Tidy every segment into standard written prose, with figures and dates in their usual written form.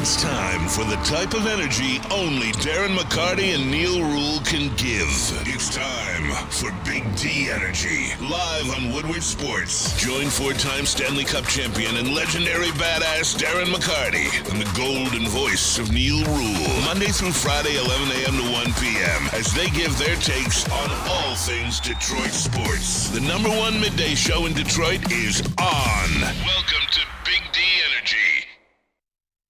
It's time for the type of energy only Darren McCarty and Neal Ruhl can give. It's time for Big D Energy, live on Woodward Sports. Join four-time Stanley Cup champion and legendary badass Darren McCarty and the golden voice of Neal Ruhl, Monday through Friday, 11 a.m. to 1 p.m., as they give their takes on all things Detroit sports. The number one midday show in Detroit is on. Welcome to Big D Energy.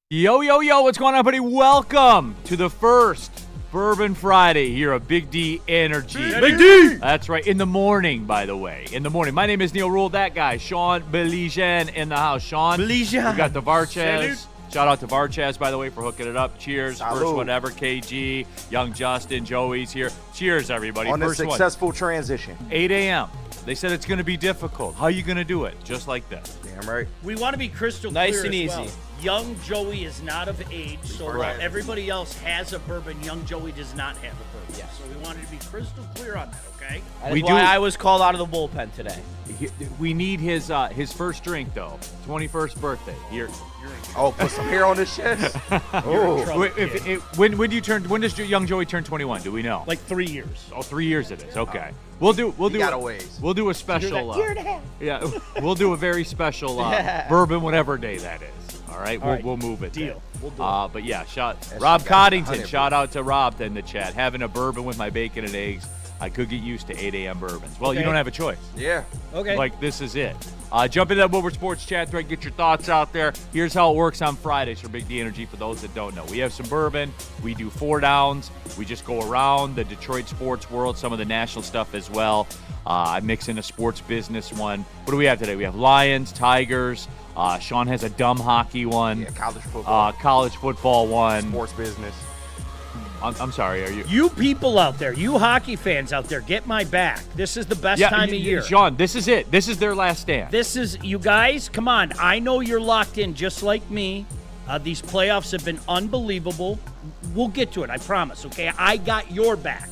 Yo, yo, yo, what's going on, buddy? Welcome to the first Bourbon Friday here at Big D Energy. Big D! That's right, in the morning, by the way. In the morning. My name is Neal Ruhl, that guy, Sean Baligian in the house. Sean, Baligian. we got the Varchaz. Shout out to Varchaz, by the way, for hooking it up. Cheers. Salud. First one ever, KG, young Justin, Joey's here. Cheers, everybody. On a First successful transition. 8 a.m. They said it's going to be difficult. How are you going to do it? Just like this. Damn right. We want to be crystal Nice clear and as easy. well. Young Joey is not of age, so while Correct. everybody else has a bourbon, young Joey does not have a bourbon. Yes. So we wanted to be crystal clear on that, okay? That We is why do- I was called out of the bullpen today. We need his first drink, though. 21st birthday. Here. Oh, put some hair on this shit. Oh. When does young Joey turn 21? Do we know? Like 3 years. Oh, 3 years it is. Okay. We'll do got a ways. We'll do a special Year and a half. yeah, we'll do a very special bourbon whatever day that is. All right? All right. We'll move it. Deal. there. We'll do But yeah, That Rob shit got Coddington, 100%. shout out to Rob in the chat. Having a bourbon with my bacon and eggs. I could get used to 8 a.m. bourbons. Well, you Okay. don't have a choice. Yeah. Okay. Like, this is it. Jump into that Woodward Sports chat thread, get your thoughts out there. Here's how it works on Fridays for Big D Energy for those that don't know. We have some bourbon. We do 4 downs. We just go around the Detroit sports world, some of the national stuff as well. I mix in a sports business one. What do we have today? We have Lions, Tigers. Sean has a dumb hockey one. Yeah, college football. College football one. Sports business. I'm sorry, are you? You people out there, you hockey fans out there, get my back. This is the best time of year. Sean, this is it. This is their last stand. This is, you guys, come on. I know you're locked in just like me. These playoffs have been unbelievable. We'll get to it, I promise, okay? I got your back.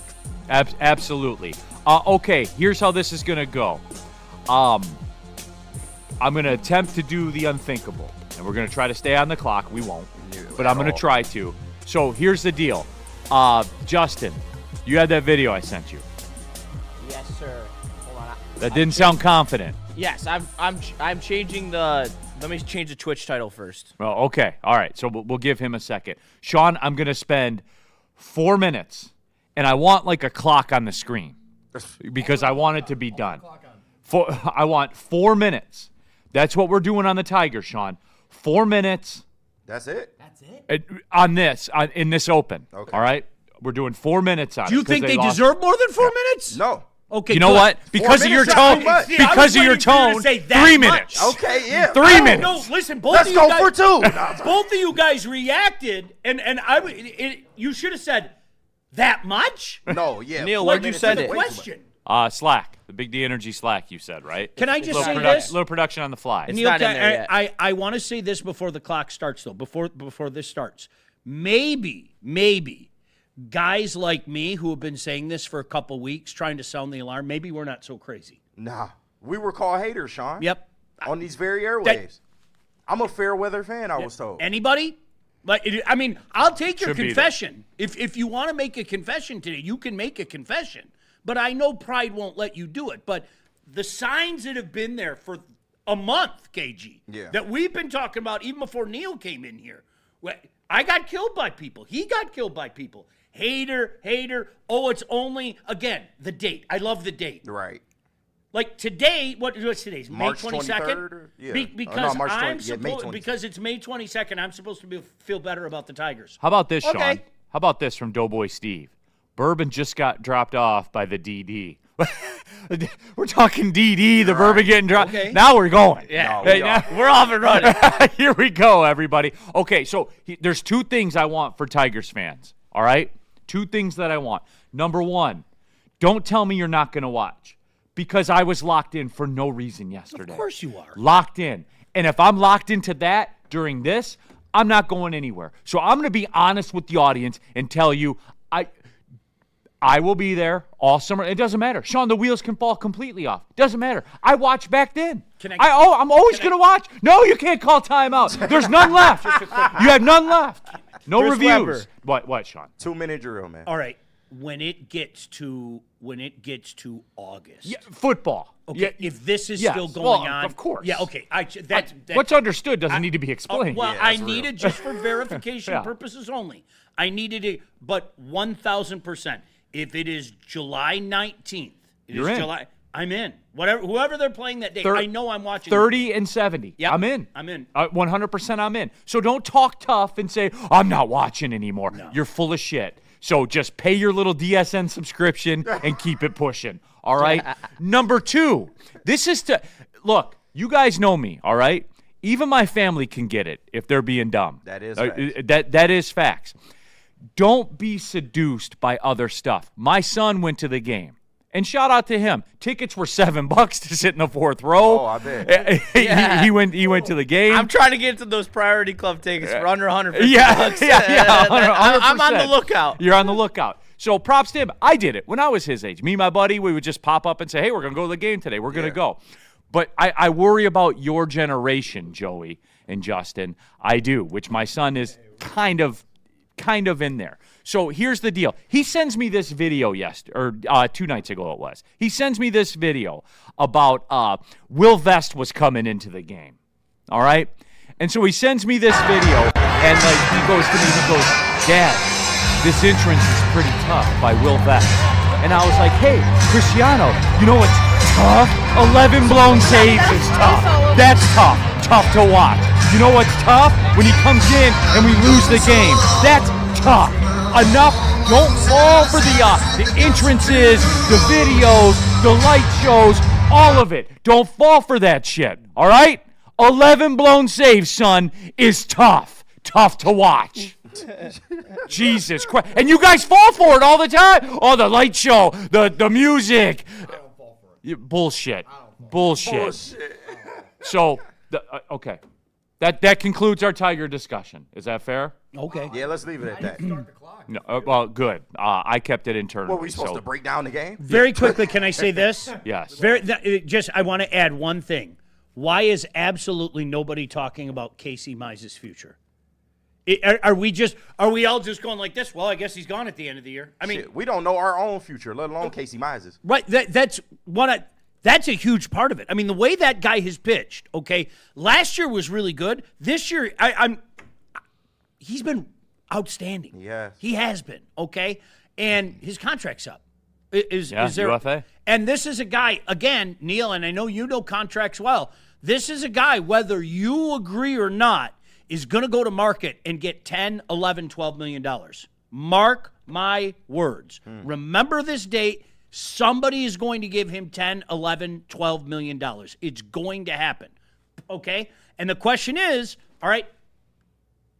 Absolutely. Okay, here's how this is going to go. I'm going to attempt to do the unthinkable, and we're going to try to stay on the clock. We won't, but I'm going to try to. So here's the deal. Justin, you had that video I sent you. Yes, sir. Hold on. That didn't sound confident. Yes, I'm changing the. Let me change the Twitch title first. Well, okay. All right. So we'll give him a second. Sean, I'm going to spend 4 minutes, and I want like a clock on the screen because I want it to be done. I want 4 minutes. That's what we're doing on the Tigers, Sean. 4 minutes. That's it? In this open. Okay. All right? We're doing 4 minutes on it. Do you 'cause think they lost. deserve more than 4 minutes? No. Okay, You know good. what? Because of your minutes is tone. too much. See, I was Because of your waiting for you to tone, say that 3 much. minutes. Okay, yeah. 3 minutes. No, listen, both Let's of you go guys, for 2. both of you guys reacted, and you should have said that much. No, yeah. Neal, 4 where'd you minutes send is it? way too much. Question. Slack. The Big D Energy Slack, you said, right? Can I just little say production, this? little production on the fly. It's Neal, not in there yet. I want to say this before the clock starts, though. Before this starts, maybe guys like me who have been saying this for a couple weeks, trying to sound the alarm, maybe we're not so crazy. Nah. We were called haters, Sean. Yep. On these very airwaves. I'm a fair weather fan, I was told. Anybody? I mean, I'll take your Should be confession. If you want to make a confession today, you can make a confession. But I know pride won't let you do it. But the signs that have been there for a month, KG, Yeah. that we've been talking about even before Neal came in here. I got killed by people. He got killed by people. Hater. Oh, it's only, again, the date. I love the date. Right. Like today, what's today's? March May 23rd 22nd? or- yeah. Because No, March 20 I'm yeah, May supposed 22nd. because it's May 22nd, I'm supposed to feel better about the Tigers. How about this, Okay. Sean? How about this from Doughboy Steve? Bourbon just got dropped off by the DD. We're talking DD, the bourbon getting dropped. Okay. Now we're going. Yeah. Hey, No, now- We're off and running. Here we go, everybody. Okay, so there's 2 things I want for Tigers fans, all right? 2 things that I want. Number 1, don't tell me you're not going to watch because I was locked in for no reason yesterday. Of course you are. Locked in. And if I'm locked into that during this, I'm not going anywhere. So I'm going to be honest with the audience and tell you I will be there all summer. It doesn't matter. Sean, the wheels can fall completely off. Doesn't matter. I watched back then. I'm always going to watch. No, you can't call timeout. There's none left. You have none left. No Chris reviews. Webber. What, Sean? 2-minute drill, man. All right. When it gets to August. Yeah, football. Okay. Yeah, If this is yes. still going Well, on. of course. Yeah. Okay. What's understood doesn't need to be explained. Well, Yeah, I that's need real. it just for verification Yeah. purposes only. I needed it, but 1,000%. If it is July 19th, You're in. I'm in. Whoever they're playing that day, I know I'm watching. 30 and 70. Yep. I'm in. 100% I'm in. So don't talk tough and say, I'm not watching anymore. No. You're full of shit. So just pay your little DSN subscription and keep it pushing. All right? Number 2, this is look, you guys know me, all right? Even my family can get it if they're being dumb. That is facts. That is facts. Don't be seduced by other stuff. My son went to the game. And shout out to him. Tickets were $7 to sit in the 4th row. Oh, I bet. he went to the game. I'm trying to get to those priority club tickets for under 150 Yeah, bucks. yeah, 100%. I'm on the lookout. You're on the lookout. So props to him. I did it when I was his age. Me and my buddy, we would just pop up and say, hey, we're going to go to the game today. We're going to go. But I worry about your generation, Joey and Justin. I do, which my son is kind of in there. So here's the deal. He sends me this video 2 nights ago it was. He sends me this video about Will Vest was coming into the game. All right? And so he sends me this video, and he goes to me, Dad, this entrance is pretty tough by Will Vest. And I was like, hey, Cristiano, you know what's tough? 11 blown saves is tough. That's tough. Tough to watch. You know what's tough? When he comes in and we lose the game. That's tough. Enough. Don't fall for the entrances, the videos, the light shows, all of it. Don't fall for that shit. All right? 11 blown saves, son, is tough. Tough to watch. Jesus Christ. And you guys fall for it all the time. Oh, the light show, the music. I don't fall for it. Bullshit. Bullshit. So, okay. That concludes our Tiger discussion. Is that fair? Okay. Yeah, let's leave it at that. No, well, good. I kept it internal. What, we supposed to break down the game? Very quickly, can I say this? Yes. I want to add one thing. Why is absolutely nobody talking about Casey Mize's future? Are we all just going like this? Well, I guess he's gone at the end of the year. I mean, Shit, we don't know our own future, let alone Casey Mize's. right? That's a huge part of it. I mean, the way that guy has pitched. Okay, last year was really good. This year, he's been outstanding. Yes. He has been. Okay, and his contract's up. Is there UFA. And this is a guy, again, Neal, and I know you know contracts well. This is a guy, whether you agree or not, is going to go to market and get $10, $11, $12 million. Mark my words. Remember this date. Somebody is going to give him $10, $11, $12 million. It's going to happen. Okay? And the question is, all right,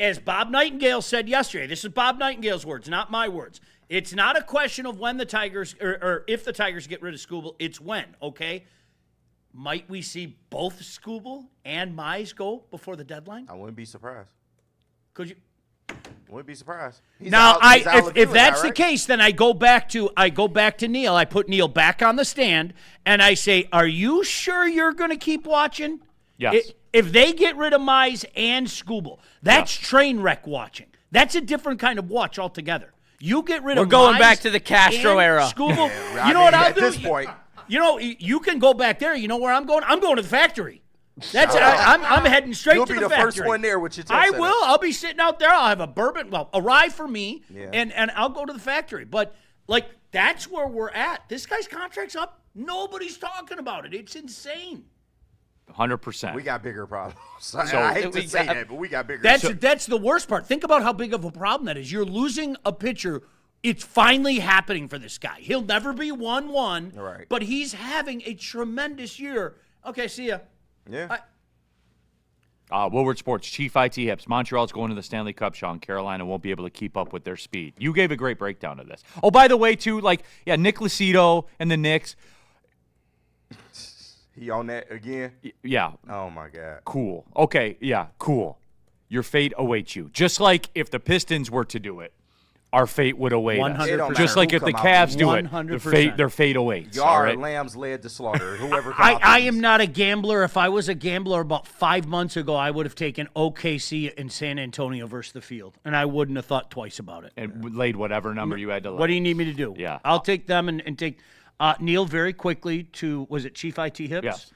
as Bob Nightingale said yesterday, this is Bob Nightingale's words, not my words. It's not a question of when the Tigers or if the Tigers get rid of Skubal. It's when, okay? Might we see both Skubal and Mize go before the deadline? I wouldn't be surprised. Could you? Wouldn't be surprised. He's Now, out- he's out if of view, that's is the that right? case, then I go back to Neal. I put Neal back on the stand, and I say, "Are you sure you're going to keep watching?" Yes. If they get rid of Mize and Skubal, that's train wreck watching. That's a different kind of watch altogether. You get rid of. We're going Mize back to the Castro and era. Skubal. I You know what mean, I'll at do? this point. You know, you can go back there. You know where I'm going? I'm going to the factory. That's I'm heading straight You'll to be the the factory. first one there with your I set will. I'll be sitting out there. I'll have a bourbon, a rye for me, Yeah. and I'll go to the factory. But like that's where we're at. This guy's contract's up. Nobody's talking about it. It's insane. 100%. We got bigger problems. I hate to say that, but we got bigger. That's the worst part. Think about how big of a problem that is. You're losing a pitcher. It's finally happening for this guy. He'll never be 1-1, Right. but he's having a tremendous year. Okay, see ya. Yeah. Woodward Sports, Chief IT Hips. Montreal's going to the Stanley Cup, Sean. Carolina won't be able to keep up with their speed. You gave a great breakdown of this. Oh, by the way, too, Nick Lucido and the Knicks. He on that again? Yeah, Oh, my God. cool. Okay, yeah, cool. Your fate awaits you. Just like if the Pistons were to do it. our fate would await us. 100%. Just like if the Cavs do it, 100%. their fate awaits. Y'all all are right? lambs led to slaughter. Whoever I am not a gambler. If I was a gambler about 5 months ago, I would have taken OKC and San Antonio versus the field, and I wouldn't have thought twice about it. And laid whatever number you had to lay. What do you need me to do? Yeah. I'll take them and take Neal very quickly to, was it Chief IT Hips? Yes.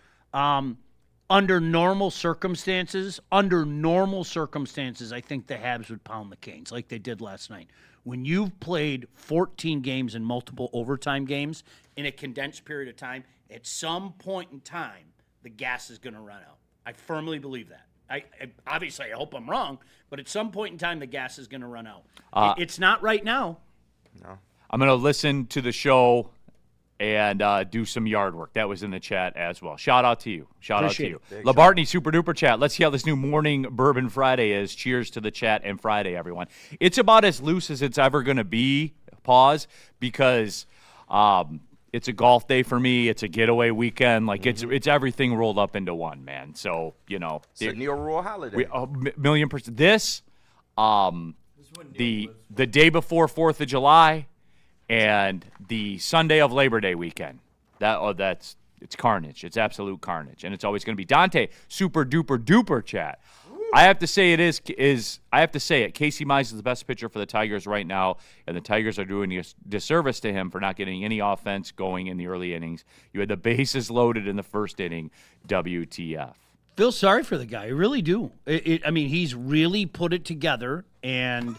Under normal circumstances, I think the Habs would pound the Canes like they did last night. When you've played 14 games and multiple overtime games in a condensed period of time, at some point in time, the gas is going to run out. I firmly believe that. I obviously, I hope I'm wrong, but at some point in time, the gas is going to run out. It's not right now. No. I'm going to listen to the show and do some yard work. That was in the chat as well. Shout out to you. Appreciate Out to you. Labartney, Super Duper Chat. Let's see how this new morning Bourbon Friday is. Cheers to the chat and Friday, everyone. It's about as loose as it's ever going to be, because it's a golf day for me. It's a getaway weekend. Like, it's everything rolled up into one, man. So, you know. It's a Neal Ruhl holiday. $1,000,000%. This, the day before 4th of July, and the Sunday of Labor Day weekend. It's carnage. It's absolute carnage, and it's always going to be Dante. Super duper duper chat. I have to say I have to say it. Casey Mize is the best pitcher for the Tigers right now, and the Tigers are doing a disservice to him for not getting any offense going in the early innings. You had the bases loaded in the first inning. WTF? Feel sorry for the guy. I really do. I mean, he's really put it together, and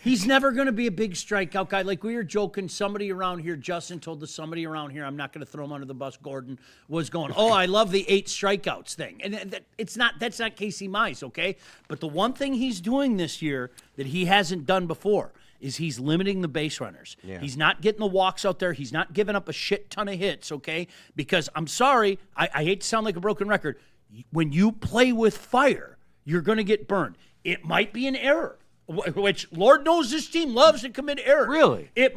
he's never going to be a big strikeout guy. Like we were joking, somebody around here, Justin told somebody around here, I'm not going to throw him under the bus, Gordon, was going, oh, I love the 8 strikeouts thing. And that's not Casey Mize, okay? But the one thing he's doing this year that he hasn't done before is he's limiting the base runners. Yeah. He's not getting the walks out there. He's not giving up a shit ton of hits, okay? Because I'm sorry, I hate to sound like a broken record. When you play with fire, you're going to get burned. It might be an error, which Lord knows this team loves to commit errors. Really? It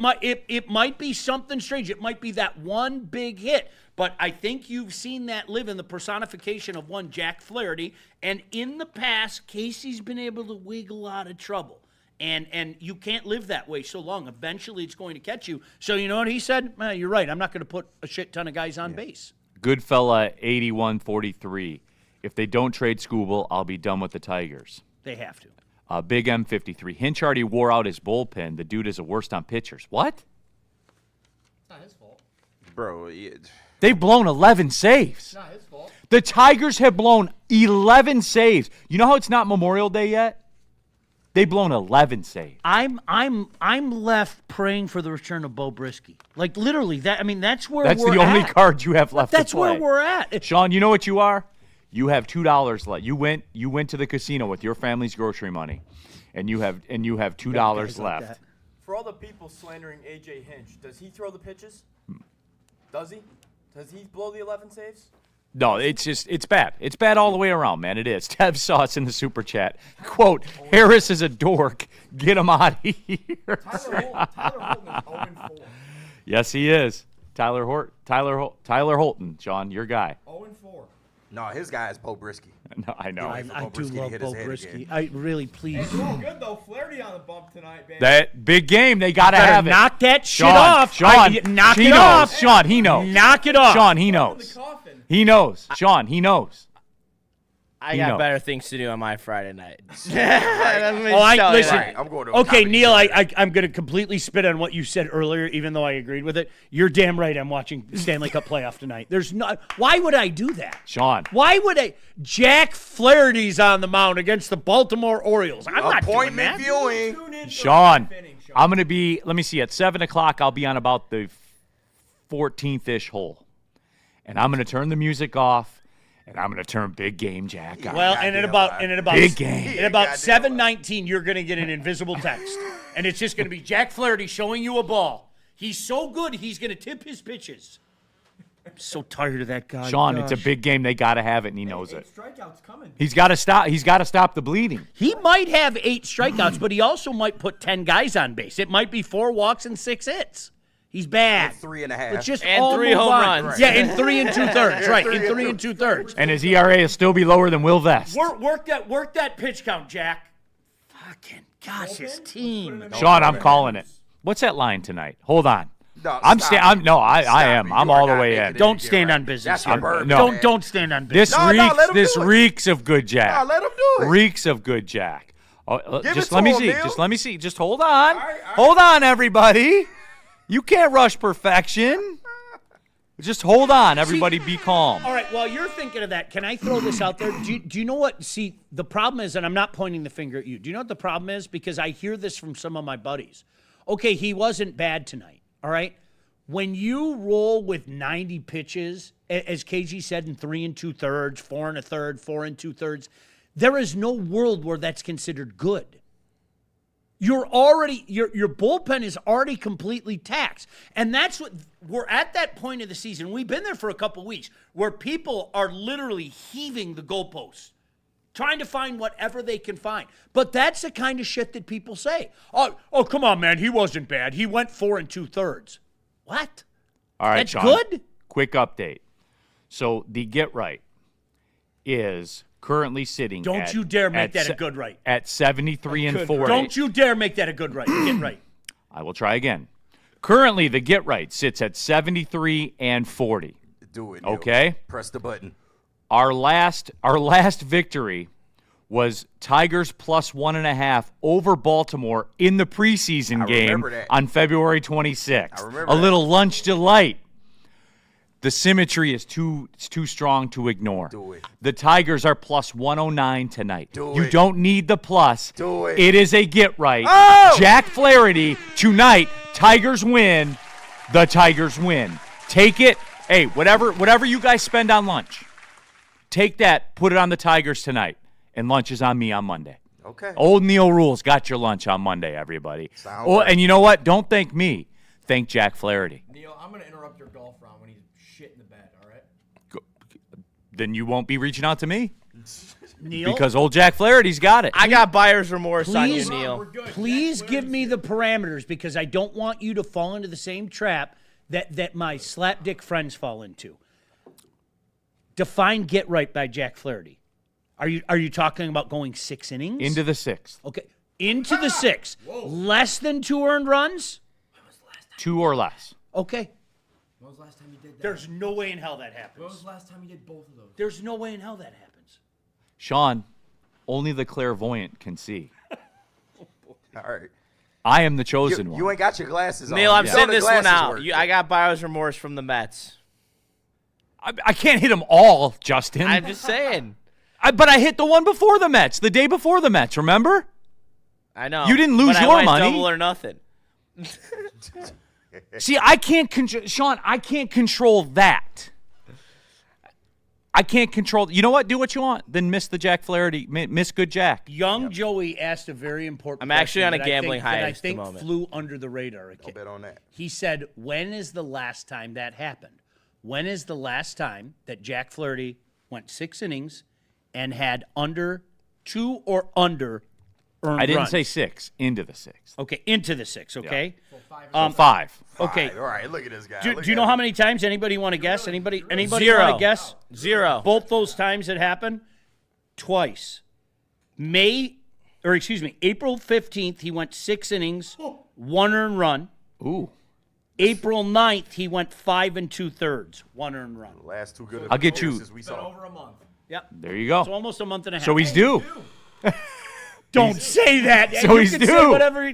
might be something strange. It might be that one big hit. But I think you've seen that live in the personification of one Jack Flaherty. And in the past, Casey's been able to wiggle out of trouble. And you can't live that way so long. Eventually, it's going to catch you. So you know what he said? You're right. I'm not going to put a shit ton of guys on base. Goodfella 8143. If they don't trade Skubal, I'll be done with the Tigers. They have to. Big M53. Hinch already wore out his bullpen. The dude is the worst on pitchers. What? It's not his fault. Bro, They've blown 11 saves. It's not his fault. The Tigers have blown 11 saves. You know how it's not Memorial Day yet? They've blown 11 saves. I'm left praying for the return of Bo Brisky. Like literally, that's where That's we're at. the only card you have left That's to play. where we're at. Sean, you know what you are? You have $2 left. You went to the casino with your family's grocery money, and you have $2 left. Like For all the people slandering AJ Hinch, does he throw the pitches? Does he? Does he blow the 11 saves? No, it's bad. It's bad all the way around, man. It is. Tev Sauce in the super chat. Quote, Harris is a dork. Get him out of here. Tyler Holton is 0-4. Yes, he is. Tyler Holton, Sean, your guy. 0-4. no, his guy is Bo Brisky. No, I know. I Bo do Brisky to love hit Bo his head Brisky. again. I really please. It's all good though. Flaherty on the bump tonight, baby. That big game, they got to Better have it. knock that shit Sean, off. Sean, Knock he it knows. off. Sean, he knows. Knock it off. Sean, he In the knows. coffin. He knows. Sean, he knows. I You got know. better things to do on my Friday night. Listen. I'm going to Okay, OT. Neal, I'm going to completely spit on what you said earlier, even though I agreed with it. You're damn right. I'm watching Stanley Cup playoff tonight. There's not. Why would I do that? Sean. Why would I? Jack Flaherty's on the mound against the Baltimore Orioles. I'm not doing Appointment that. viewing. Tune in for Sean, the inning, Sean. I'm going to be, let me see, at 7 o'clock, I'll be on about the 14th-ish hole. And I'm going to turn the music off, and I'm going to turn Big Game Jack on. Well, and at about Big game. in about 7:19, you're going to get an invisible text, and it's just going to be Jack Flaherty showing you a ball. He's so good, he's going to tip his pitches. I'm so tired of that guy. Sean, Gosh. it's a big game. They got to have it, and he knows it. Strikeouts coming. He's got to stop. He's got to stop the bleeding. He might have 8 strikeouts, but he also might put 10 guys on base. It might be 4 walks and 6 hits. He's bad. 3.5. Let's just And all 3 move home on. runs. Yeah, in 3 2/3. Right, in 3 2/3. And his ERA will still be lower than Will Vest. Work that pitch count, Jack. Fucking Gosh, his team. Sean, I'm calling it. What's that line tonight? Hold on. No, I stop. am. I'm all the way in. Don't stand on business. That's your here. bird, No. man. Don't stand on business. This let him do it. reeks of good Jack. No, let him do it. Reeks of good Jack. Give Just it let to me him, see. Neal. Just let me see. Just hold on. All right. Hold on, everybody. You can't rush perfection. Just hold on, everybody. Be calm. All right, while you're thinking of that, can I throw this out there? Do you know what? See, the problem is, and I'm not pointing the finger at you. Do you know what the problem is? Because I hear this from some of my buddies. Okay, he wasn't bad tonight, all right? When you roll with 90 pitches, as KG said, in 3 2/3, 4 1/3, 4 2/3, there is no world where that's considered good. You're already your bullpen is already completely taxed. And that's what we're at that point of the season. We've been there for a couple weeks where people are literally heaving the goalposts, trying to find whatever they can find. But that's the kind of shit that people say. Oh, come on, man, he wasn't bad. He went 4 2/3. What? All right, That's Sean. good? Quick update. So the get right is currently sitting. Don't you dare make that a good right. At 73 and 40. Don't you dare make that a good right. Get right. I will try again. Currently, the get right sits at 73 and 40. Do it. Neal. Okay. Press the button. Our last victory was Tigers plus 1.5 over Baltimore in the preseason game remember that. on February 26th. I remember a that. little lunch delight. The symmetry is too strong to ignore. Do it. The Tigers are plus 109 tonight. Do you it. don't need the plus. Do it. It is a get right. Oh! Jack Flaherty tonight. Tigers win. The Tigers win. Take it. Hey, whatever you guys spend on lunch, take that, put it on the Tigers tonight, and lunch is on me on Monday. Okay. Old Neal Ruhl's got your lunch on Monday, everybody. Sounds Oh, right. and you know what? Don't thank me. Thank Jack Flaherty. Neal, I'm going to interrupt your golf round when he's shit in the bed, all right? Then you won't be reaching out to me Neal, because old Jack Flaherty's got it. I got buyer's remorse on you, Please- Neal. We're good. please Jack give me Flaherty's the parameters because I don't want you to fall into the same trap that my slapdick friends fall into. Define get right by Jack Flaherty. Are you talking about going 6 innings? Into the 6th. Okay. Into the 6. Less than 2 earned runs? 2 or less. Okay. When was the last time you did that? There's no way in hell that When happens. was the last time you did both of those? There's no way in hell that happens. Sean, only the clairvoyant can see. All right. I am the chosen one. You ain't got your glasses on. Neal, I'm You know sending the this one glasses out. work. I got buyer's remorse from the Mets. I can't hit them all, Justin. I'm just saying. But I hit the one before the Mets, the day before the Mets, remember? I know. You didn't lose but your I went money. double or nothing. See, I can't Sean, I can't control that. I can't control. You know what? Do what you want. Then miss the Jack Flaherty. Miss good Jack. Young Joey asked a very important I'm actually question on a that gambling I think, that I hiatus at the think moment. flew under the radar. I'll bet on that. He said, when is the last time that happened? When is the last time that Jack Flaherty went 6 innings and had under 2 or under earned I didn't runs? say 6. Into the 6th. Okay, into the 6, okay? So 5. Okay. All right, look at this guy. Do Look you at know him. how many times? Anybody want to guess? Anybody want to 0. guess? 0. Both those times it happened twice. April 15th, he went 6 innings, 1 earned run. Ooh. April 9th, he went 5 2/3, 1 earned run. Last 2 good. I'll get you- appearances we It's been saw. over a month. Yep. There you go. So almost a month and a half. So he's due. Don't say that. So You he's can say due. whatever.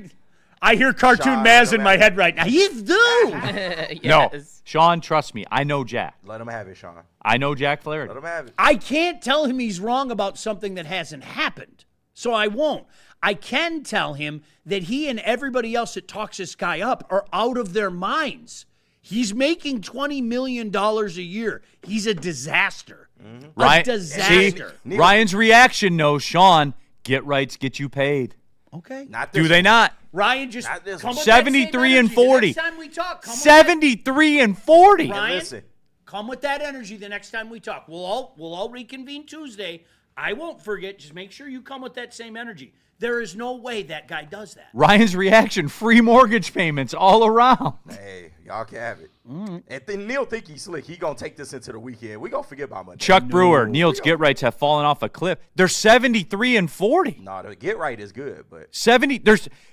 I hear cartoon Sean, Maz let in him my have head right now. He's due. No. Yes. Sean, trust me. I know Jack. Let him have it, Sean. I know Jack Flaherty. Let him have it. I can't tell him he's wrong about something that hasn't happened. So I won't. I can tell him that he and everybody else that talks this guy up are out of their minds. He's making $20 million a year. He's a disaster. A disaster. See, Ryan's reaction knows Sean, get rights, get you paid. Okay. Not this Do they one. not? Ryan, just Not this come one. with that same 73 and energy. The 40. next time we talk, come with 73 and 40. Ryan, Listen. come with that energy the next time we talk. We'll all reconvene Tuesday. I won't forget. Just make sure you come with that same energy. There is no way that guy does that. Ryan's reaction, free mortgage payments all around. Hey, Y'all can have it. And then Neal think he's slick. He gonna take this into the weekend. We gonna forget about Monday. Chuck Brewer, Neal's get rights have fallen off a cliff. They're 73 and 40. No, the get right is good, but 70.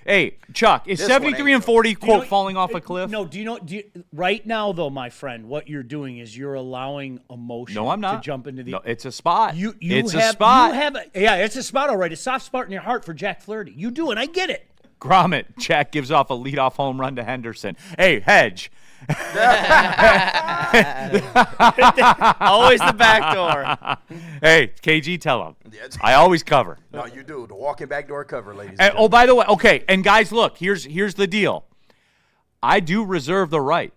Hey, Chuck, is This 73 one and 40 ain't quote falling off a cliff? No, right now though, my friend, what you're doing is you're allowing emotion No, I'm not. to jump into the No, it's a spot. It's have, a spot. You have it's a spot, all right. A soft spot in your heart for Jack Flaherty. You do, and I get it. Gromit, Jack gives off a leadoff home run to Henderson. Hey, Hedge. Always the back door. Hey, KG, tell him. I always cover. no, you do. The walking back door cover, ladies. And, oh, by the way, okay, and guys, look, here's the deal. I do reserve the right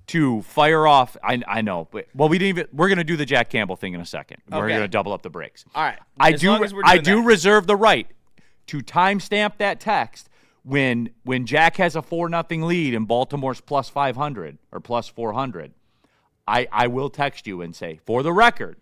to fire off. I know, but we're gonna do the Jack Campbell thing in a second. We're Okay. gonna double up the breaks. All right. I As long do. as we're I doing do that. reserve the right to timestamp that text when Jack has a 4-0 lead and Baltimore's plus 500 or plus 400. I will text you and say, for the record,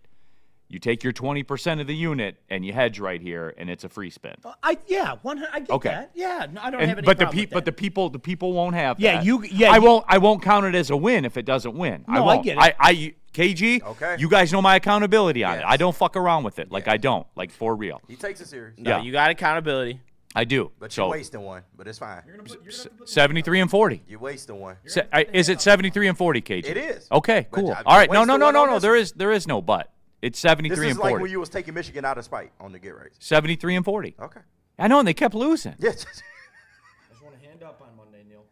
you take your 20% of the unit and you hedge right here, and it's a free spin. I get that. Yeah, no, I don't have any But problem with that. the people won't have Yeah, that. I won't count it as a win if it doesn't win. No, I I won't. get it. KG, Okay. you guys know my accountability on it. Yes. I don't fuck around with it. Like I don't. Like for real. he takes it serious. No, Yeah. you got accountability. I do. But so you're wasting one. But it's fine. 73 and 40. You're wasting one. Is it 73 and 40, KG? It is. Okay, But cool. I- All right. No. wasting one on this There is no but. It's 73 This is and like 40. when you was taking Michigan out of spite on the get rates. 73 and 40. Okay. I know, and they kept losing. Yes. I just want to hand up on Monday, Neal.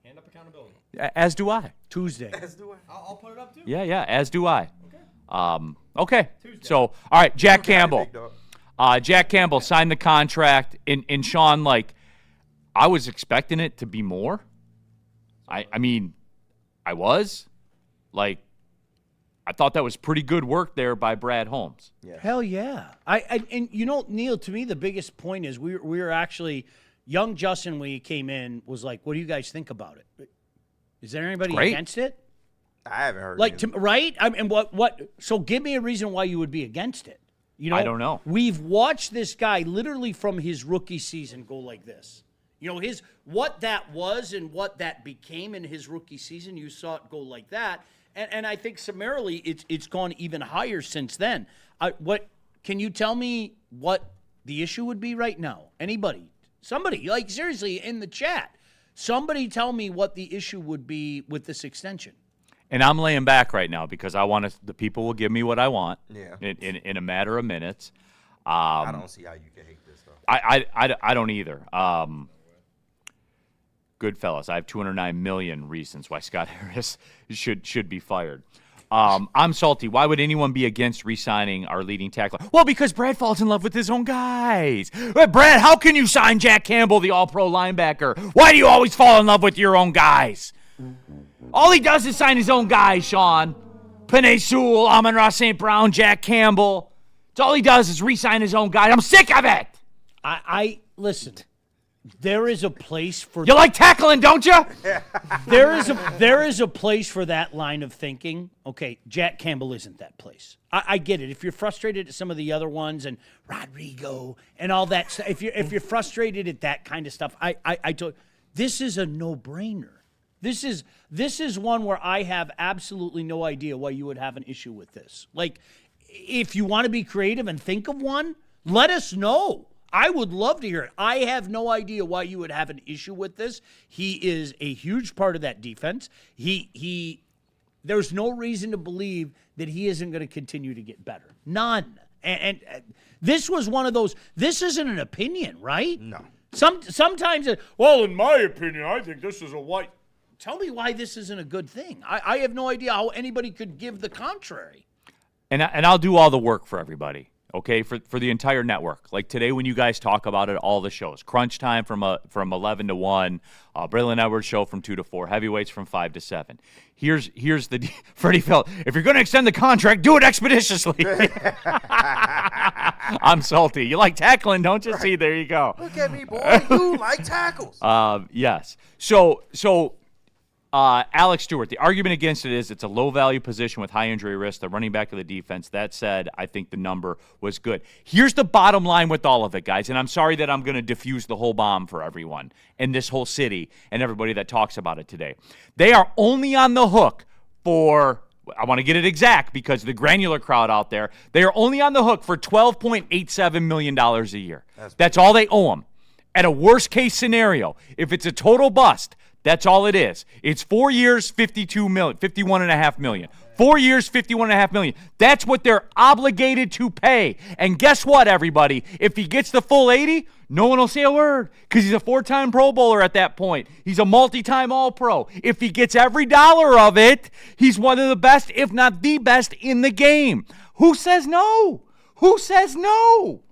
Hand up accountability. As do I. Tuesday. Let's do it. I'll put it up too. Yeah, as do I. Okay. So, all right, Jack Campbell. Big dog. Jack Campbell signed the contract. And Sean, like, I was expecting it to be more. I mean, I was. Like, I thought that was pretty good work there by Brad Holmes. Hell yeah. And you know, Neal, to me the biggest point is we were actually young Justin when he came in was like, what do you guys think about it? Is there anybody Great. against it? I haven't heard. Like, it. right? I mean, what? So give me a reason why you would be against it. You know, I don't know. We've watched this guy literally from his rookie season go like this. You know, what that was and what that became in his rookie season. You saw it go like that, and I think summarily it's gone even higher since then. What can you tell me what the issue would be right now? Anybody, somebody, like seriously in the chat, somebody tell me what the issue would be with this extension. And I'm laying back right now because I want the people will give me what I want. Yeah. In a matter of minutes. I don't see how you can hate this though. I don't either. Goodfellas, I have 209 million reasons why Scott Harris should be fired. I'm salty. Why would anyone be against re-signing our leading tackler? Well, because Brad falls in love with his own guys. Brad, how can you sign Jack Campbell, the all-pro linebacker? Why do you always fall in love with your own guys? All he does is sign his own guys, Sean. Penei Sewell, Amon-Ra St. Brown, Jack Campbell. It's all he does is re-sign his own guys. I'm sick of it. I listen. There is a place for You like tackling, don't you? there is a place for that line of thinking. Okay, Jack Campbell isn't that place. I get it. If you're frustrated at some of the other ones and Rodrigo and all that stuff, if you're frustrated at that kind of stuff, I told this is a no-brainer. This is one where I have absolutely no idea why you would have an issue with this. Like, if you want to be creative and think of one, let us know. I would love to hear it. I have no idea why you would have an issue with this. He is a huge part of that defense. There's no reason to believe that he isn't going to continue to get better. None. And this was one of those. This isn't an opinion, right? No. Sometimes, well, in my opinion, I think this is a white. Tell me why this isn't a good thing. I have no idea how anybody could give the contrary. And I'll do all the work for everybody, okay, for the entire network. Like today when you guys talk about it, all the shows. Crunch Time from 11 to 1, Braylon Edwards Show from 2 to 4, Heavyweights from 5 to 7. Here's the Freddie Felt, if you're going to extend the contract, do it expeditiously. I'm salty. You like tackling, don't you? Right. See, there you go. Look at me, boy. You like tackles. Yes. So Alex Stewart, the argument against it is it's a low-value position with high injury risk, the running back of the defense. That said, I think the number was good. Here's the bottom line with all of it, guys, and I'm sorry that I'm going to diffuse the whole bomb for everyone and this whole city and everybody that talks about it today. They are only on the hook for, I want to get it exact because the granular crowd out there, they are only on the hook for $12.87 million a year. That's all they owe them. At a worst-case scenario, if it's a total bust, that's all it is. It's 4 years, $51.5 million. 4 years, $51.5 million. That's what they're obligated to pay. And guess what, everybody? If he gets the full 80, no one will say a word because he's a 4-time Pro Bowler at that point. He's a multi-time All-Pro. If he gets every dollar of it, he's one of the best, if not the best, in the game. Who says no? Who says no?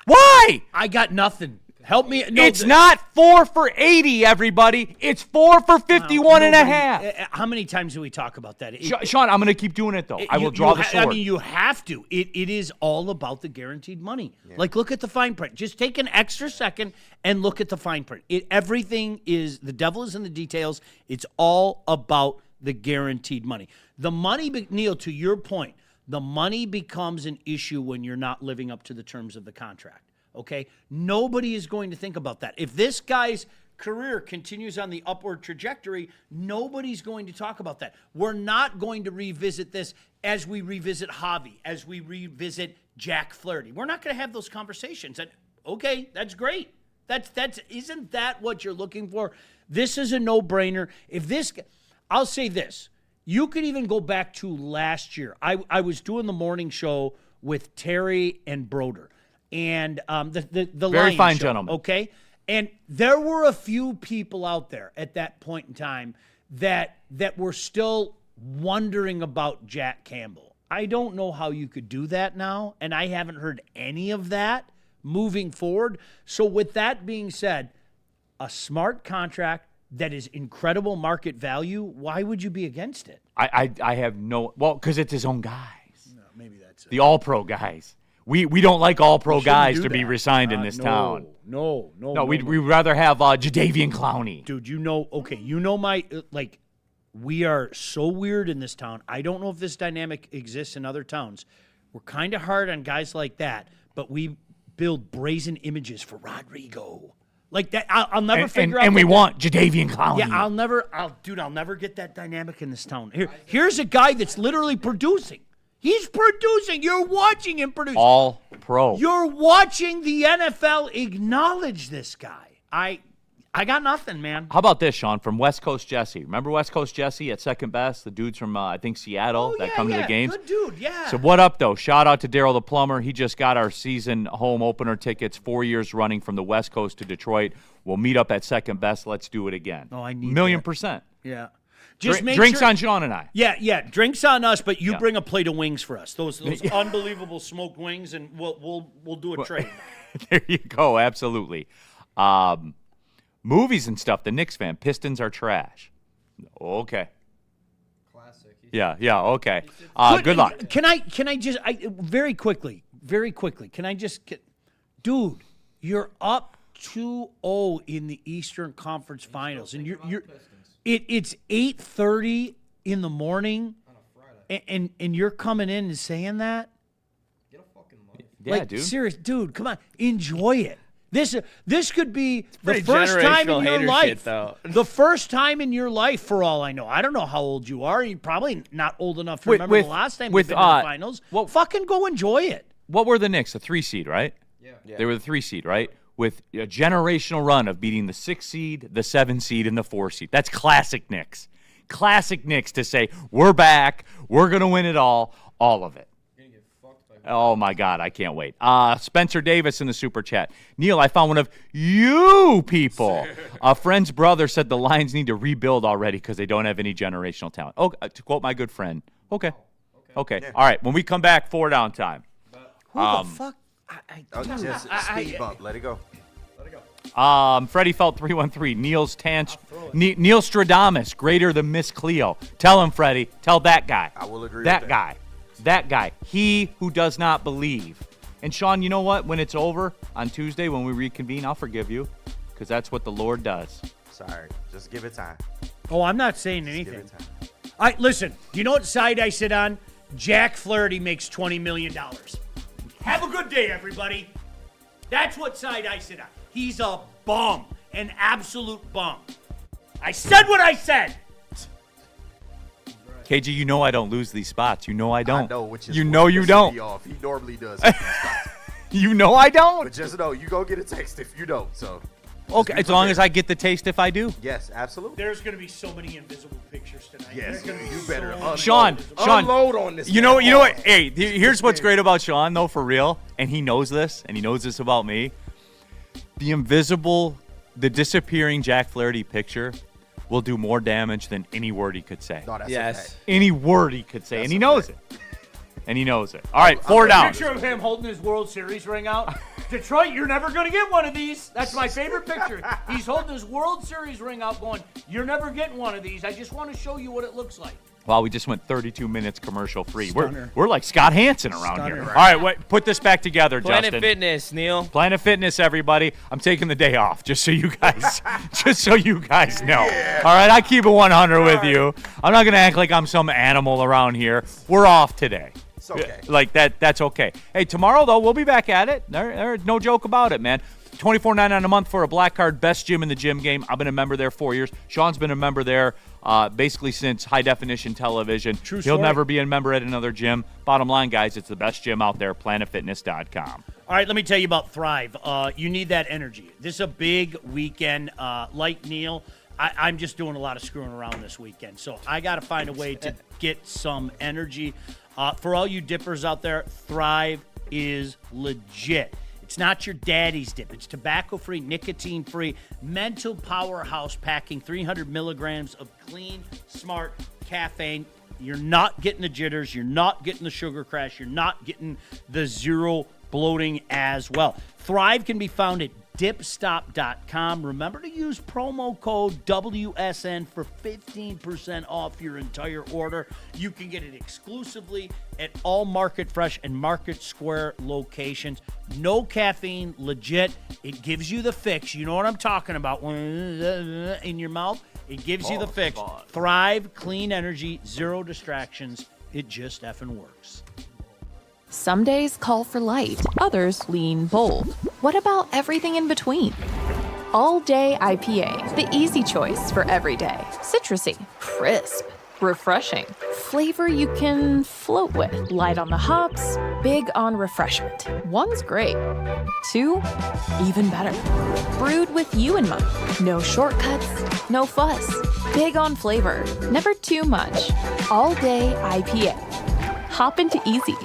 Why? I got nothing. Help me. No, it's not 4 for 80, everybody. It's 4 for 51 and a half. How many times do we talk about that? Sean, I'm going to keep doing it, though. I will draw the sword. I mean, you have to. It is all about the guaranteed money. Yeah. Like, look at the fine print. Just take an extra second and look at the fine print. Everything is, the devil is in the details. It's all about the guaranteed money. The money, Neal, to your point, the money becomes an issue when you're not living up to the terms of the contract. Okay? Nobody is going to think about that. If this guy's career continues on the upward trajectory, nobody's going to talk about that. We're not going to revisit this as we revisit Javi, as we revisit Jack Flaherty. We're not going to have those conversations. And okay, that's great. Isn't that what you're looking for? This is a no-brainer. I'll say this. You could even go back to last year. I was doing the morning show with Terry and Broder. And the very fine show, gentleman. Okay, and there were a few people out there at that point in time that were still wondering about Jack Campbell. I don't know how you could do that now, and I haven't heard any of that moving forward. So with that being said, a smart contract that is incredible market value, why would you be against it? I have no, because it's his own guys. No, maybe that's it. The all-pro guys. We don't like all-pro guys to be resigned in this town. No. We'd rather have Jadeveon Clowney. Dude, we are so weird in this town. I don't know if this dynamic exists in other towns. We're kind of hard on guys like that, but we build brazen images for Rodrigo. Like that, I'll never figure out. And we want Jadeveon Clowney. Yeah, I'll never get that dynamic in this town. Here's a guy that's literally producing. He's producing. You're watching him produce. All pro. You're watching the NFL acknowledge this guy. I got nothing, man. How about this, Sean, from West Coast Jesse? Remember West Coast Jesse at second best? The dudes from, I think, Seattle that come to the games? Good dude, yeah. So what up, though? Shout out to Daryl the Plumber. He just got our season home opener tickets 4 years running from the West Coast to Detroit. We'll meet up at second best. Let's do it again. Oh, I need $1,000,000%. Yeah. Drinks on Sean and I. Yeah, drinks on us, but you bring a plate of wings for us. Those unbelievable smoked wings, and we'll do a trade. There you go, absolutely. Movies and stuff. The Knicks fan. Pistons are trash. Okay. Classic. Yeah. Okay. Good luck. Can I just very quickly? Can I just dude? You're up 2-0 in the Eastern Conference Finals, and you're. It's 8:30 in the morning, on a Friday, and you're coming in and saying that. Get a fucking life. Yeah, dude. Serious, dude. Come on, enjoy it. This could be the first time in your life. The first time in your life, for all I know. I don't know how old you are. You're probably not old enough to remember the last time you've been to the finals. Well, fucking go enjoy it. What were the Knicks? The 3 seed, right? Yeah. They were the 3 seed, right? With a generational run of beating the 6 seed, the 7 seed, and the 4 seed. That's classic Knicks. Classic Knicks to say, we're back, we're going to win it all of it. You're gonna get fucked by Oh, my God, I can't wait. Spencer Davis in the Super Chat. Neal, I found one of you people. A friend's brother said the Lions need to rebuild already because they don't have any generational talent. Oh, to quote my good friend. Okay. Yeah. All right, when we come back, 4 down time. Who the fuck? Just speed bump. Let it go. Freddie Felt 313. Neal Stradamus, greater than Miss Cleo. Tell him, Freddie. Tell that guy. I will agree that with guy. That guy. He who does not believe. And Sean, you know what? When it's over on Tuesday, when we reconvene, I'll forgive you, because that's what the Lord does. Sorry. Just give it time. Oh, I'm not saying Give anything. it time. All right, listen. You know what side I sit on? Jack Flaherty makes $20 million. Have a good day, everybody. That's what side I sit on. He's a bum, an absolute bum. I said what I said. KG, you know I don't lose these spots. You know I don't. I know, which is you know you don't. He normally does. hit these spots. You know I don't. But just know, you go get a text if you don't. So. Okay, as long as I get the taste if I do. Yes, absolutely. There's going to be so many invisible pictures tonight. Yes, There's gonna be you so better. many. Sean, Unload on this. You know what? Hey, here's what's great about Sean, though, for real, and he knows this about me. The disappearing Jack Flaherty picture will do more damage than any word he could say. No, that's Yes. okay. Any word he could say, That's and he okay. knows it. And he knows it. All right, 4 down. Picture of him holding his World Series ring out. Detroit, you're never going to get one of these. That's my favorite picture. He's holding his World Series ring out going, you're never getting one of these. I just want to show you what it looks like. Wow, we just went 32 minutes commercial free. Stunner. We're like Scott Hansen around Stunner. here. All right, wait, put this back together, Planet Justin. Fitness, Neal. Planet Fitness, everybody. I'm taking the day off, just so you guys know. All right, I keep it 100 with you. I'm not gonna act like I'm some animal around here. We're off today. It's okay. Like that. That's okay. Hey, tomorrow though, we'll be back at it. There's no joke about it, man. $24.99 a month for a black card, best gym in the gym game. I've been a member there 4 years. Sean's been a member there basically since high definition television. True He'll story. never be a member at another gym. Bottom line, guys, it's the best gym out there, planetfitness.com. All right, let me tell you about Thrive. You need that energy. This is a big weekend. Like Neal, I'm just doing a lot of screwing around this weekend. So I got to find a way to get some energy. For all you dippers out there, Thrive is legit. It's not your daddy's dip. It's tobacco-free, nicotine-free, mental powerhouse packing 300 milligrams of clean, smart caffeine. You're not getting the jitters. You're not getting the sugar crash. You're not getting the zero bloating as well. Thrive can be found at dipstop.com. Remember to use promo code WSN for 15% off your entire order. You can get it exclusively at all Market Fresh and Market Square locations. No caffeine, legit. It gives you the fix. You know what I'm talking about. In your mouth, it gives you the fix. Thrive, clean energy, zero distractions. It just effing works. Some days call for light, others lean bold. What about everything in between? All Day IPA, the easy choice for every day. Citrusy, crisp, refreshing. Flavor you can float with. Light on the hops, big on refreshment. One's great. 2, even better. Brewed with you in mind. No shortcuts, no fuss. Big on flavor, never too much. All Day IPA. Hop into easy.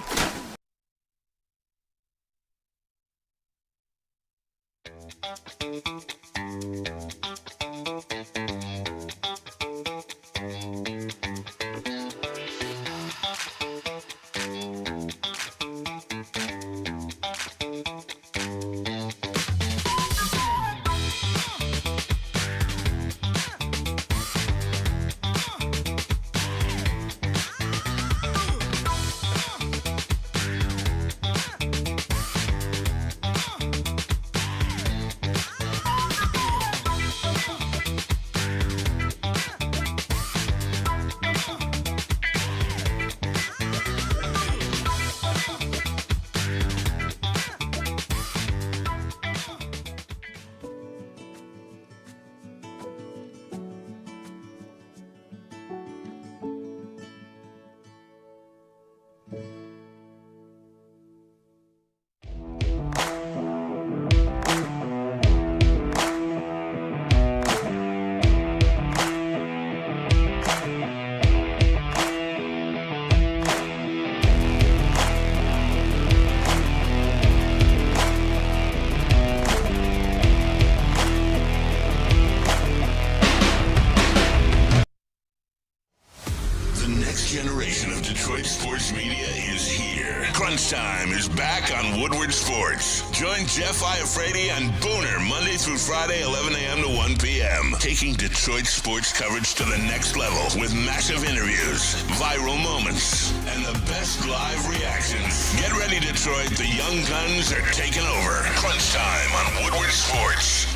Generation of Detroit sports media is here. Crunch Time is back on Woodward Sports. Join Jeff Iafrate and Booner Monday through Friday, 11 a.m. to 1 p.m. Taking Detroit sports coverage to the next level with massive interviews, viral moments, and the best live reactions. Get ready, Detroit. The young guns are taking over. Crunch Time on Woodward Sports.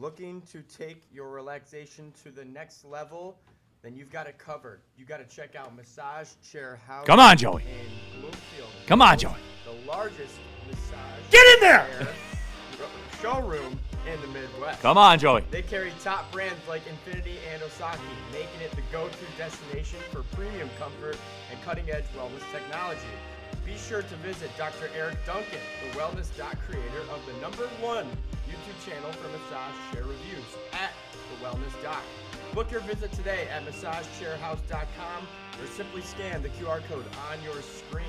Looking to take your relaxation to the next level? Then you've got it covered. You got to check out Massage Chair House. Come on, Joey. In Bloomfield. Come on, Joey. The largest massage Get in there! chair showroom in the Midwest. Come on, Joey. They carry top brands like Infinity and Osaki, making it the go-to destination for premium comfort and cutting-edge wellness technology. Be sure to visit Dr. Eric Duncan, the wellness doc creator of the #1 YouTube channel for massage chair reviews at the Wellness Doc. Book your visit today at massagechairhouse.com or simply scan the QR code on your screen.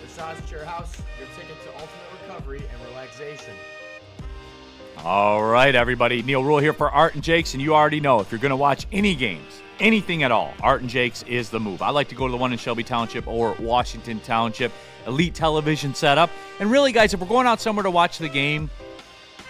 Massage Chair House, your ticket to ultimate recovery and relaxation. All right, everybody. Neal Ruhl here for Art and Jake's, and you already know if you're going to watch any games, anything at all, Art and Jake's is the move. I like to go to the one in Shelby Township or Washington Township. Elite television setup. And really, guys, if we're going out somewhere to watch the game's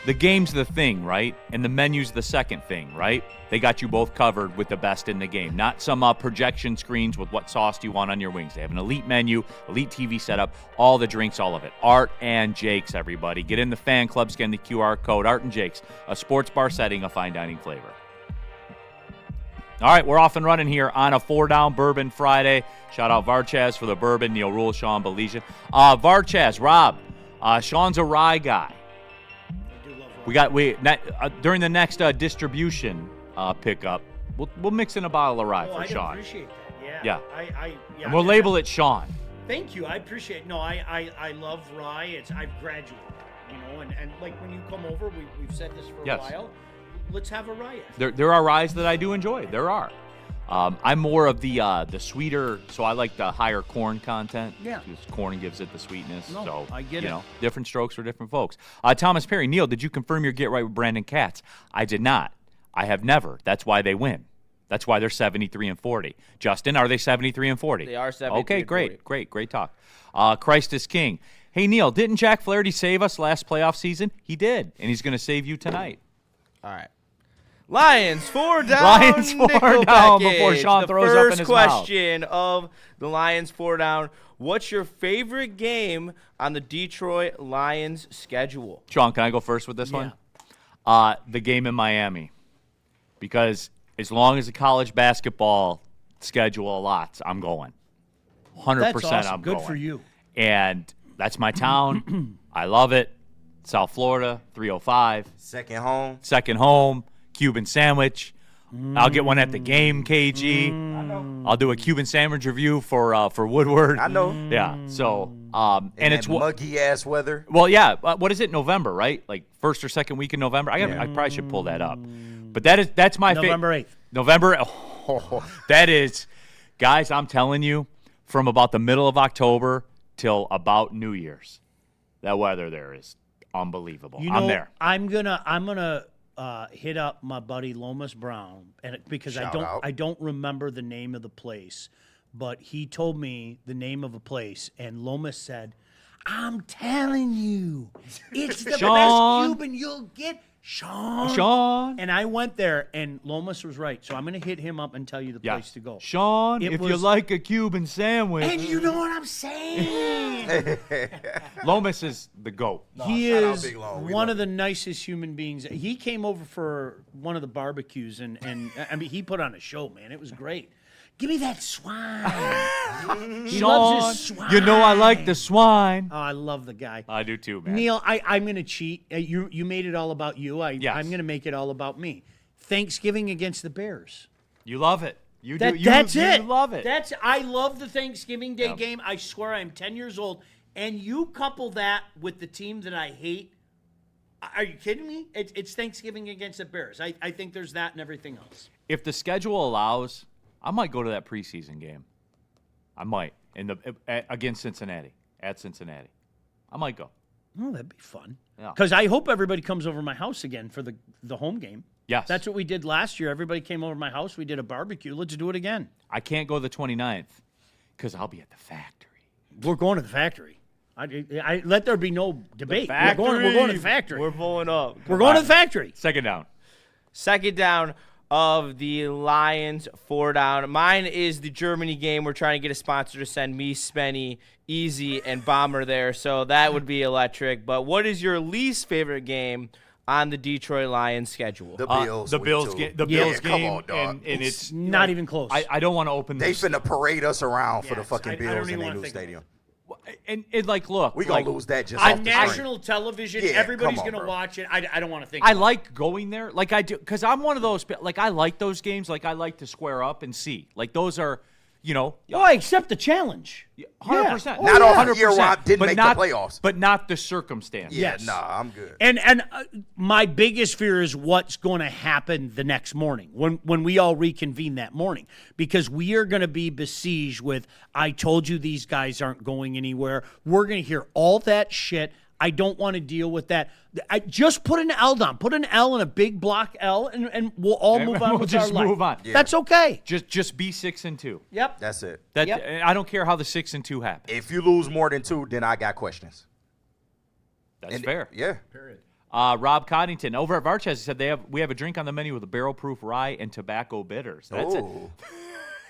the thing, right? And the menu's the second thing, right? They got you both covered with the best in the game. Not some projection screens with what sauce do you want on your wings. They have an elite menu, elite TV setup, all the drinks, all of it. Art and Jake's, everybody. Get in the fan club, scan the QR code. Art and Jake's, a sports bar setting, a fine dining flavor. All right, we're off and running here on a 4-Down Bourbon Friday. Shout out Varchaz for the bourbon, Neal Ruhl, Sean Baligian. Varchaz, Rob, Sean's a rye guy. We got during the next distribution pickup, we'll mix in a bottle of rye for Sean. I appreciate that. Yeah. Yeah. And we'll label it Sean. Thank you. I appreciate it. No, I love rye. I've graduated, and like when you come over, we've said this for a while. Let's have a rye. There are ryes that I do enjoy. There are. I'm more of the sweeter, so I like the higher corn content. Yeah. Because corn gives it the sweetness. No, so I get it. Different strokes for different folks. Thomas Perry, Neal, did you confirm your get right with Brandon Katz? I did not. I have never. That's why they win. That's why they're 73-40. Justin, are they 73-40? They are 73-40. Okay, great talk. Christ is King. Hey, Neal, didn't Jack Flaherty save us last playoff season? He did, and he's going to save you tonight. All right. Lions 4 down. Lions 4 nickel down package. before Sean throws up in his The first question of the Lions 4 down. What's your favorite game on the Detroit Lions schedule? Sean, can I go first with this one? The game in Miami. Because as long as the college basketball schedule allots, I'm going. 100% That's awesome. I'm Good going. for you. And that's my town. I love it. South Florida, 305. Second home. Second home, Cuban sandwich. I'll get one at the game, KG. I'll do a Cuban sandwich review for Woodward. I know. Yeah. So, and it's muggy ass weather. Well, yeah. What is it? November, right? Like first or second week in November. I probably should pull that up. But that's my favorite. November 8th. November. That is, guys. I'm telling you, from about the middle of October till about New Year's, that weather there is unbelievable. I'm there. I'm gonna hit up my buddy Lomas Brown, and because Shout out. I don't remember the name of the place, but he told me the name of a place, and Lomas said, "I'm telling you, it's the Sean. best Cuban you'll get, Sean." And I went there, and Lomas was right. So I'm gonna hit him up and tell you the place to go. Sean, if you like a Cuban sandwich. And you know what I'm saying? Lomas is the GOAT. He shout out is Big Lon. We one love of the nicest human beings. He came over for one of the barbecues, and I mean, he put on a show, man. It was great. Give me that swine. He loves his swine. You know I like the swine. Oh, I love the guy. I do too, man. Neal, I'm going to cheat. You made it all about you. Yes. I'm going to make it all about me. Thanksgiving against the Bears. You love it. You That's do. it. You love it. I love the Thanksgiving Day game. I swear I'm 10 years old. And you couple that with the team that I hate. Are you kidding me? It's Thanksgiving against the Bears. I think there's that and everything else. If the schedule allows, I might go to that preseason game. I might against Cincinnati, at Cincinnati. I might go. Oh, that'd be fun. Yeah. Because I hope everybody comes over to my house again for the home game. Yes. That's what we did last year. Everybody came over to my house. We did a barbecue. Let's do it again. I can't go the 29th because I'll be at the factory. We're going to the factory. I let there be no debate. We're factory. going to the factory. We're pulling up. We're going to the factory. Second down. Second down of the Lions 4 down. Mine is the Germany game. We're trying to get a sponsor to send me, Spenny, Easy, and Bomber there, so that would be electric. But what is your least favorite game on the Detroit Lions schedule. The Bills. The week Bills two. game. The Yeah, Bills come game. on, dog. And it's Not even close. I don't want to open They this. finna parade us around for the Yes, fucking I don't Bills in even their wanna new think about stadium. And like, look, We gonna like, lose that just on off the national television, Yeah, everybody's come on, going to bro. watch it. I don't want to think I about like going there, like I do, because I'm one of those. Like I like those games. Like I like to square up and see. Like those are, you know, it. Oh, I accept the challenge. 100%. Not off the 100%, year where I didn't but make the not, playoffs. but not the circumstance. Yeah, Yes. nah, I'm good. And my biggest fear is what's going to happen the next morning when we all reconvene that morning, because we are going to be besieged with, I told you these guys aren't going anywhere. We're going to hear all that shit. I don't want to deal with that. I just put an L down. Put an L in a big block L, and we'll all move on We'll with just our life. move on. Yeah. That's okay. Just be 6-2. Yep. That's it. That Yep. I don't care how the 6-2 happens. If you lose more than 2, then I got questions. That's fair. Yeah. Rob Coddington over at Varches said we have a drink on the menu with a barrel-proof rye and tobacco bitters. That's it. Ooh.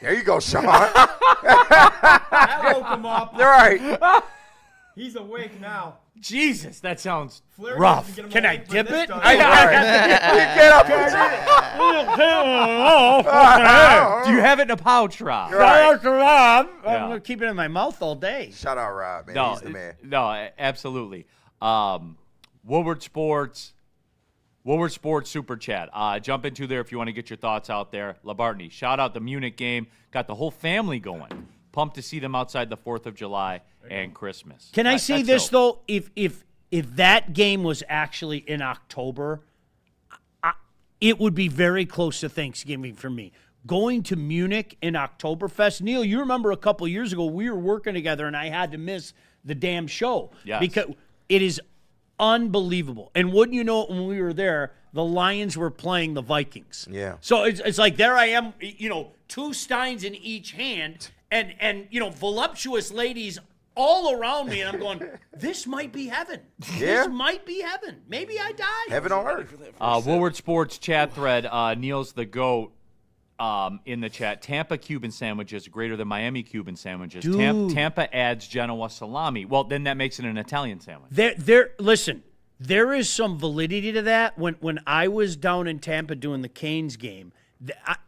There you go, Sean. That woke him up. All right. He's awake now. Jesus, that sounds Flair rough. doesn't get him Can I awake, but dip this it? does. Get up. Do you have it in a pouch, Rob? Right. Shout out to Rob. I'm Yeah. going to keep it in my mouth all day. Shout out, Rob, man. No, He's the man. no, absolutely. Woodward Sports Super Chat. Jump into there if you want to get your thoughts out there. Labartney, shout out the Munich game. Got the whole family going. Pumped to see them outside the 4th of July and Christmas. Can I say That's this dope. though? If that game was actually in October, it would be very close to Thanksgiving for me. Going to Munich in Oktoberfest, Neal, you remember a couple years ago we were working together and I had to miss the damn show Yes. because it is unbelievable. And wouldn't you know it, when we were there, the Lions were playing the Vikings. Yeah. So it's like there I am, 2 steins in each hand, and voluptuous ladies all around me, and I'm going, this might be heaven. Yeah. This might be heaven. Maybe I die. Heaven on earth. Woodward Sports chat thread, Neal's the GOAT in the chat. Tampa Cuban sandwiches greater than Miami Cuban sandwiches. Dude. Tampa adds Genoa salami. Well, then that makes it an Italian sandwich. Listen, there is some validity to that. When I was down in Tampa doing the Canes game,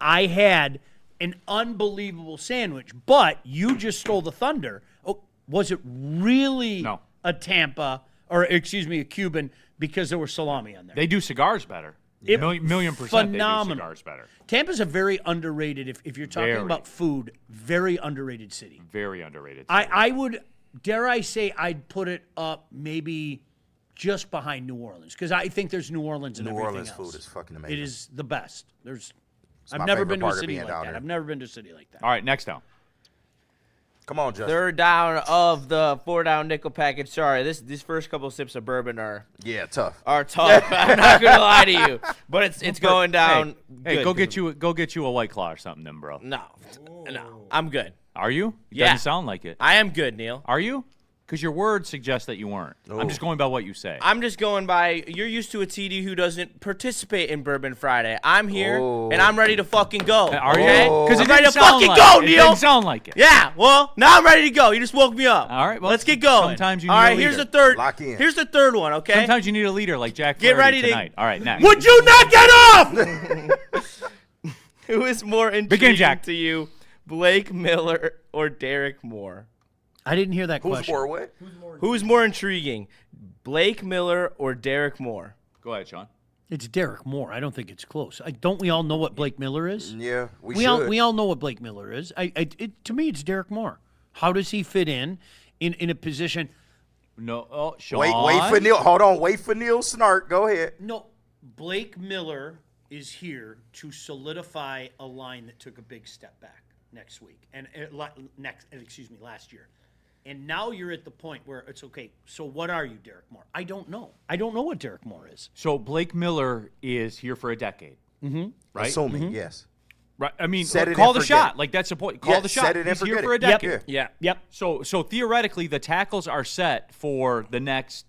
I had an unbelievable sandwich, but you just stole the thunder. Oh, was it really No. a Cuban because there was salami on there? They do cigars better. It- Million percent phenomenal. they do cigars better. Tampa's a very underrated, if you're talking Very. about food, very underrated city. Very underrated. I would, dare I say, I'd put it up maybe just behind New Orleans, because I think there's New Orleans and New everything Orleans else. food is fucking amazing. It is the best. I've my never favorite been to a part of city being like down that. here. I've never been to a city like that. All right, next down. Come on, Justin. 3rd down of the 4-down nickel package. Sorry, these first couple sips of bourbon are Yeah, tough. tough. I'm not gonna lie to you, but it's going down. Hey, good. go get you a White Claw or something, then, bro. No, I'm good. Are you? It Yeah. doesn't sound like it. I am good, Neal. Are you? Because your words suggest that you weren't. I'm just going by what you say. I'm just going by. You're used to a TD who doesn't participate in Bourbon Friday. I'm here and I'm ready to fucking go. Are you? Okay? Because I'm it ready didn't to sound fucking like go, it. It Neal. didn't sound like it. Yeah, well, now I'm ready to go. You just woke me up. All right, well, let's get going. sometimes you All need a right, here's leader. the third. Lock in. Here's the third one. Okay. Sometimes you need a leader like Jack Get Flaherty ready to- tonight. All right, next. Would you not get off? Who is more Begin, intriguing Jack. to you, Blake Miller or Derek Moore? I didn't hear that Who's question. more what? Who's more intriguing, Blake Miller or Derek Moore? Go ahead, Sean. It's Derek Moore. I don't think it's close. Don't we all know what Blake Miller is? Yeah, we all should. we all know what Blake Miller is. To me, it's Derek Moore. How does he fit in a position? No, oh, Sean. Wait for Neal. Hold on. Wait for Neal Snark. Go ahead. No, Blake Miller is here to solidify a line that took a big step back next week and last year. And now you're at the point where it's okay. So what are you, Derek Moore? I don't know. I don't know what Derek Moore is. So Blake Miller is here for a decade. Mm-hmm. Right? Assuming, yes. Right. I mean, Set it call and the forget shot. it. Like, that's the point. Call Yeah, the shot. set it and He's here forget for a it. decade. Yeah. Yep. So theoretically, the tackles are set for the next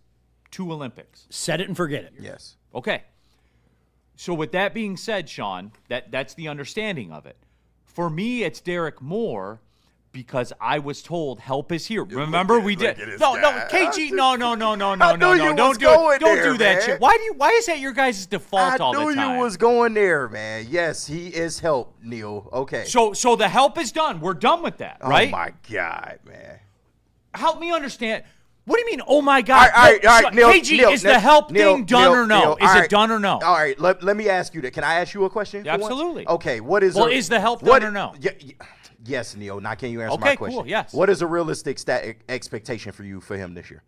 2 Olympics. Set it and forget it. Yes. Okay. So with that being said, Sean, that's the understanding of it. For me, it's Derek Moore because I was told help is here. Remember we did. No, guy. KG. No. I knew you was going Don't there, do that man. shit. Why is that your guys' default all the time? I knew you was going there, man. Yes, he is help, Neal. Okay. So the help is done. We're done with that, right? Oh my God, man. Help me understand. What do you mean? Oh my God! All right, Neal, KG, Neal, is the help thing done or no? Is it done or no? All right, let me ask you that. Can I ask you a question? for once? Absolutely. Okay, what is? Is the help done or no? Yes, Neal. Now, can you answer Okay, my question? cool, yes. What is a realistic expectation for you for him this year?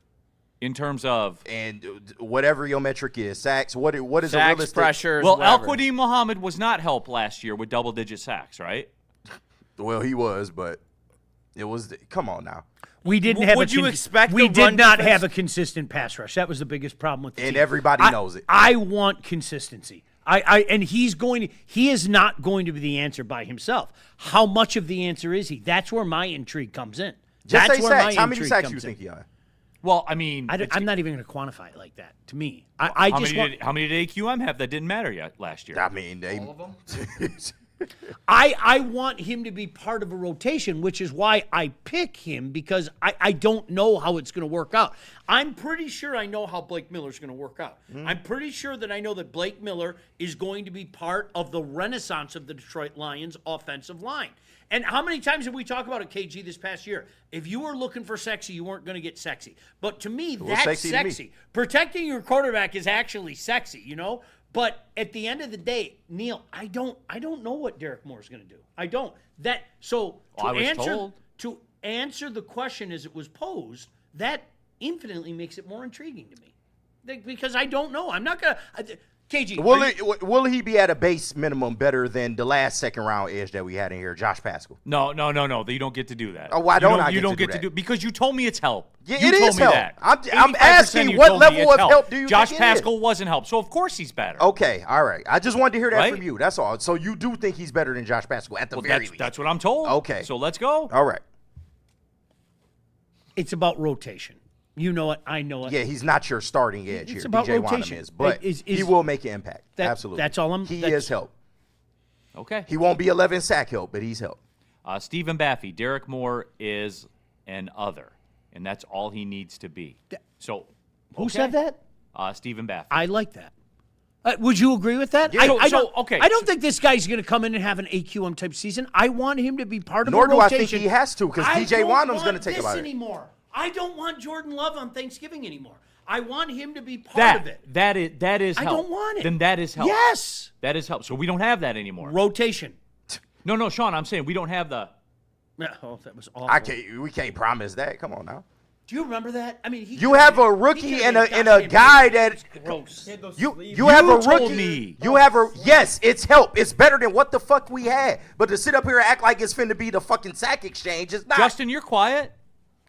In terms of And whatever your metric is, sacks. What is a Sacks, realistic? pressures, well, whatever. Al-Quadin Muhammad was not help last year with double-digit sacks, right? Well, he was, but it was. Come on now. We didn't have. Would you expect We the did run not defense- have a consistent pass rush. That was the biggest problem with the And team. everybody knows it. I want consistency. And he is not going to be the answer by himself. How much of the answer is he? That's where my intrigue comes in. Just That's say where sacks. my How many intrigue sacks comes you think in. he had? Well, I mean, I'm not even going to quantify it like that. To me, how many did AQM have that didn't matter yet last year? I mean, All of them? I want him to be part of a rotation, which is why I pick him, because I don't know how it's going to work out. I'm pretty sure I know how Blake Miller's going to work out. I'm pretty sure that I know that Blake Miller is going to be part of the renaissance of the Detroit Lions offensive line. And how many times have we talked about it, KG, this past year? If you were looking for sexy, you weren't going to get sexy. But to me, that's sexy sexy. to me. Protecting your quarterback is actually sexy, you know? But at the end of the day, Neal, I don't know what Derek Moore's going to do. I don't. To answer the question as it was posed, that infinitely makes it more intriguing to me. Because I don't know. I'm not going to KG. Will he be at a base minimum better than the last second round edge that we had in here, Josh Pascal? No. You don't get to do that. Oh, why don't I You get don't to get do to that? do because you told me it's help. Yeah, you it told is me help. that. I'm 85% asking you what told me level it's of help do you Josh think it is? Pascal wasn't help, so of course he's better. Okay, all right. I just wanted to hear that Right? from you. That's all. So you do think he's better than Josh Pascal at the very least? That's what I'm told. Okay. So let's go. All right. It's about rotation. You know it. I know it. Yeah, he's not your starting edge It's here. about DJ rotation. Wanham is, but he will make an impact. Absolutely. That's all I'm. He that's- is help. Okay. He won't be 11 sack help, but he's help. Stephen Baffey, Derek Moore is an other, and that's all he needs to be. So Who said that? Stephen Baffey. I like that. Would you agree with that? Yeah, I okay, don't think this guy's going to come in and have an AQM type season. I want him to be part of Nor a do I rotation. think he has to, because DJ Wanham's going to take about it. Anymore. I don't want Jordan Love on Thanksgiving anymore. I want him to be part of it. That is I help. don't want it. Then that is help. Yes. That is help. So we don't have that anymore. Rotation. No, Sean, I'm saying we don't have the. Oh, that was awful. We can't promise that. Come on now. Do you remember that? I mean, You have a rookie and a guy that gross. you have a told rookie. me. You have a yes, it's help. It's better than what the fuck we had. But to sit up here and act like it's finna be the fucking sack exchange is not. Justin, you're quiet.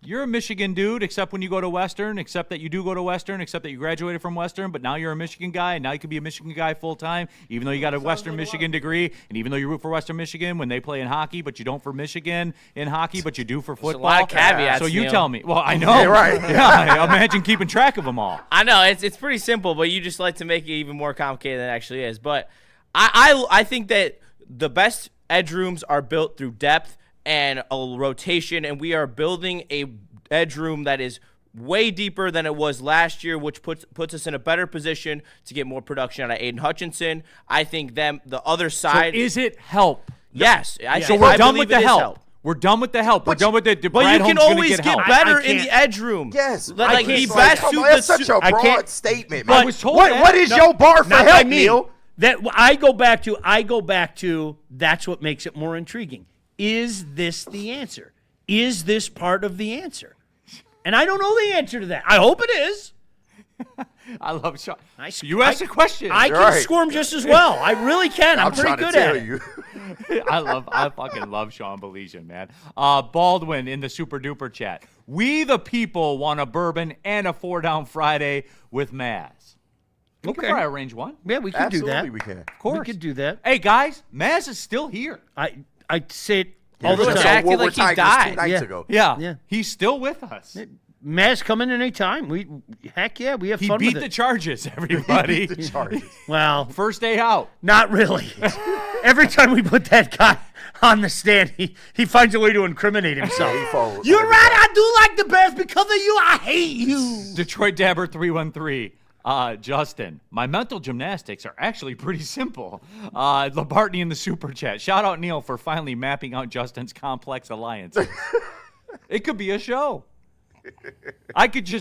You're a Michigan dude, except when you go to Western, except that you do go to Western, except that you graduated from Western, but now you're a Michigan guy, and now you can be a Michigan guy full-time, even though you got a Western Michigan degree, and even though you root for Western Michigan when they play in hockey, but you don't for Michigan in hockey, but you do for football. a lot of caveats, So you Neal. tell me. Well, I know. Yeah, right. Yeah, imagine keeping track of them all. I know it's pretty simple, but you just like to make it even more complicated than it actually is. But I think that the best edge rooms are built through depth and a rotation, and we are building a edge room that is way deeper than it was last year, which puts us in a better position to get more production out of Aiden Hutchinson. I think the other side. So is it help? Yes. So we're done with the help. We're done with the help. We're done with the But Brad you can Holmes gonna always get get help. better I in the edge room. Yes, Like the come best on, suit. that's such a broad can't- statement, I man. was told what that. is your bar for Not help, by me. Neal? That I go back to. That's what makes it more intriguing. Is this the answer? Is this part of the answer? And I don't know the answer to that. I hope it is. I love Sean. You asked a question. I can right. squirm just as well. I really can. I'm pretty trying good to at tell it. you. I fucking love Sean Baligian, man. Baldwin in the super duper chat. We the people want a bourbon and a 4-Down Friday with Maz. We can probably arrange one. Yeah, we can do that. Absolutely, we can. Of course. We could do that. Hey guys, Maz is still here. I say it He all was the just time. on acting Woodward like he Tigers died. 2 nights Yeah. ago. Yeah. He's still with us. Maz, come in anytime. We have He fun beat with the it. charges, everybody. The Chargers. Well, First day out. not really. Every time we put that guy on the stand, he finds a way to incriminate himself. He folds. You're right. I do like the Bears because of you. I hate you. Detroit Dabber 313. Justin, my mental gymnastics are actually pretty simple. Labartney in the super chat. Shout out Neal for finally mapping out Justin's complex alliance. It could be a show.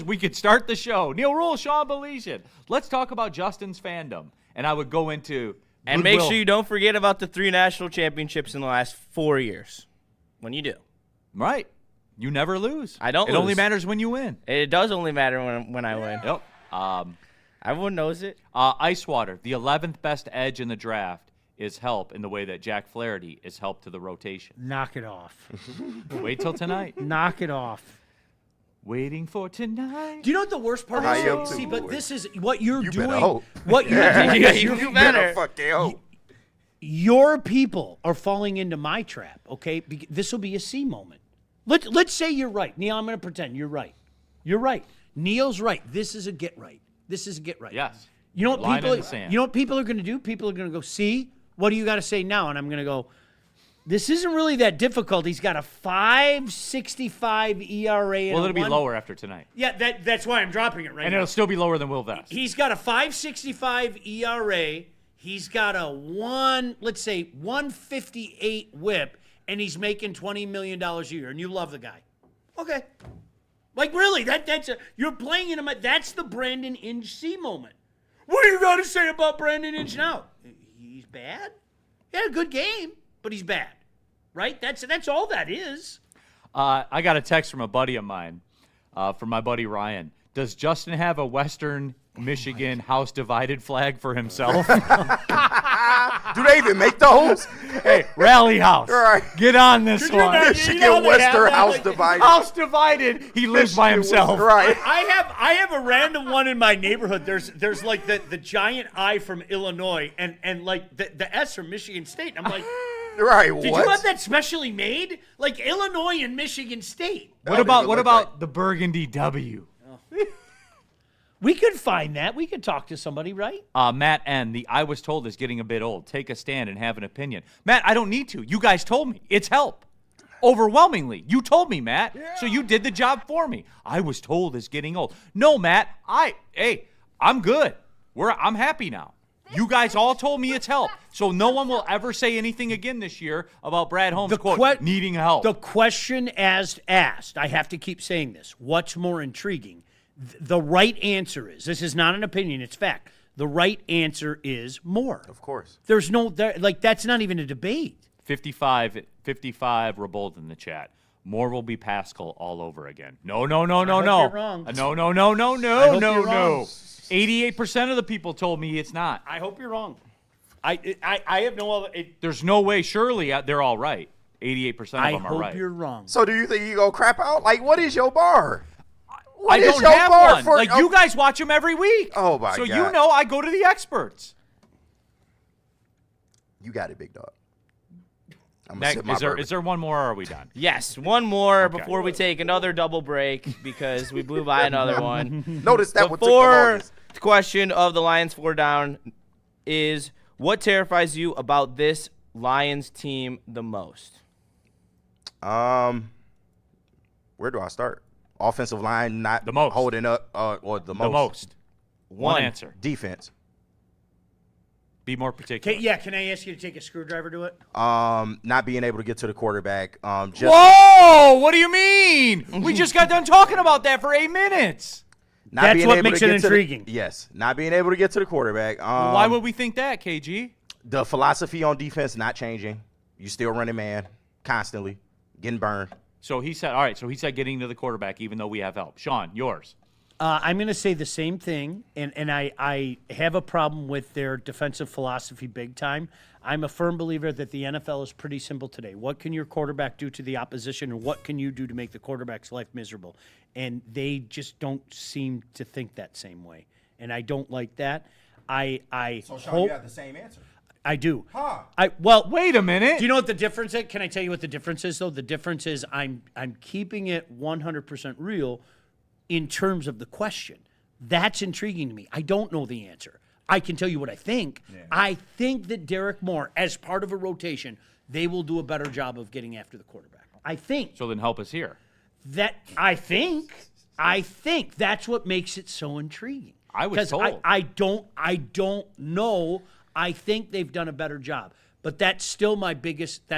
We could start the show. Neal Ruhl, Sean Baligian. Let's talk about Justin's fandom. And I would go into And make sure you don't forget about the 3 national championships in the last 4 years. When you do. Right. You never lose. I don't It lose. only matters when you win. It does only matter when I win. Yep. Everyone knows it. Icewater, the 11th best edge in the draft, is help in the way that Jack Flaherty is help to the rotation. Knock it off. Wait till tonight. Knock it off. Waiting for tonight. Do you know what the worst part I is? am too, See, but boy. this is what you're You doing. better hope. What you're doing. You better. fucking hope. Your people are falling into my trap, okay? This will be a C moment. Let's say you're right. Neal, I'm going to pretend you're right. You're right. Neal's right. This is a get right. This is a get right. Yes. You know what Line people in the sand. You know what people are going to do? People are going to go, "See? What do you got to say now?" And I'm going to go, "This isn't really that difficult. He's got a 5.65 ERA and Well, it'll be one-" lower after tonight. Yeah, that's why I'm dropping it right And now. it'll still be lower than Will Vest. He's got a 5.65 ERA. He's got a 158 WHIP, and he's making $20 million a year. And you love the guy, okay? Like really, you're playing him. That's the Brandon Inge C moment. What do you got to say about Brandon Inge now? He's bad. He had a good game, but he's bad, right? That's all that is. I got a text from a buddy of mine, from my buddy Ryan. Does Justin have a Western Michigan house divided flag for himself? Do they even make those? Hey, Rally House. Right. Get on this one. Michigan Western House divided. House divided. He lives by himself. Right. I have a random one in my neighborhood. There's like the giant I from Illinois and like the S from Michigan State. And I'm like, Right. did What? you have that specially made? Like Illinois and Michigan State. What about the Burgundy W? We could find that. We could talk to somebody, right? Matt N., the I was told is getting a bit old. Take a stand and have an opinion. Matt, I don't need to. You guys told me. It's help. Overwhelmingly. You told me, Matt. Yeah. So you did the job for me. I was told is getting old. No, Matt. I'm good. I'm happy now. You guys all told me it's help. So no one will ever say anything again this year about Brad Holmes, needing help. The question as asked, I have to keep saying this. What's more intriguing? The right answer is, this is not an opinion, it's fact. The right answer is more. Of course. There's that's not even a debate. 55 Rabold in the chat. More will be Pascal all over again. No. You're wrong. No. I hope you're wrong. 88% of the people told me it's not. I hope you're wrong. I have no other. There's no way. Surely they're all right. 88% of them are right. I hope you're wrong. So do you think you go crap out? Like, what is your bar? I don't have one. You guys watch them every week. Oh, my So God. you know I go to the experts. You got it, big dog. I'm gonna sip my Is there one more or are we done? Yes, one more Okay. before we take another double break because we blew by another one. Notice that one took the Before longest. the question of the Lions 4 down is, what terrifies you about this Lions team the most? Where do I start? Offensive line not The most. holding up, or the most. The most. One answer. Defense. Be more particular. Can I ask you to take a screwdriver to it? Not being able to get to the quarterback. Whoa! What do you mean? We just got done talking about that for 8 minutes. Not That's being what able makes to it get to the- intriguing. Yes, not being able to get to the quarterback. Why would we think that, KG? The philosophy on defense not changing. You still running man constantly, getting burned. So he said, all right, so he said getting to the quarterback even though we have help. Sean, yours. I'm going to say the same thing, and I have a problem with their defensive philosophy big time. I'm a firm believer that the NFL is pretty simple today. What can your quarterback do to the opposition, and what can you do to make the quarterback's life miserable? And they just don't seem to think that same way, and I don't like that. I hope the same answer. I do. Huh. Wait a minute. Do you know what the difference is? Can I tell you what the difference is, though? The difference is I'm keeping it 100% real in terms of the question. That's intriguing to me. I don't know the answer. I can tell you what I think. Yeah. I think that Derek Moore, as part of a rotation, they will do a better job of getting after the quarterback. I think. So then help us here. I think that's what makes it so intriguing. I was told. I don't know. I think they've done a better job. But that's still my biggest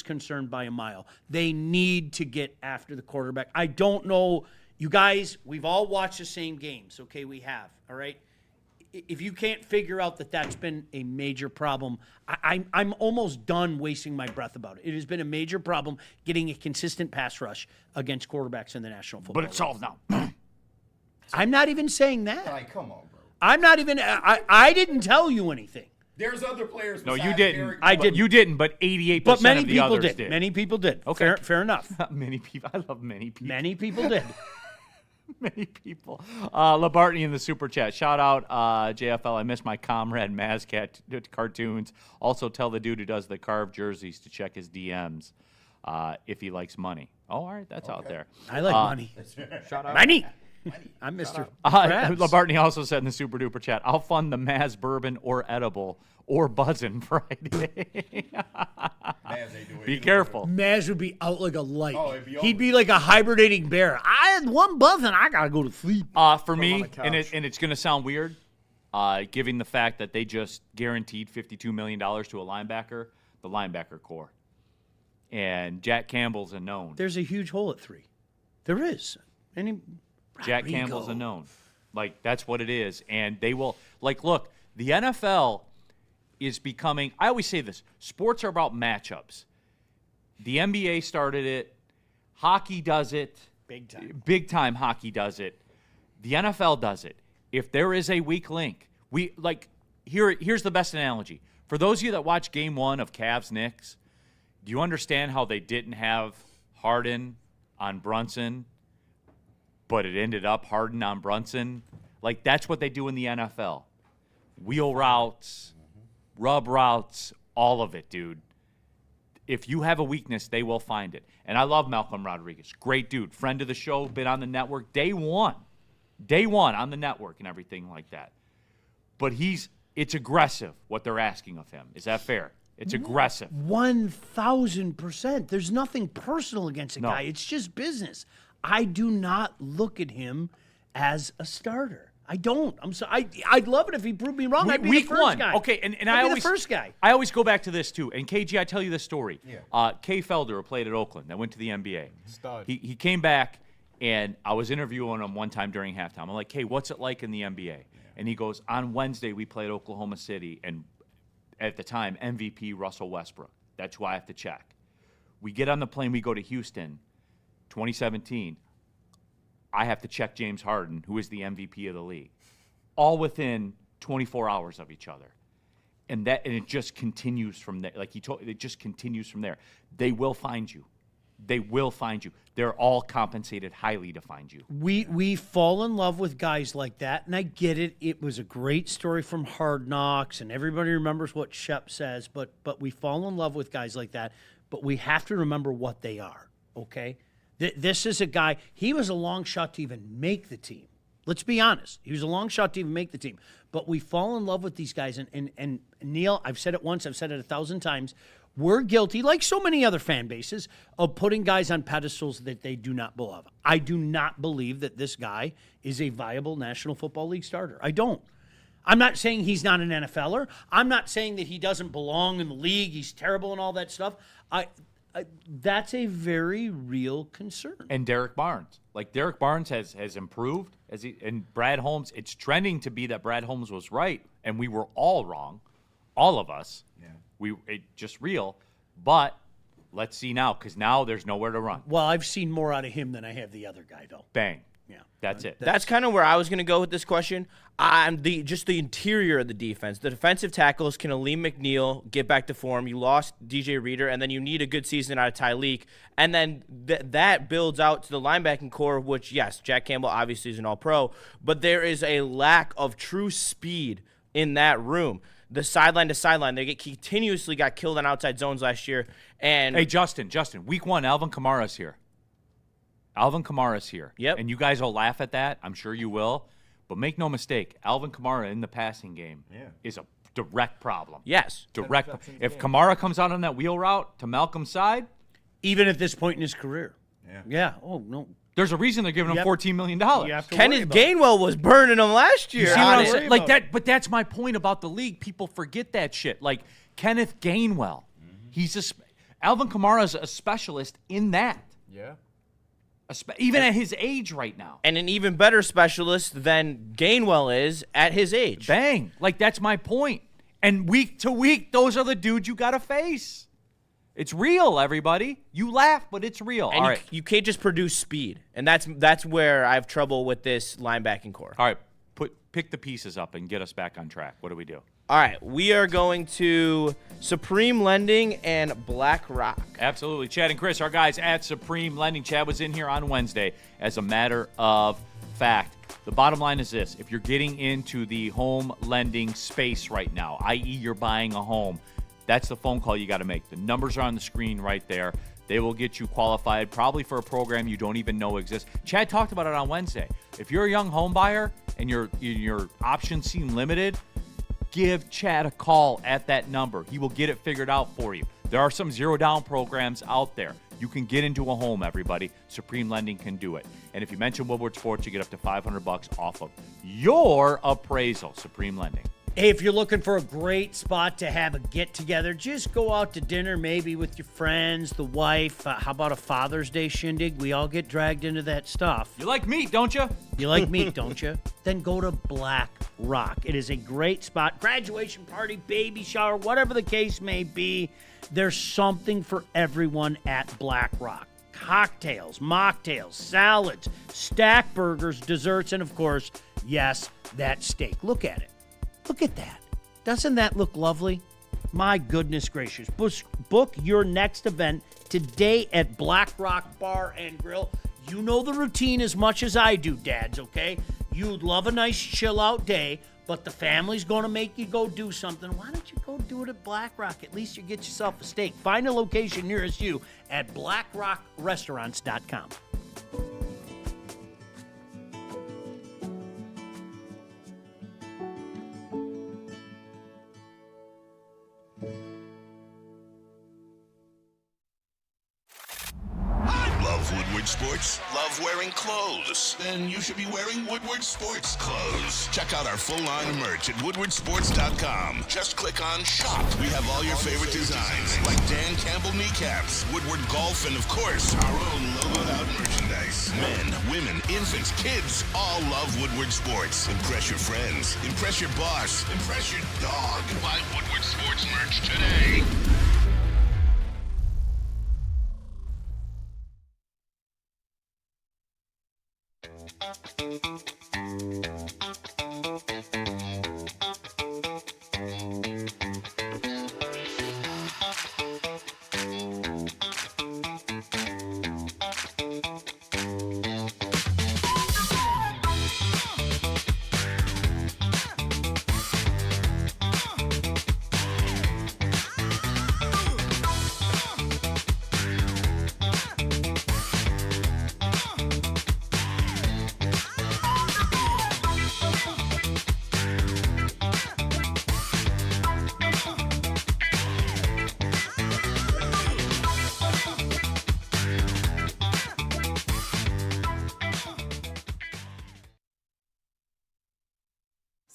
concern by a mile. They need to get after the quarterback. I don't know. You guys, we've all watched the same games. Okay, we have. All right? If you can't figure out that that's been a major problem, I'm almost done wasting my breath about it. It has been a major problem getting a consistent pass rush against quarterbacks in the National Football League. But it's solved now. I'm not even saying that. Like, come on, bro. I'm not even. I didn't tell you anything. There's other players. No, you didn't. Derek. I did. You didn't. But 88% But many of the people others did. Many people did. Okay. Fair enough. Many people. I love many people. Many people did. Many people. Labartney in the super chat. Shout out JFL. I miss my comrade Mazcat cartoons. Also tell the dude who does the carved jerseys to check his DMs if he likes money. Oh, all right, that's out there. I like money. Shout out. Money. I'm Mr. Krabs. Labartney also said in the super duper chat, I'll fund the Maz bourbon or edible or buzzin' Friday. Be careful. Maz would be out like a light. Oh, it'd be He'd over. be like a hibernating bear. I had one buzz and I gotta go to sleep. For me, the and couch. it's going to sound weird, given the fact that they just guaranteed $52 million to a linebacker, the linebacker core. And Jack Campbell's a known. There's a huge hole at 3. There is. Jack Campbell's a known. Like, that's what it is. And they will, like, look, the NFL is becoming, I always say this, sports are about matchups. The NBA started it. Hockey does it. Big time. Big time hockey does it. The NFL does it. If there is a weak link, here's the best analogy. For those of you that watch Game 1 of Cavs-Knicks, do you understand how they didn't have Harden on Brunson, but it ended up Harden on Brunson? Like, that's what they do in the NFL. Wheel routes, rub routes, all of it, dude. If you have a weakness, they will find it. And I love Malcolm Rodriguez. Great dude. Friend of the show, been on the network day one on the network and everything like that. But it's aggressive what they're asking of him. Is that fair? It's aggressive. 1,000%. There's nothing personal against a No. guy. It's just business. I do not look at him as a starter. I don't. I'm sorry. I'd love it if he proved me wrong. I'd be Week the first one. guy. Okay, and I'd I be always the first guy. I always go back to this too. And KG, I tell you this story. Yeah. Kay Felder, who played at Oakland, that went to the NBA. Stud. He came back, and I was interviewing him one time during halftime. I'm like, hey, what's it like in the NBA? Yeah. And he goes, on Wednesday we played Oklahoma City, and at the time MVP Russell Westbrook. That's who I have to check. We get on the plane, we go to Houston, 2017. I have to check James Harden, who is the MVP of the league. All within 24 hours of each other. And it just continues from there. Like it just continues from there. They will find you. They will find you. They're all compensated highly to find you. We fall in love with guys like that, and I get it. It was a great story from Hard Knocks, and everybody remembers what Shep says, but we fall in love with guys like that, but we have to remember what they are, okay? This is a guy, he was a long shot to even make the team. Let's be honest. He was a long shot to even make the team. But we fall in love with these guys. And Neal, I've said it once, I've said it 1,000 times. We're guilty, like so many other fan bases, of putting guys on pedestals that they do not belong. I do not believe that this guy is a viable National Football League starter. I don't. I'm not saying he's not an NFLer. I'm not saying that he doesn't belong in the league. He's terrible and all that stuff. That's a very real concern. And Derek Barnes. Like, Derek Barnes has improved. And Brad Holmes, it's trending to be that Brad Holmes was right, and we were all wrong. All of us. Yeah. Just real. But let's see now, because now there's nowhere to run. Well, I've seen more out of him than I have the other guy, though. Bang. Yeah. That's it. That's kind of where I was going to go with this question. Just the interior of the defense. The defensive tackles, can Aleem McNeil get back to form? You lost DJ Reader, and then you need a good season out of Tyleek. And then that builds out to the linebacking core, which, yes, Jack Campbell obviously is an all-pro, but there is a lack of true speed in that room. The sideline to sideline, they continuously got killed on outside zones last year. And hey, Justin, week one, Alvin Kamara's here. Alvin Kamara's here. Yep. And you guys will laugh at that. I'm sure you will. But make no mistake, Alvin Kamara in the passing game is a direct problem. Yes. Direct. If Kamara comes out on that wheel route to Malcolm's side, even at this point in his career. Yeah. Oh, no. there's a reason they're giving him $14 million. Kenneth Gainwell was burning him last year. You see what I'm saying? Like that, but that's my point about the league. People forget that shit. Like Kenneth Gainwell, he's Alvin Kamara is a specialist in that. Yeah. Even at his age right now. And an even better specialist than Gainwell is at his age. Bang. Like, that's my point. And week to week, those are the dudes you got to face. It's real, everybody. You laugh, but it's real. And all right. You can't just produce speed. And that's where I have trouble with this linebacking core. All right. Pick the pieces up and get us back on track. What do we do? All right. We are going to Supreme Lending and BlackRock. Absolutely. Chad and Chris, our guys at Supreme Lending. Chad was in here on Wednesday. As a matter of fact, the bottom line is this. If you're getting into the home lending space right now, i.e. you're buying a home, that's the phone call you got to make. The numbers are on the screen right there. They will get you qualified probably for a program you don't even know exists. Chad talked about it on Wednesday. If you're a young home buyer and your options seem limited, give Chad a call at that number. He will get it figured out for you. There are some zero-down programs out there. You can get into a home, everybody. Supreme Lending can do it. And if you mention Woodward Sports, you get up to $500 off of your appraisal. Supreme Lending. Hey, if you're looking for a great spot to have a get-together, just go out to dinner maybe with your friends, the wife. How about a Father's Day shindig? We all get dragged into that stuff. You like meat, don't you? You like meat, don't you? Then go to BlackRock. It is a great spot. Graduation party, baby shower, whatever the case may be, there's something for everyone at BlackRock. Cocktails, mocktails, salads, stack burgers, desserts, and of course, yes, that steak. Look at it. Look at that. Doesn't that look lovely? My goodness gracious. Book your next event today at BlackRock Bar and Grill. You know the routine as much as I do, dads, okay? You'd love a nice chill-out day, but the family's going to make you go do something. Why don't you go do it at BlackRock? At least you get yourself a steak. Find a location nearest you at blackrockrestaurants.com. Woodward Sports? Love wearing clothes? Then you should be wearing Woodward Sports clothes. Check out our full line of merch at woodwardsports.com. Just click on shop. We have all your favorite designs, like Dan Campbell kneecaps, Woodward golf, and of course, our own logoed out merchandise. Men, women, infants, kids, all love Woodward Sports. Impress your friends. Impress your boss. Impress your dog. Buy Woodward Sports merch today.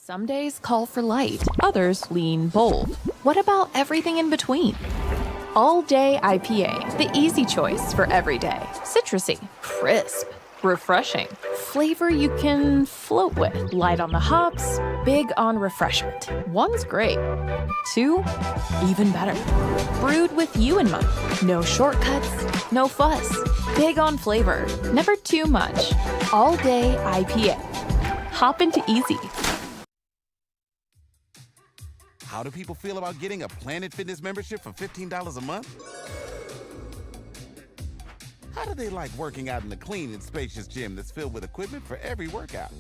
Some days call for light, others lean bold. What about everything in between? All Day IPA, the easy choice for every day. Citrusy, crisp, refreshing. Flavor you can float with. Light on the hops, big on refreshment. One's great. Two, even better. Brewed with you in mind. No shortcuts, no fuss. Big on flavor, never too much. All Day IPA. Hop into easy. How do people feel about getting a Planet Fitness membership for $15 a month? How do they like working out in a clean and spacious gym that's filled with equipment for every workout?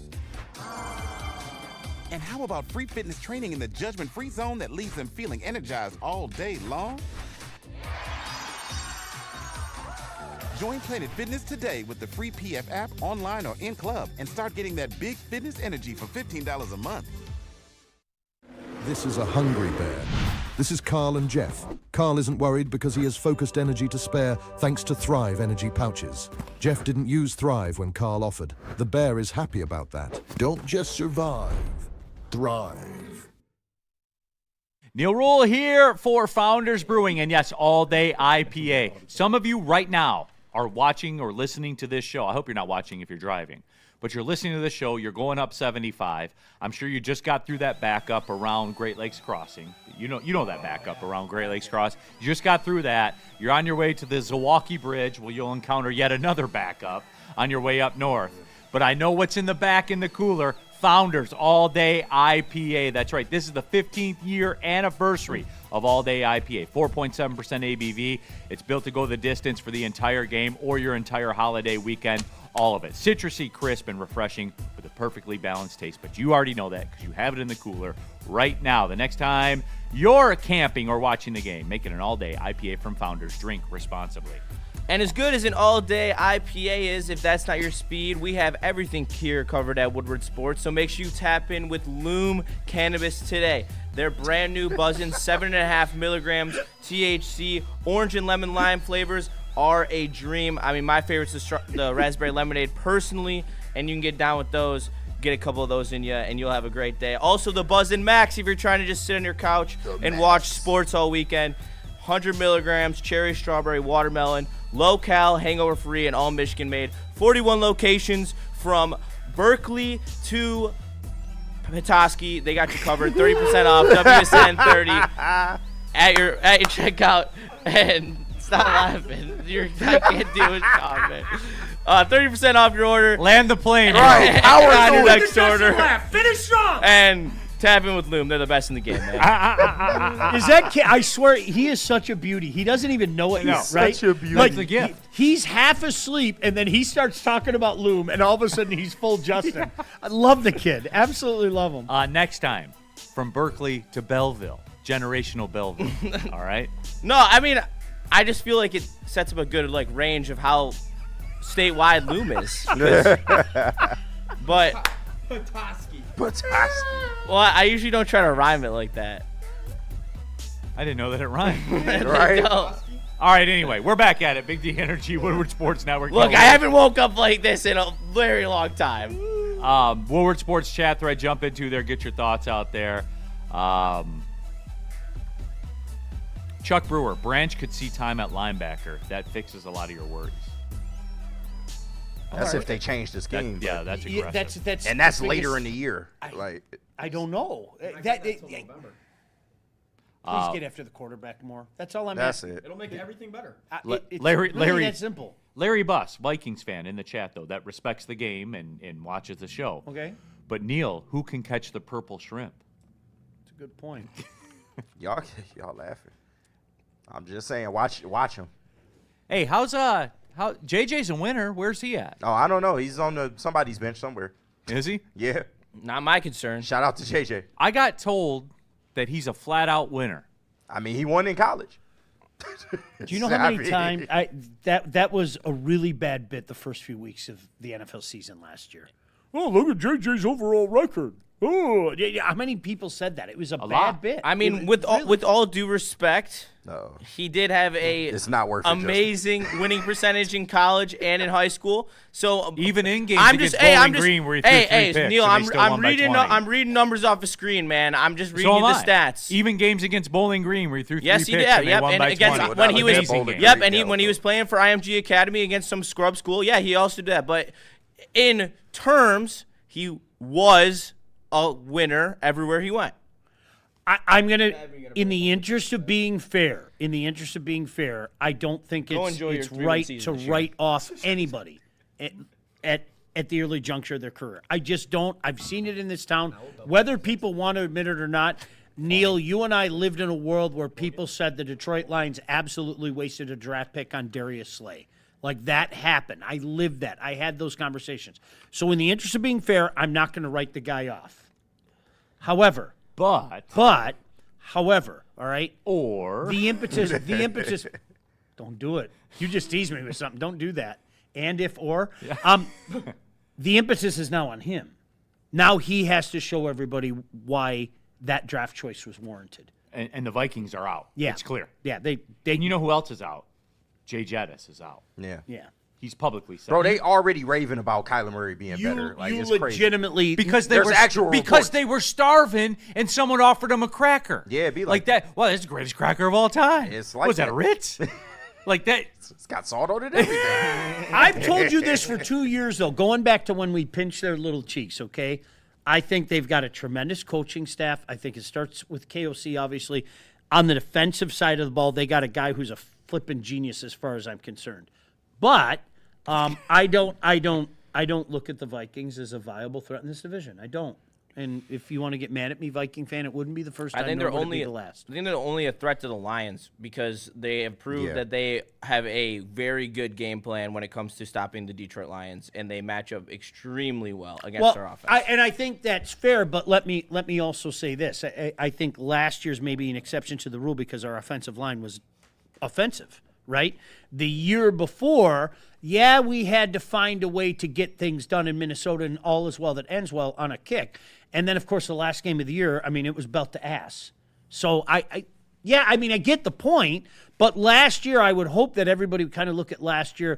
And how about free fitness training in the judgment-free zone that leaves them feeling energized all day long? Join Planet Fitness today with the free PF app, online or in club, and start getting that big fitness energy for $15 a month. This is a hungry bear. This is Carl and Jeff. Carl isn't worried because he has focused energy to spare thanks to Thrive energy pouches. Jeff didn't use Thrive when Carl offered. The bear is happy about that. Don't just survive. Thrive. Neal Ruhl here for Founders Brewing, and yes, all day IPA. Some of you right now are watching or listening to this show. I hope you're not watching if you're driving, but you're listening to this show. You're going up 75. I'm sure you just got through that backup around Great Lakes Crossing. You know that backup around Great Lakes Cross. You just got through that. You're on your way to the Zilwaukee Bridge, where you'll encounter yet another backup on your way up north. But I know what's in the back in the cooler. Founders All Day IPA. That's right. This is the 15th year anniversary of All Day IPA. 4.7% ABV. It's built to go the distance for the entire game or your entire holiday weekend. All of it. Citrusy, crisp, and refreshing with a perfectly balanced taste. But you already know that because you have it in the cooler right now. The next time you're camping or watching the game, make it an all-day IPA from Founders. Drink responsibly. And as good as an all-day IPA is, if that's not your speed, we have everything here covered at Woodward Sports. So make sure you tap in with Loom Cannabis today. Their brand new buzzing 7.5 milligrams THC, orange and lemon lime flavors are a dream. I mean, my favorite's the raspberry lemonade personally, and you can get down with those. Get a couple of those in you, and you'll have a great day. Also, the Buzzin' Max, if you're trying to just sit on your couch and watch sports all weekend. 100 milligrams, cherry, strawberry, watermelon, low-cal, hangover-free, and all Michigan-made. 41 locations from Berkeley to Petoskey. They got you covered. 30% off. WSN 30 at your checkout. And stop laughing. I can't do it, Sean, man. 30% off your order. Land the plane. Right. Power on your through it. next order. Finish strong. And tap in with Loom. They're the best in the game, man. Is that kid? I swear, he is such a beauty. He doesn't even know it yet, right? Such a beauty. Like, It's a gift. He's half asleep, and then he starts talking about Loom, and all of a sudden he's full Justin. I love the kid. Absolutely love him. Next time, from Berkeley to Belleville. Generational Belleville. All right? No, I mean, I just feel like it sets up a good range of how statewide Loom is. But well, I usually don't try to rhyme it like that. I didn't know that it rhymed. Right? No. All right, anyway, we're back at it. Big D Energy, Woodward Sports Network. Look, I haven't woke up like this in a very long time. Woodward Sports chat thread, jump into there, get your thoughts out there. Chuck Brewer, Branch could see time at linebacker. That fixes a lot of your worries. That's if they change this game. Yeah, that's aggressive. That's later in the year. I don't know. Please get after the quarterback more. That's all I'm asking. That's it. It'll make everything better. It's Larry- really that simple. Larry Buss, Vikings fan in the chat, though, that respects the game and watches the show. Okay. But Neal, who can catch the purple shrimp? That's a good point. Y'all laughing. I'm just saying, watch him. Hey, how JJ's a winner. Where's he at? Oh, I don't know. He's on somebody's bench somewhere. Is he? Yeah. Not my concern. Shout out to JJ. I got told that he's a flat-out winner. I mean, he won in college. Do you know how many times that was a really bad bit the first few weeks of the NFL season last year? Oh, look at JJ's overall record. Oh, how many people said that? It was a bad lot. bit. I mean, with all due respect, No. he did have It's not worth it, amazing winning percentage in college and in high school. So Even in games against Bowling Green where he threw three picks Neal, and they still won by 20. I'm reading numbers off the screen, man. I'm just reading So you am the I. stats. Even games against Bowling Green where he threw Yes, three he picks did. and they Yep, won and by against 20. when he was Amazing game. yep, and when he was playing for IMG Academy against some scrub school, yeah, he also did that. But in terms, he was a winner everywhere he went. I'm gonna, in the interest of being fair, I don't think Go it's enjoy your 3-win right to season this year. write off anybody at the early juncture of their career. I just don't. I've seen it in this town. Whether people want to admit it or not, Neal, you and I lived in a world where people said the Detroit Lions absolutely wasted a draft pick on Darius Slay. Like, that happened. I lived that. I had those conversations. So in the interest of being fair, I'm not going to write the guy off. However, all right, Or the impetus Don't do it. You just teased me with something. Don't do that. And if or. The impetus is now on him. Now he has to show everybody why that draft choice was warranted. And the Vikings are out. Yeah. It's clear. Yeah, they And you know who else is out? Jay Jettis is out. Yeah. He's publicly said. Bro, they already raving about Kyler Murray being better. Like, it's legitimately crazy. Because they were starving and someone offered them a cracker. Yeah, it'd be like that. Well, that's the greatest cracker of all time. It's like was that a Ritz? Like that. It's got salt on it and everything. I've told you this for 2 years, though, going back to when we pinched their little cheeks, okay? I think they've got a tremendous coaching staff. I think it starts with KOC, obviously. On the defensive side of the ball, they got a guy who's a flipping genius as far as I'm concerned. But I don't look at the Vikings as a viable threat in this division. I don't. And if you want to get mad at me, Viking fan, it wouldn't be the first time. I think they're only the last. I think they're only a threat to the Lions because they have proved that they have a very good game plan when it comes to stopping the Detroit Lions, and they match up extremely well against their offense. I think that's fair, but let me also say this: I think last year's maybe an exception to the rule because our offensive line was offensive, right? The year before, we had to find a way to get things done in Minnesota, and all is well that ends well on a kick. And then, of course, the last game of the year, I mean, it was belt to ass. So, I get the point. But last year, I would hope that everybody would kind of look at last year.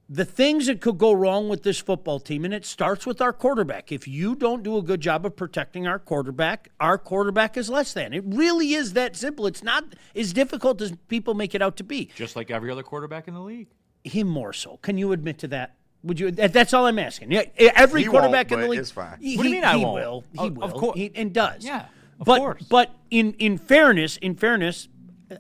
The things that could go wrong with this football team, and it starts with our quarterback. If you don't do a good job of protecting our quarterback is less than. It really is that simple. It's not as difficult as people make it out to be. Just like every other quarterback in the league. Him more so. Can you admit to that? Would you? That's all I'm asking. Yeah, every quarterback in the league. It's fine. What do you mean I won't? Will. He will. Of course. And does. Yeah. Of course. But in fairness,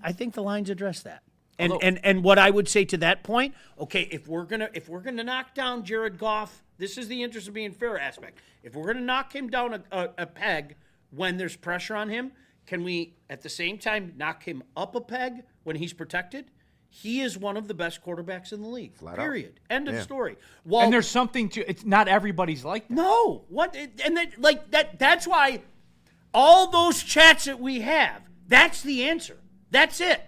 I think the lines address that. And what I would say to that point, okay, if we're gonna knock down Jared Goff, this is the interest of being fair aspect. If we're gonna knock him down a peg when there's pressure on him, can we at the same time knock him up a peg when he's protected? He is one of the best quarterbacks in the league. Flat period. out. End of story. Well, and there's something to it's not everybody's like that. No. What and then like that's why all those chats that we have, that's the answer. That's it.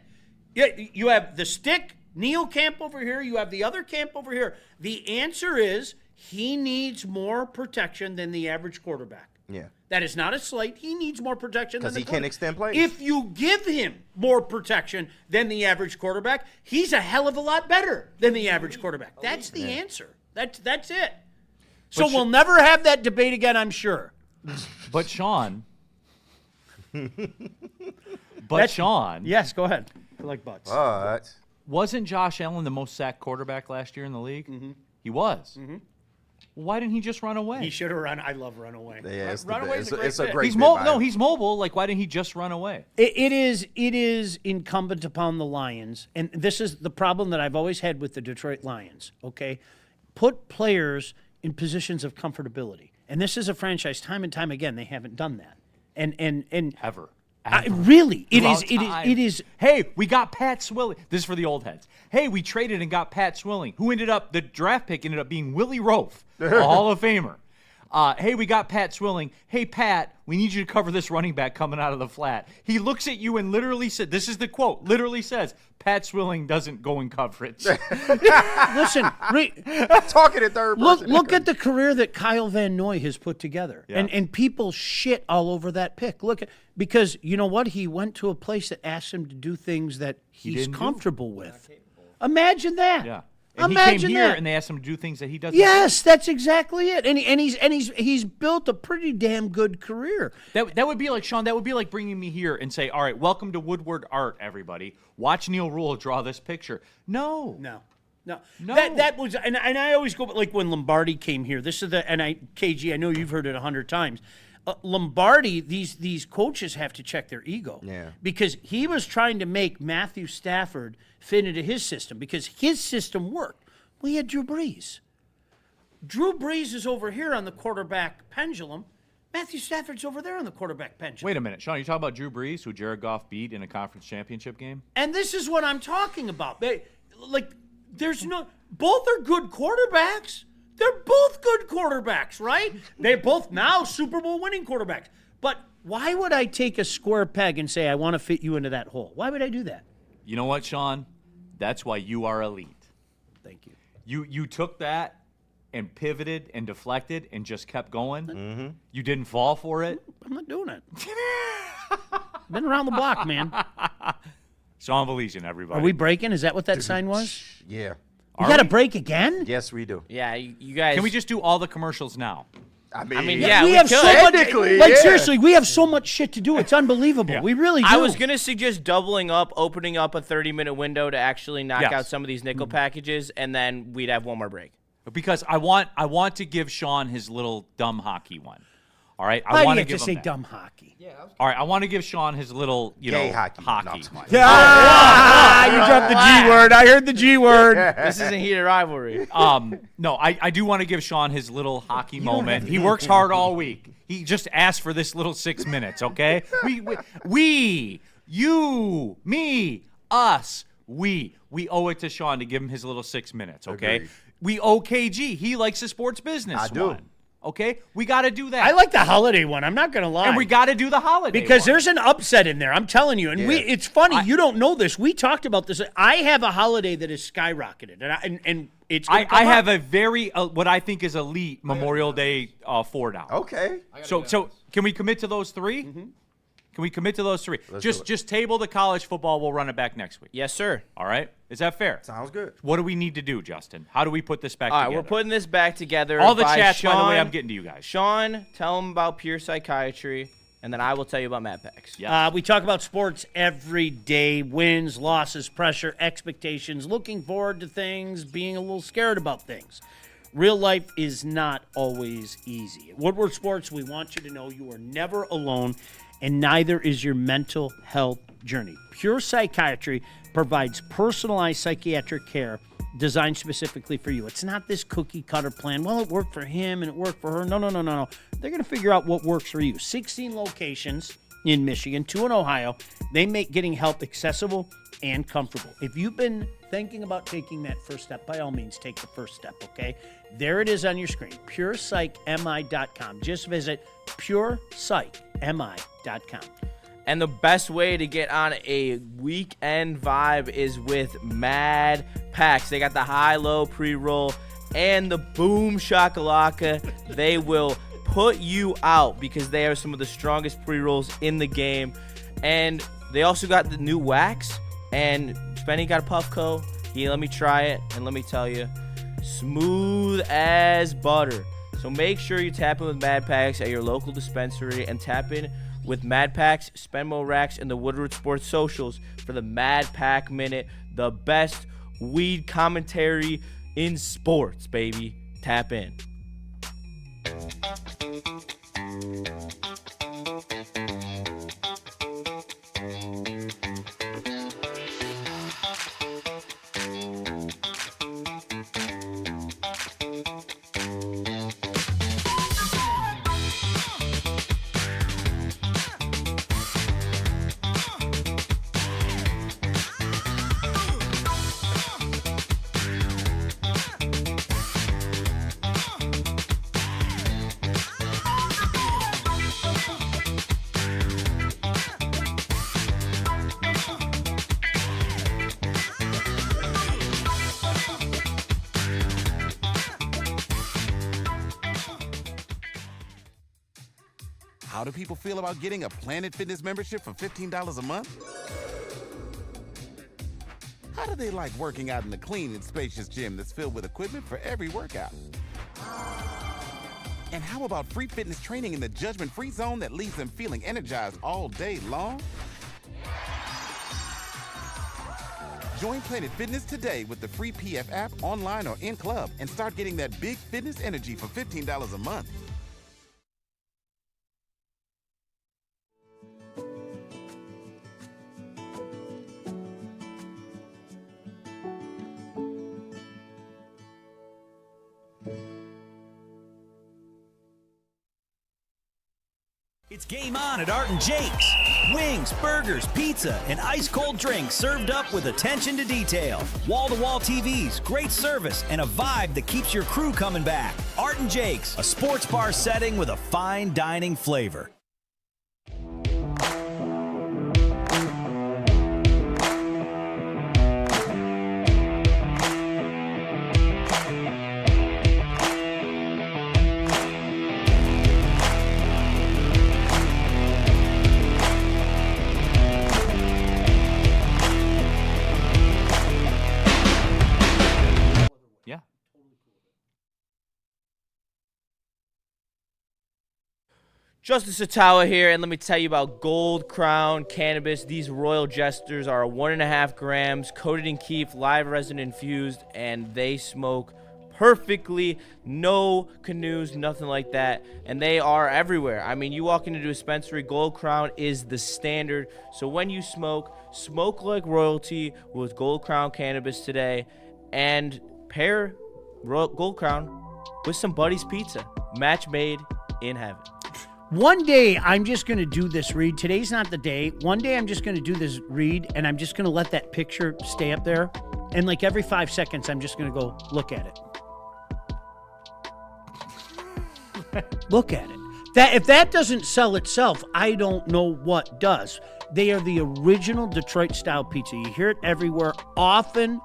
You have the stick, Neal camp over here, you have the other camp over here. The answer is he needs more protection than the average quarterback. Yeah. That is not a slight. He needs more protection than the because he can't extend plays. If you give him more protection than the average quarterback, he's a hell of a lot better than the average quarterback. That's the answer. That's it. So we'll never have that debate again, I'm sure. But Sean. Yes, go ahead. I like butts. But wasn't Josh Allen the most sacked quarterback last year in the league? Mm-hmm. He was. Mm-hmm. Why didn't he just run away? He should have run. I love runaway. Yeah, Runaway is a great. He's mobile. Like, why didn't he just run away? It is incumbent upon the Lions, and this is the problem that I've always had with the Detroit Lions. Okay, put players in positions of comfortability, and this is a franchise. Time and time again, they haven't done that. And ever. Really, it is. Hey, we got Pat Swilling. This is for the old heads. Hey, we traded and got Pat Swilling, who the draft pick ended up being Willie Roaf, a Hall of Famer. Hey, we got Pat Swilling. Hey, Pat, we need you to cover this running back coming out of the flat. He looks at you and literally said, this is the quote, literally says, Pat Swilling doesn't go in coverage. Listen, talking in third person. Look at the career that Kyle Van Noy has put together. Yeah. And people shit all over that pick. Because you know what? He went to a place that asked him to do things that he's comfortable with. Imagine that. Yeah. And he came here and they asked him to do things that he doesn't. Yes, that's exactly it. And he's built a pretty damn good career. That would be like, Sean, that would be like bringing me here and say, all right, welcome to Woodward Art, everybody. Watch Neal Ruhl draw this picture. No. That was, and I always go, like when Lombardi came here, this is KG, I know you've heard it 100 times. Lombardi, these coaches have to check their ego. Yeah. Because he was trying to make Matthew Stafford fit into his system because his system worked. We had Drew Brees. Drew Brees is over here on the quarterback pendulum. Matthew Stafford's over there on the quarterback pendulum. Wait a minute, Sean, you talking about Drew Brees, who Jared Goff beat in a conference championship game? And this is what I'm talking about. Both are good quarterbacks. They're both good quarterbacks, right? They're both now Super Bowl winning quarterbacks. But why would I take a square peg and say I want to fit you into that hole? Why would I do that? You know what, Sean? That's why you are elite. Thank you. You took that and pivoted and deflected and just kept going. Mm-hmm. You didn't fall for it. I'm not doing it. Been around the block, man. Sean Baligian, everybody. Are we breaking? Is that what that sign was? Yeah. You got to break again? Yes, we do. Yeah, you guys. Can we just do all the commercials now? I mean, yeah, we have could. so much. Technically, Like yeah. seriously, we have so much shit to do. It's unbelievable. We really do. I was gonna suggest doubling up, opening up a 30-minute window to actually knock Yes. out some of these nickel packages, and then we'd have one more break. Because I want to give Sean his little dumb hockey one. All right, Why do want you have give to him say that. dumb hockey? All right, I want to give Sean his little, Gay hockey. No, hockey. I'm smart. You dropped the G word. I heard the G word. This isn't heated rivalry. No, I do want to give Sean his little hockey moment. He works hard all week. He just asked for this little 6 minutes, okay? We, you, me, us, we owe it to Sean to give him his little 6 minutes, okay? Agreed. We owe KG. He likes the sports business I do. one, okay? We got to do that. I like the holiday one. I'm not going to lie. And we got to do the holiday because one. there's an upset in there. I'm telling you. And it's funny. You don't know this. We talked about this. I have a holiday that has skyrocketed. And it's gonna come I have up. a very, what I think is elite Memorial Day 4-down. Okay. So can we commit to those three? Mm-hmm. Can we commit to those three? Let's do it. Just table the college football. We'll run it back next week. Yes, sir. All right? Is that fair? Sounds good. What do we need to do, Justin? How do we put this back All right, together? we're putting this back together. all the by chats, Sean. by the way, I'm getting to you guys. Sean, tell him about Pure Psychiatry, and then I will tell you about Mad Packs. Yes. We talk about sports every day, wins, losses, pressure, expectations, looking forward to things, being a little scared about things. Real life is not always easy. At Woodward Sports, we want you to know you are never alone, and neither is your mental health journey. Pure Psychiatry provides personalized psychiatric care designed specifically for you. It's not this cookie-cutter plan. Well, it worked for him and it worked for her. No. They're going to figure out what works for you. 16 locations in Michigan, 2 in Ohio. They make getting help accessible and comfortable. If you've been thinking about taking that first step, by all means, take the first step, okay? There it is on your screen, PurePsychMI.com. Just visit PurePsychMI.com. And the best way to get on a weekend vibe is with Mad Packs. They got the high-low pre-roll and the boom shakalaka. They will put you out because they are some of the strongest pre-rolls in the game. And they also got the new wax. And Spenny got a Puffco. He let me try it, and let me tell you, smooth as butter. So make sure you tap in with Mad Packs at your local dispensary and tap in with Mad Packs, Spenmo Racks, and the Woodward Sports socials for the Mad Pack Minute, the best weed commentary in sports, baby. Tap in. How do people feel about getting a Planet Fitness membership for $15 a month? How do they like working out in a clean and spacious gym that's filled with equipment for every workout? And how about free fitness training in the judgment-free zone that leaves them feeling energized all day long? Join Planet Fitness today with the free PF app, online or in club, and start getting that big fitness energy for $15 a month. It's game on at Art and Jake's. Wings, burgers, pizza, and ice-cold drinks served up with attention to detail. Wall-to-wall TVs, great service, and a vibe that keeps your crew coming back. Art and Jake's, a sports bar setting with a fine dining flavor. Justice Ottawa here, and let me tell you about Gold Crown Cannabis. These royal jesters are 1.5 grams, coated in keef, live resin infused, and they smoke perfectly. No canoes, nothing like that. And they are everywhere. I mean, you walk into a dispensary, Gold Crown is the standard. So when you smoke like royalty with Gold Crown Cannabis today, and pair Gold Crown with some Buddy's Pizza. Match made in heaven. One day, I'm just going to do this read. Today's not the day. One day, I'm just going to do this read, and I'm just going to let that picture stay up there. And like every 5 seconds, I'm just going to go look at it. Look at it. If that doesn't sell itself, I don't know what does. They are the original Detroit-style pizza. You hear it everywhere. Often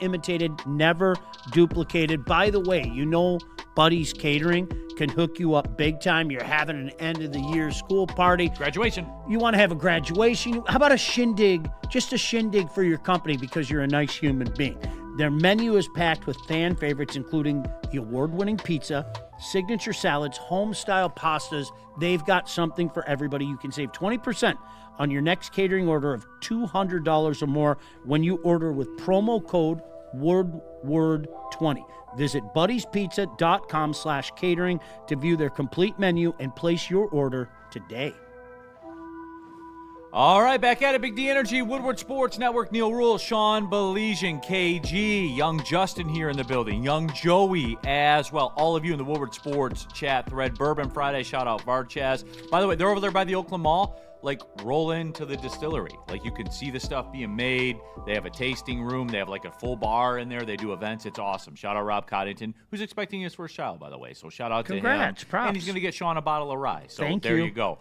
imitated, never duplicated. By the way, you know Buddy's Catering can hook you up big time. You're having an end-of-the-year school party. Graduation. You want to have a graduation. How about a shindig? Just a shindig for your company because you're a nice human being. Their menu is packed with fan favorites, including the award-winning pizza, signature salads, home-style pastas. They've got something for everybody. You can save 20% on your next catering order of $200 or more when you order with promo code Woodward20. Visit buddiespizza.com/catering to view their complete menu and place your order today. All right, back at it. Big D Energy, Woodward Sports Network, Neal Ruhl, Sean Baligian, KG, young Justin here in the building, young Joey as well. All of you in the Woodward Sports chat thread. Bourbon Friday, shout out Varchaz. By the way, they're over there by the Oakland Mall. Like, roll into the distillery. Like, you can see the stuff being made. They have a tasting room. They have, like, a full bar in there. They do events. It's awesome. Shout out Rob Coddington, who's expecting his first child, by the way. So shout out to him. Congrats, props. And he's going to get Sean a bottle of rye. So Thank there you. you go.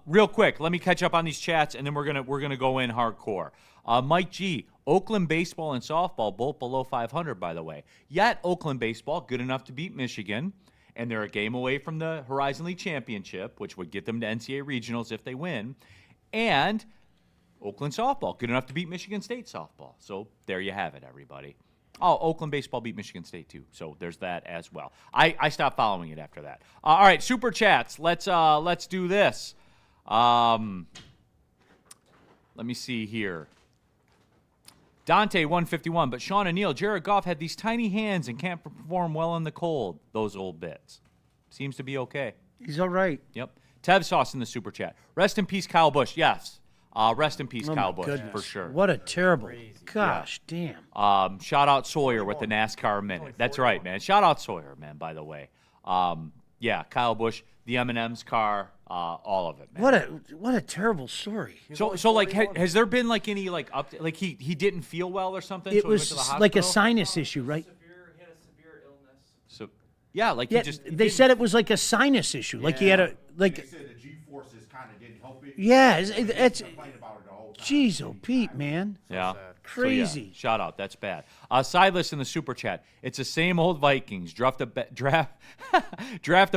Real quick, let me catch up on these chats, and then we're gonna go in hardcore. Mike G, Oakland baseball and softball both below 500, by the way. Yet Oakland baseball good enough to beat Michigan, and they're a game away from the Horizon League championship, which would get them to NCAA regionals if they win. And Oakland softball good enough to beat Michigan State softball. So there you have it, everybody. Oh, Oakland baseball beat Michigan State, too. So there's that as well. I stopped following it after that. All right, super chats. Let's do this. Let me see here. Dante, 151. But Sean and Neal, Jared Goff had these tiny hands and can't perform well in the cold. Those old bits. Seems to be okay. He's all right. Yep. Tev Sauce in the super chat. Rest in peace, Kyle Busch. Yes. Rest in peace, Kyle Busch, for sure. What a terrible. Gosh, damn. Shout out Sawyer with the NASCAR minute. That's right, man. Shout out Sawyer, man, by the way. Yeah, Kyle Busch, the M&M's car, all of it, man. What a terrible story. So like, has there been like any like up? Like he didn't feel well or something? It so he went to the was hospital? like a sinus issue, right? He had a severe illness. So yeah, like Yeah, they said it was like a sinus issue. Like he had a like. They said the G-forces kind of didn't help it. Yeah, it's Complained about it the whole time. jeez, oh Pete, man. Yeah. Crazy. So, yeah, shout out. That's bad. Sideless in the super chat. It's the same old Vikings. Draft a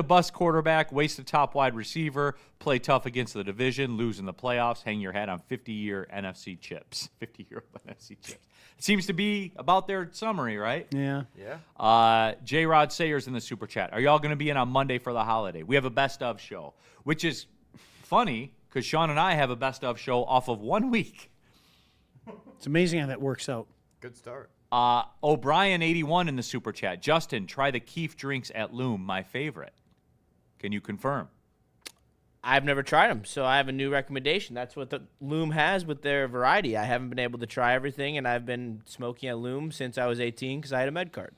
bust quarterback, waste a top wide receiver, play tough against the division, lose in the playoffs, hang your hat on 50-year NFC chips. 50-year NFC chips. It seems to be about their summary, right? Yeah. J. Rod Sayers in the super chat. Are y'all going to be in on Monday for the holiday? We have a best of show, which is funny because Sean and I have a best of show off of 1 week. It's amazing how that works out. Good start. O'Brien 81 in the super chat. Justin, try the Keef drinks at Loom, my favorite. Can you confirm? I've never tried them, so I have a new recommendation. That's what the Loom has with their variety. I haven't been able to try everything, and I've been smoking at Loom since I was 18 because I had a med card.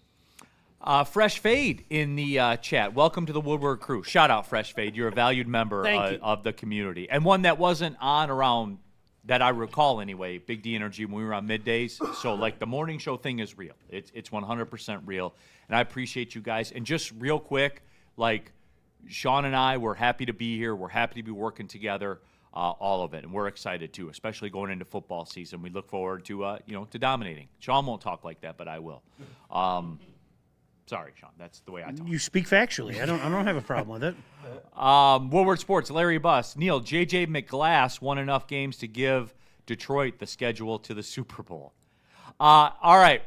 Fresh Fade in the chat. Welcome to the Woodward crew. Shout out, Fresh Fade. You're a valued member of the community. And one that wasn't on around, that I recall anyway, Big D Energy when we were on middays. So, like, the morning show thing is real. It's 100% real. And I appreciate you guys. And just real quick, like, Sean and I, we're happy to be here. We're happy to be working together, all of it. And we're excited, too, especially going into football season. We look forward to, to dominating. Sean won't talk like that, but I will. Sorry, Sean. That's the way I talk. You speak factually. I don't have a problem with it. Woodward Sports, Larry Buss. Neal, J.J. McGlass won enough games to give Detroit the schedule to the Super Bowl. All right.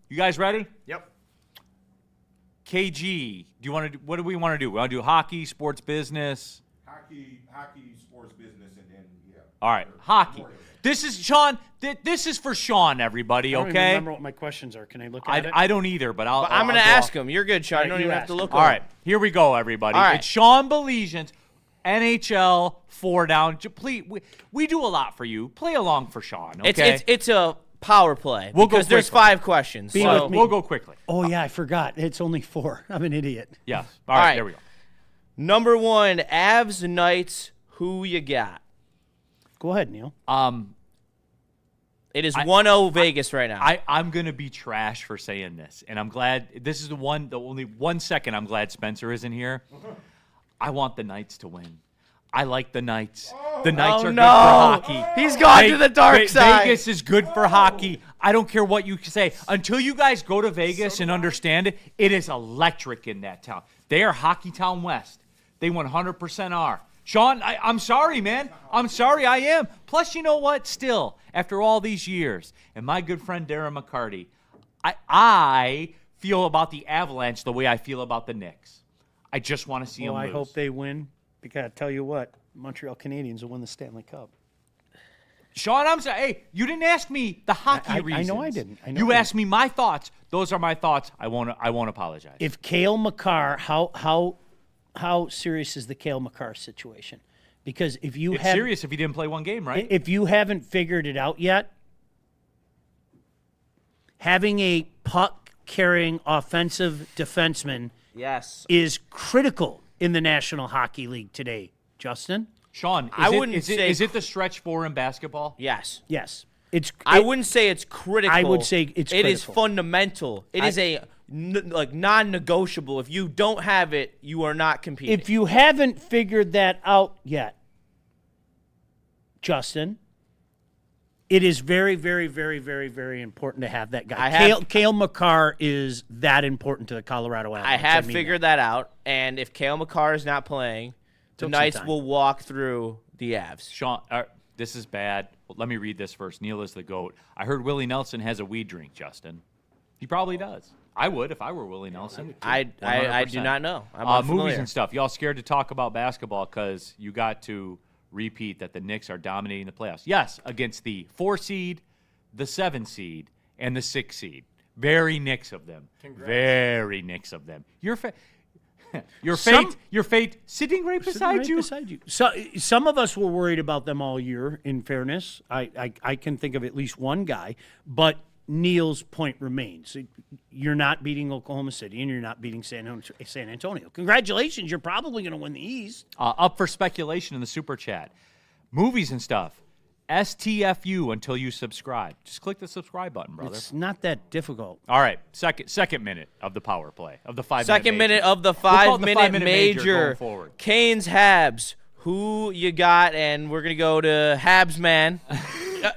You guys ready? Yep. KG, what do we want to do? We want to do hockey, sports business? Hockey, sports business, and then, yeah. All right, hockey. This is Sean. This is for Sean, everybody, I don't okay? even remember what my questions are. Can I look at it? I don't either, but I'm going to ask him. You're good, Sean. You don't even have to look All right, here we go, everybody. All right. It's Sean Baligian's NHL 4-Down. Please, we do a lot for you. Play along for Sean, okay? It's a power play We'll go because there's quickly. 5 questions. So We'll go quickly. Oh, yeah, I forgot. It's only 4. I'm an idiot. Yes. All right, there we go. Number 1, Avs Knights. Who you got? Go ahead, Neal. It is 1-0 Vegas right now. I'm going to be trash for saying this, and I'm glad this is the only 1 second I'm glad Spencer isn't here. I want the Knights to win. I like the Knights. The Knights are good for hockey. He's gone to the dark side. Vegas is good for hockey. I don't care what you say. Until you guys go to Vegas and understand it, it is electric in that town. They are Hockey Town West. They 100% are. Sean, I'm sorry, man. I'm sorry, I am. Plus, you know what? Still, after all these years, and my good friend Darren McCarty, I feel about the Avalanche the way I feel about the Knicks. I just want to see them lose. I hope they win. Because I tell you what, Montreal Canadiens will win the Stanley Cup. Sean, I'm sorry. Hey, you didn't ask me the hockey reasons. I know I didn't. You asked me my thoughts. Those are my thoughts. I won't apologize. If Cale Makar, how serious is the Cale Makar situation? Because if you it's serious if he didn't play one game, right? If you haven't figured it out yet, having a puck-carrying offensive defenseman is critical in the National Hockey League today. Justin? Sean, is it the stretch 4 in basketball? Yes. Yes. I wouldn't say it's critical. I would say it's critical. It is fundamental. It is a non-negotiable. If you don't have it, you are not competing. If you haven't figured that out yet, Justin, it is very, very, very, very, very important to have that guy. Cale Makar is that important to the Colorado Avalanche. I have figured that out, and if Cale Makar is not playing, the Knights will walk through the Avs. Sean, this is bad. Well, let me read this first. Neal is the GOAT. I heard Willie Nelson has a weed drink, Justin. He probably does. I would if I were Willie Nelson. I do not know. I'm unfamiliar. Movies and stuff. Y'all scared to talk about basketball because you got to repeat that the Knicks are dominating the playoffs. Yes, against the 4 seed, the 7 seed, and the 6 seed. Very Knicks of them. Congrats. Very Knicks of them. Your fate sitting right beside you. So some of us were worried about them all year, in fairness. I can think of at least one guy, but Neal's point remains. You're not beating Oklahoma City, and you're not beating San Antonio. Congratulations, you're probably going to win the East. Up for speculation in the Super Chat. Movies and stuff. STFU until you subscribe. Just click the subscribe button, brother. It's not that difficult. All right, second minute of the power play, of the 5 minute Second minute of the 5 minute major. Going forward. Canes Habs. Who you got? And we're going to go to Habs, man.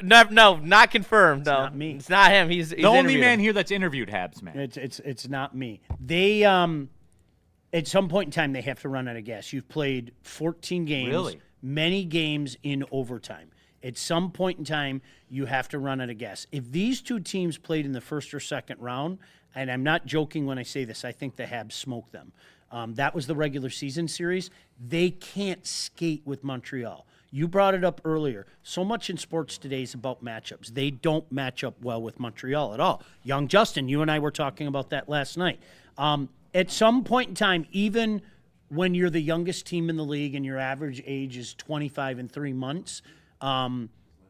No, not confirmed. No, not me. It's not him. He's the only man here that's interviewed Habs, man. It's not me. They at some point in time they have to run out of gas. You've played 14 games, Really? Many games in overtime. At some point in time, you have to run out of gas. If these two teams played in the first or second round, and I'm not joking when I say this, I think the Habs smoked them. That was the regular season series. They can't skate with Montreal. You brought it up earlier. So much in sports today is about matchups. They don't match up well with Montreal at all. Young Justin, you and I were talking about that last night. At some point in time, even when you're the youngest team in the league and your average age is 25 and 3 months,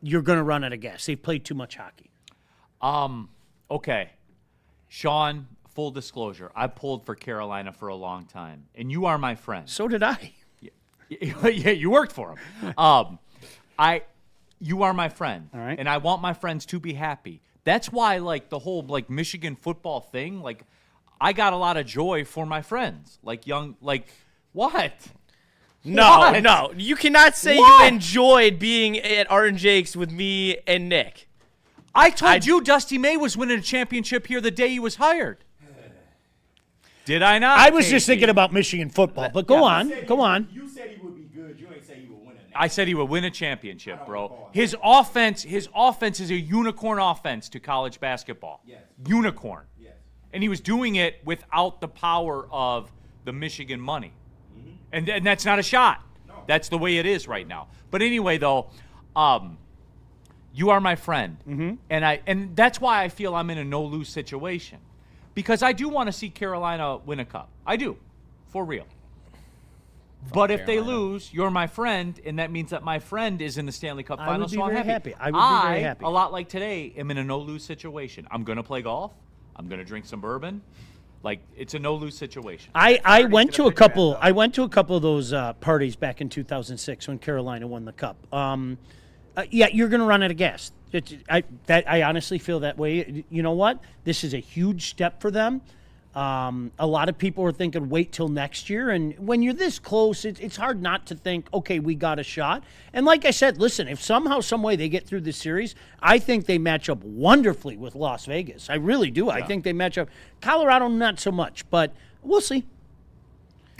you're going to run out of gas. They've played too much hockey. Okay. Sean, full disclosure, I pulled for Carolina for a long time, and you are my friend. So did I. Yeah, you worked for him. You are my friend, all right, and I want my friends to be happy. That's why, like, the whole, like, Michigan football thing, like, I got a lot of joy for my friends. Like, what? No. You cannot say you enjoyed being at Art and Jake's with me and Nick. I told you Dusty May was winning a championship here the day he was hired. Did I not? I was just thinking about Michigan football, but go on. You said he would be good. You ain't say he would win it. I said he would win a championship, bro. His offense is a unicorn offense to college basketball. Yes. Unicorn. Yes. And he was doing it without the power of the Michigan money. And that's not a shot. No. That's the way it is right now. But anyway, though, you are my friend. And that's why I feel I'm in a no-lose situation. Because I do want to see Carolina win a cup. I do. For real. But if they lose, you're my friend, and that means that my friend is in the Stanley Cup Finals. I would be so I'm very happy. I would be very happy. A lot like today, am in a no-lose situation. I'm going to play golf. I'm going to drink some bourbon. Like, it's a no-lose situation. I went to a couple. I went to a couple of those parties back in 2006 when Carolina won the cup. Yeah, you're going to run out of gas. I honestly feel that way. You know what? This is a huge step for them. A lot of people are thinking wait till next year, and when you're this close, it's hard not to think, okay, we got a shot. And like I said, listen, if somehow, some way they get through this series, I think they match up wonderfully with Las Vegas. I really do. Yeah. I think they match up. Colorado, not so much, but we'll see.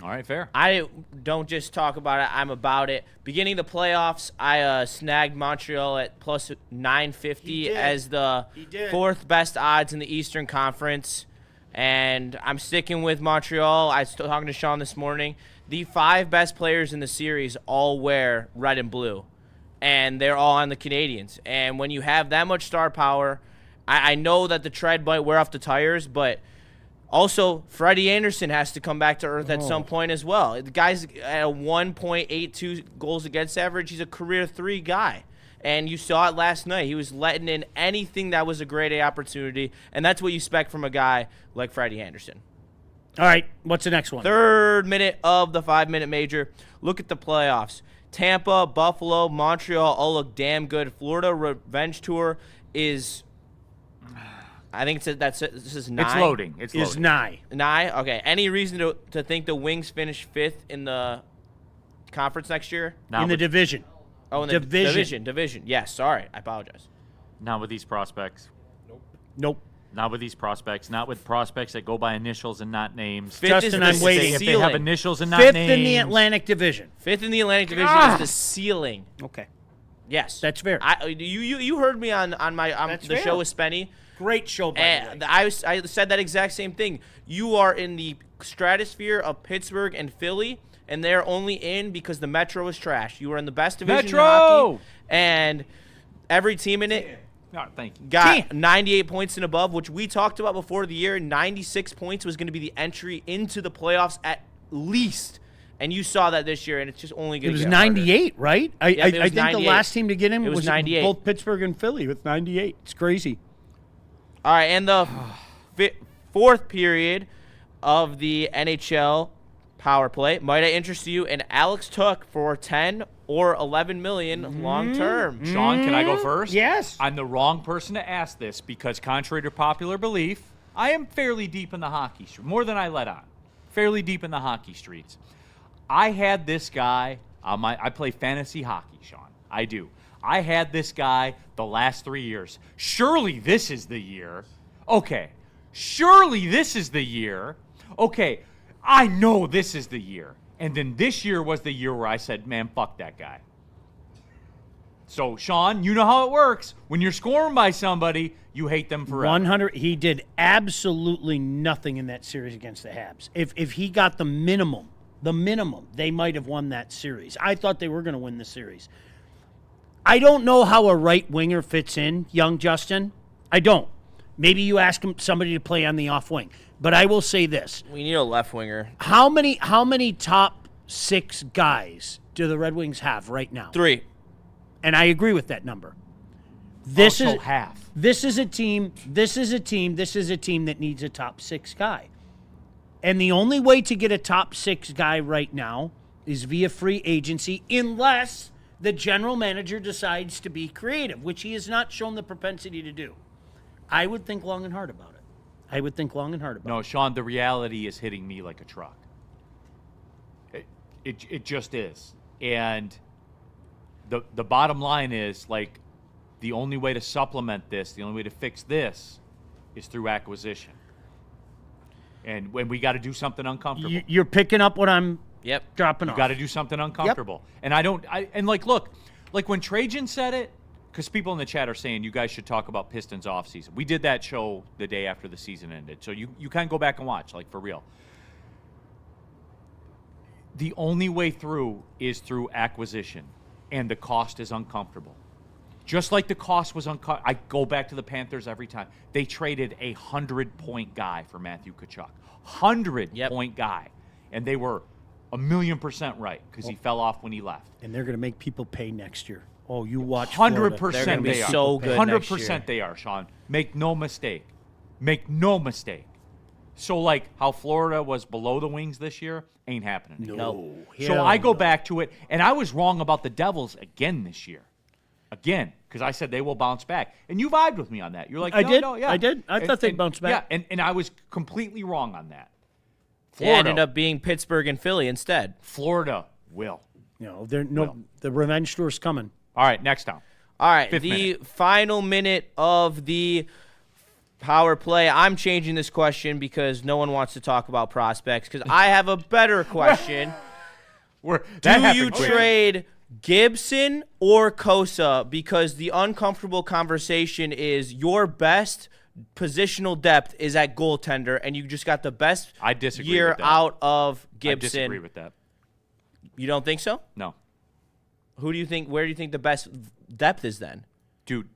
All right, fair. I don't just talk about it. I'm about it. Beginning the playoffs, I snagged Montreal at plus 950 as the fourth best odds in the Eastern Conference. And I'm sticking with Montreal. I was talking to Sean this morning. The 5 best players in the series all wear red and blue, and they're all on the Canadiens. And when you have that much star power, I know that the tread might wear off the tires, but also Freddie Anderson has to come back to earth at some point as well. The guy's at a 1.82 goals against average. He's a career 3 guy. And you saw it last night. He was letting in anything that was a grade A opportunity, and that's what you expect from a guy like Freddie Anderson. All right, what's the next one? 3rd minute of the 5-minute major. Look at the playoffs. Tampa, Buffalo, Montreal all look damn good. Florida revenge tour is, I think this is 9. It's loading. It's 9. 9? Okay. Any reason to think the Wings finish 5th in the conference next year? In the division. Oh, in the division. Yes, sorry. I apologize. Not with these prospects. Nope. Not with these prospects. Not with prospects that go by initials and not names. Justin, I'm waiting. If they have initials and not 5th names. in the Atlantic Division. 5th in the Atlantic Division is the ceiling. Okay. Yes. That's fair. You heard me on the show with Spenny. Great show, by the way. I said that exact same thing. You are in the stratosphere of Pittsburgh and Philly, and they're only in because the Metro is trash. You are in the best division in hockey, and every team in it got 98 points and above, which we talked about before the year. 96 points was going to be the entry into the playoffs at least, and you saw that this year, and it's just only going to get harder. 98, right? I think 98. The last team to get him was 98. Both Pittsburgh and Philly with 98. It's crazy. All right, and the 4th period of the NHL power play. Might I interest you in Alex Tuch for 10 or 11 million long term? Sean, can I go first? Yes. I'm the wrong person to ask this because, contrary to popular belief, I am fairly deep in the hockey street, more than I let on. Fairly deep in the hockey streets. I had this guy on I play fantasy hockey, Sean. I do. I had this guy the last 3 years. Surely this is the year. Okay. Surely this is the year. Okay. I know this is the year. And then this year was the year where I said, man, fuck that guy. So, Sean, you know how it works. When you're scoring by somebody, you hate them forever. 100. He did absolutely nothing in that series against the Habs. If he got the minimum, they might have won that series. I thought they were going to win the series. I don't know how a right winger fits in, young Justin. I don't. Maybe you ask him somebody to play on the off wing. But I will say this. We need a left winger. How many top 6 guys do the Red Wings have right now? 3. And I agree with that number. This is half. This is a team that needs a top 6 guy. And the only way to get a top 6 guy right now is via free agency, unless the general manager decides to be creative, which he has not shown the propensity to do. I would think long and hard about it. No, Sean, the reality is hitting me like a truck. It just is. And the bottom line is, like, the only way to supplement this, the only way to fix this is through acquisition. And when we got to do something uncomfortable. You're picking up what I'm dropping off. You got to do something uncomfortable. Yep. And look, like when Trajan said it, because people in the chat are saying you guys should talk about Pistons off-season. We did that show the day after the season ended, so you can go back and watch, like, for real. The only way through is through acquisition, and the cost is uncomfortable. Just like the cost was uncomfortable. I go back to the Panthers every time. They traded a 100-point guy for Matthew Tkachuk. 100-point guy. And they were 1,000,000% right because he fell off when he left. And they're going to make people pay next year. Oh, you watch 100% they are. So good 100% they are, Sean. Make no mistake. Make no mistake. So, like, how Florida was below the Wings this year ain't happening. No. So I go back to it, and I was wrong about the Devils again this year. Again, because I said they will bounce back. And you vibed with me on that. You're like, I did. yeah. I did. I thought they'd bounce back. Yeah, and I was completely wrong on that. It ended up being Pittsburgh and Philly instead. Florida will. The revenge tour's coming. All right, next time. All right, Fifth the minute. final minute of the power play. I'm changing this question because no one wants to talk about prospects because I have a better question. Do you trade Gibson or Kosa? Because the uncomfortable conversation is your best positional depth is at goaltender, and you just got the best year with that. out of Gibson. I disagree with that. You don't think so? No. Who do you think? Where do you think the best depth is then? Dude,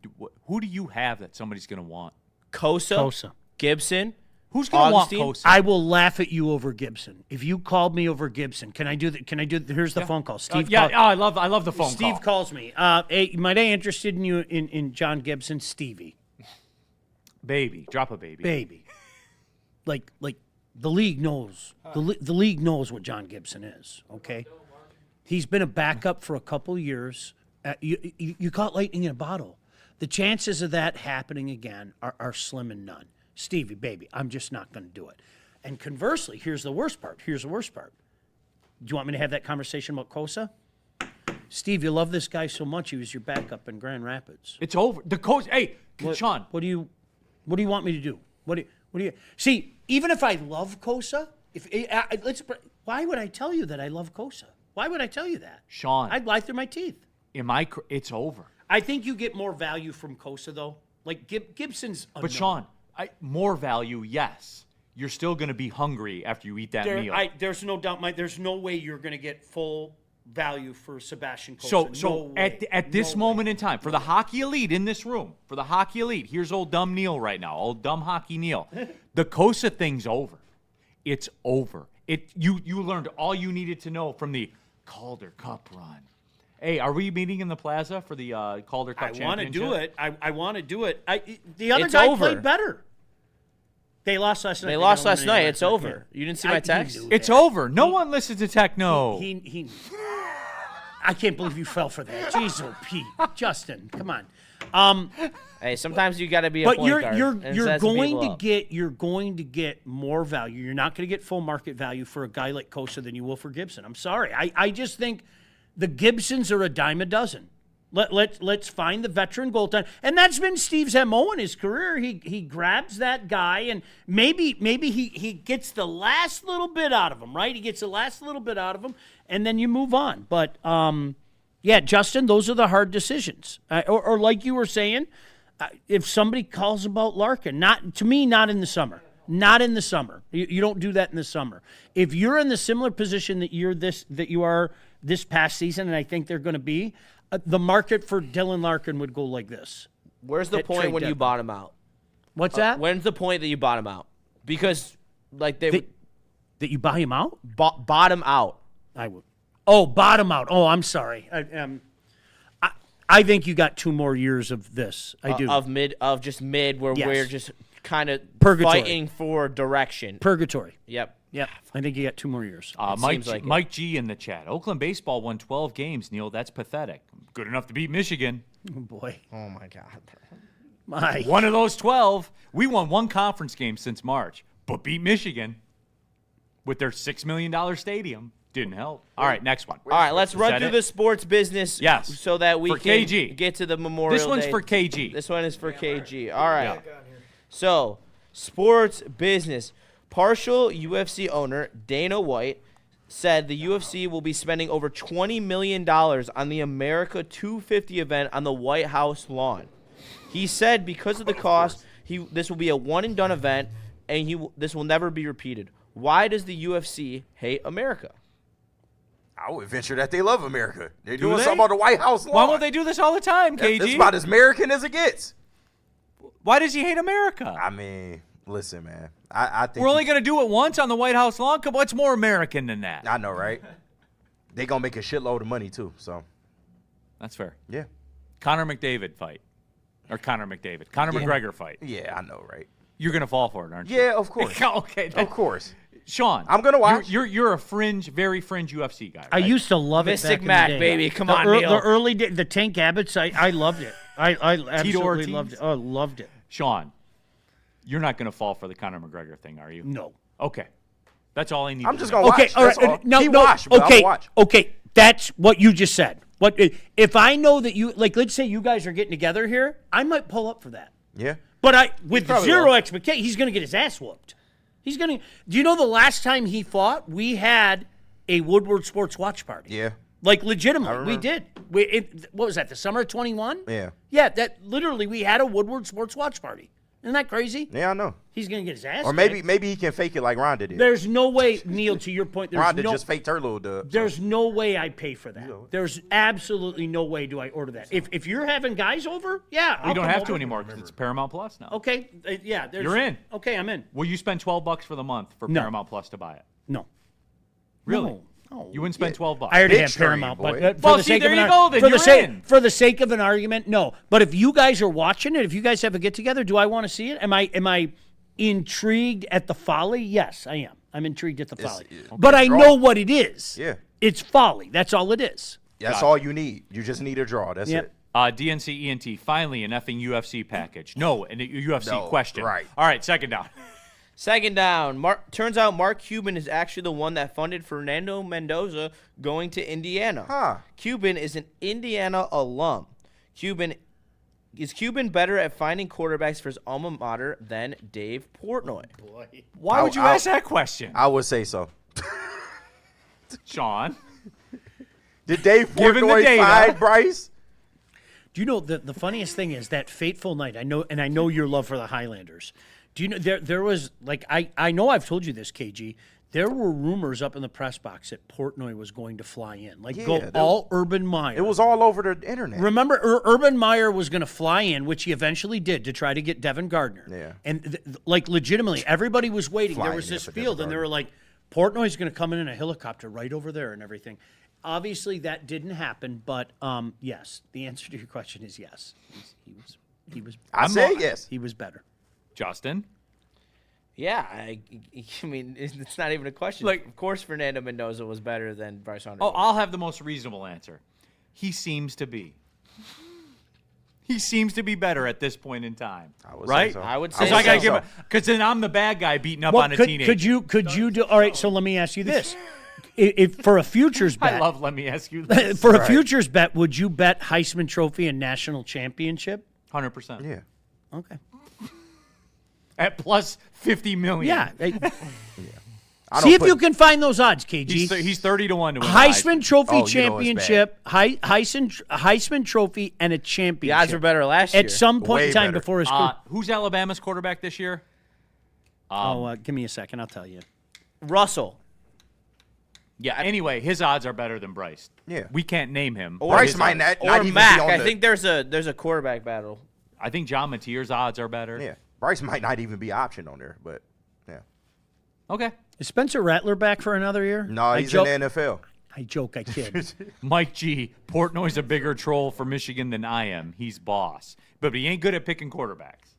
who do you have that somebody's going to want? Kosa. Gibson. Who's going to want Augustine? Kosa? I will laugh at you over Gibson. If you called me over Gibson, can I do that? Here's the phone call. Steve. I love the phone call. Steve calls me. Hey, might I interested in you in John Gibson? Stevie. Baby. Drop a baby. Baby. Like the league knows. The league knows what John Gibson is, okay? He's been a backup for a couple years. You caught lightning in a bottle. The chances of that happening again are slim and none. Stevie, baby, I'm just not going to do it. And conversely, here's the worst part. Do you want me to have that conversation about Kosa? Steve, you love this guy so much. He was your backup in Grand Rapids. It's over. The coach. Hey, Sean. What do you want me to do? What do you see? Even if I love Kosa, why would I tell you that I love Kosa? Why would I tell you that? Sean. I'd lie through my teeth. It's over. I think you get more value from Kosa, though. Like, Gibson's unknown. But, Sean, more value, yes. You're still going to be hungry after you eat that meal. There's no doubt. There's no way you're going to get full value for Sebastian Kosa. So at this moment in time, for the hockey elite in this room, here's old dumb Neal right now, old dumb hockey Neal. The Kosa thing's over. It's over. You learned all you needed to know from the Calder Cup run. Hey, are we meeting in the plaza for the Calder Cup championship? I want to do it. I want to do it. The other guy played better. They lost last night. It's over. You didn't see my text? It's over. No one listens to techno. He I can't believe you fell for that. Jeez, Pete. Justin, come on. Hey, sometimes you got to be a point guard. You're going to get more value. You're not going to get full market value for a guy like Kosa than you will for Gibson. I'm sorry. I just think the Gibsons are a dime a dozen. Let's find the veteran goaltender, and that's been Steve's MO in his career. He grabs that guy, and maybe he gets the last little bit out of him, right? He gets the last little bit out of him, and then you move on. But yeah, Justin, those are the hard decisions. Or like you were saying, if somebody calls about Larkin, not in the summer. Not in the summer. You don't do that in the summer. If you're in the similar position that you are this past season, and I think they're going to be, the market for Dylan Larkin would go like this. Where's the point when you bottom out? What's that? When's the point that you bottom out? Because like that you buy him out? Bottom out. I would. Oh, bottom out. Oh, I'm sorry. I think you got 2 more years of this. I do. Of just mid where we're just kind of fighting for direction. Purgatory. Yep. I think you got 2 more years. Mike G in the chat. Oakland baseball won 12 games, Neal. That's pathetic. Good enough to beat Michigan. Oh, boy. Oh, my God. One of those 12. We won 1 conference game since March, but beat Michigan with their $6 million stadium. Didn't help. All right, next one. All right, let's run through the sports business so that we can get to the Memorial Day. This one's for KG. This one is for KG. All right. Yeah. So, sports business. Partial UFC owner Dana White said the UFC will be spending over $20 million on the America 250 event on the White House lawn. He said because of the cost, this will be a one-and-done event, and this will never be repeated. Why does the UFC hate America? I would venture that they love America. They're Do doing they? something on the White House lawn. Why won't they do this all the time, KG? It's about as American as it gets. Why does he hate America? I mean, listen, man. I think We're only going to do it once on the White House lawn. What's more American than that? I know, right? They gonna make a shitload of money too. So That's fair. yeah, Conor McDavid fight. Or Conor McGregor fight. yeah, I know, right? You're going to fall for it, aren't you? Yeah, of course. Okay. Of course. Sean. I'm gonna watch. You're a very fringe UFC guy, right? I used to love Mystic it back Mac, in the day. baby. Come the on, ear- Neal. The early day, the Tank Abbott's, I loved it. I absolutely Ortiz? loved it. Oh, loved it. Sean, you're not going to fall for the Conor McGregor thing, are you? No. Okay. That's all I need. I'm to just know. gonna watch. Okay, all That's right. all. No, He no. watched, but Okay, I'll watch. okay. That's what you just said. What if I know that you like? Let's say you guys are getting together here. I might pull up for that. Yeah. But with probably zero will. expectation, he's going to get his ass whooped. He's going to. Do you know the last time he fought, we had a Woodward Sports watch party? Yeah. Like legitimately, we remember. did. What was that? The summer of 21? Yeah. Yeah, that literally we had a Woodward Sports watch party. Isn't that crazy? Yeah, I know. He's going to get his ass. Or maybe he can fake it like Ronda did. There's no way, Neal. To your point, there's Ronda no. just faked her little dub. There's no way I pay for that. There's absolutely no way do I order that. If you're having guys over, yeah, We I'll don't come have over. to anymore because it's Paramount Plus now. Okay, yeah. You're in. Okay, I'm in. Will you spend $12 for the month for No. Paramount Plus to buy it? No. Really? No. You wouldn't spend $12. I already Big have stream, Paramount, boy. but Well, for the see, sake there of you an go, then for the you're sake in. for the sake of an argument, no. But if you guys are watching it, if you guys have a get together, do I want to see it? Am I intrigued at the folly? Yes, I am. I'm intrigued at the folly. But I draw. know what it is. Yeah. It's folly. That's all it is. That's all you need. You just need a draw. That's Yep. it. DNC ENT, finally an effing UFC package. No, a UFC No, question. right. All right, second down. Second down. Turns out Mark Cuban is actually the one that funded Fernando Mendoza going to Indiana. Huh. Cuban is an Indiana alum. Is Cuban better at finding quarterbacks for his alma mater than Dave Portnoy? Why would you ask that question? I would say so. Sean? Did Dave Given the Portnoy data. find Bryce? Do you know the funniest thing is that fateful night? I know your love for the Highlanders. Do you know there was like I know I've told you this, KG. There were rumors up in the press box that Portnoy was going to fly in, all Urban Meyer. It was all over the internet. Remember, Urban Meyer was going to fly in, which he eventually did to try to get Devin Gardner. Yeah. And like legitimately, everybody was waiting. Flying there was in this for field, Devin and they were like, Portnoy's going to come in a helicopter right over there and everything. Obviously, that didn't happen, but yes, the answer to your question is yes. He was. I say yes. He was better. Justin? Yeah, I mean, it's not even a question. Like- of course, Fernando Mendoza was better than Bryce Hunter. Oh, I'll have the most reasonable answer. He seems to be. He seems to be better at this point in time, would say right? so. I would Because say I gotta so. give him, because then I'm the bad guy beating up Well, on a could teenager. you do? All right, so let me ask you this: if for a futures bet, I love. Let me ask you this. for a futures bet, would you bet Heisman Trophy and national championship? 100%. Yeah. Okay. At plus 50 million. Yeah. I See don't if put- you can find those odds, KG. He's 30 to 1 to win. Heisman Trophy Oh, you know it's championship, Heisman Trophy, and a championship. The odds were better last year. At some point Way in time better. before his career. Who's Alabama's quarterback this year? Give me a second. I'll tell you. Russell. Yeah. Anyway, his odds are better than Bryce. Yeah. We can't name him. but Bryce his might odds- not Or even Mac. be on I the, think there's a quarterback battle. I think John Mateer's odds are better. Yeah. Bryce might not even be option on there, but yeah. Okay. Is Spencer Rattler back for another year? No, I he's joke, in the NFL. I joke, I kid. Mike G. Portnoy's a bigger troll for Michigan than I am. He's boss. But he ain't good at picking quarterbacks.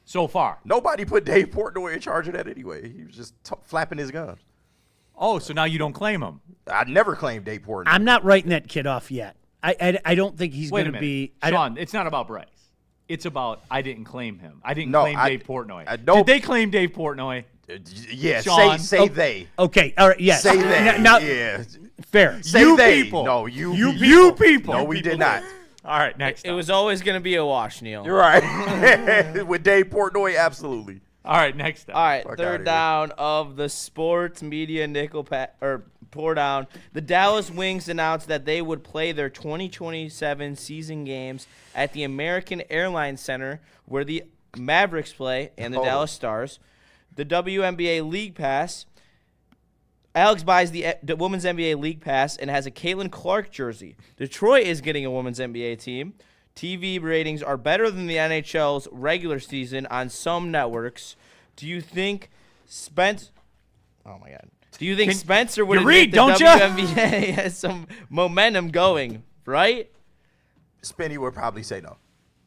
So far. Nobody put Dave Portnoy in charge of that anyway. He was just flapping his gums. Oh, so now you don't claim him. I never claimed Dave Portnoy. I'm not writing that kid off yet. I don't think he's Wait a going to minute. be. I don't- Sean, it's not about Bryce. It's about I didn't claim him. I didn't No, claim I- Dave Portnoy. I don't- Did they claim Dave Portnoy? Yeah, Sean. say they. Okay, all right, yes. Say they. Now, yeah. fair. Say You they. people. No, you You people. No, we did not. All right, next. It was always going to be a wash, Neal. You're right. With Dave Portnoy, absolutely. All right, next up. All right, Fuck outta third here. down of the sports media nickel pour down. The Dallas Wings announced that they would play their 2027 season games at the American Airlines Center, where the Mavericks play, and the Dallas Stars. The WNBA League Pass. Alex buys the Women's NBA League Pass and has a Caitlin Clark jersey. Detroit is getting a Women's NBA team. TV ratings are better than the NHL's regular season on some networks. Do you think Spencer would admit the WNBA has some momentum going, right? Spenny would probably say no.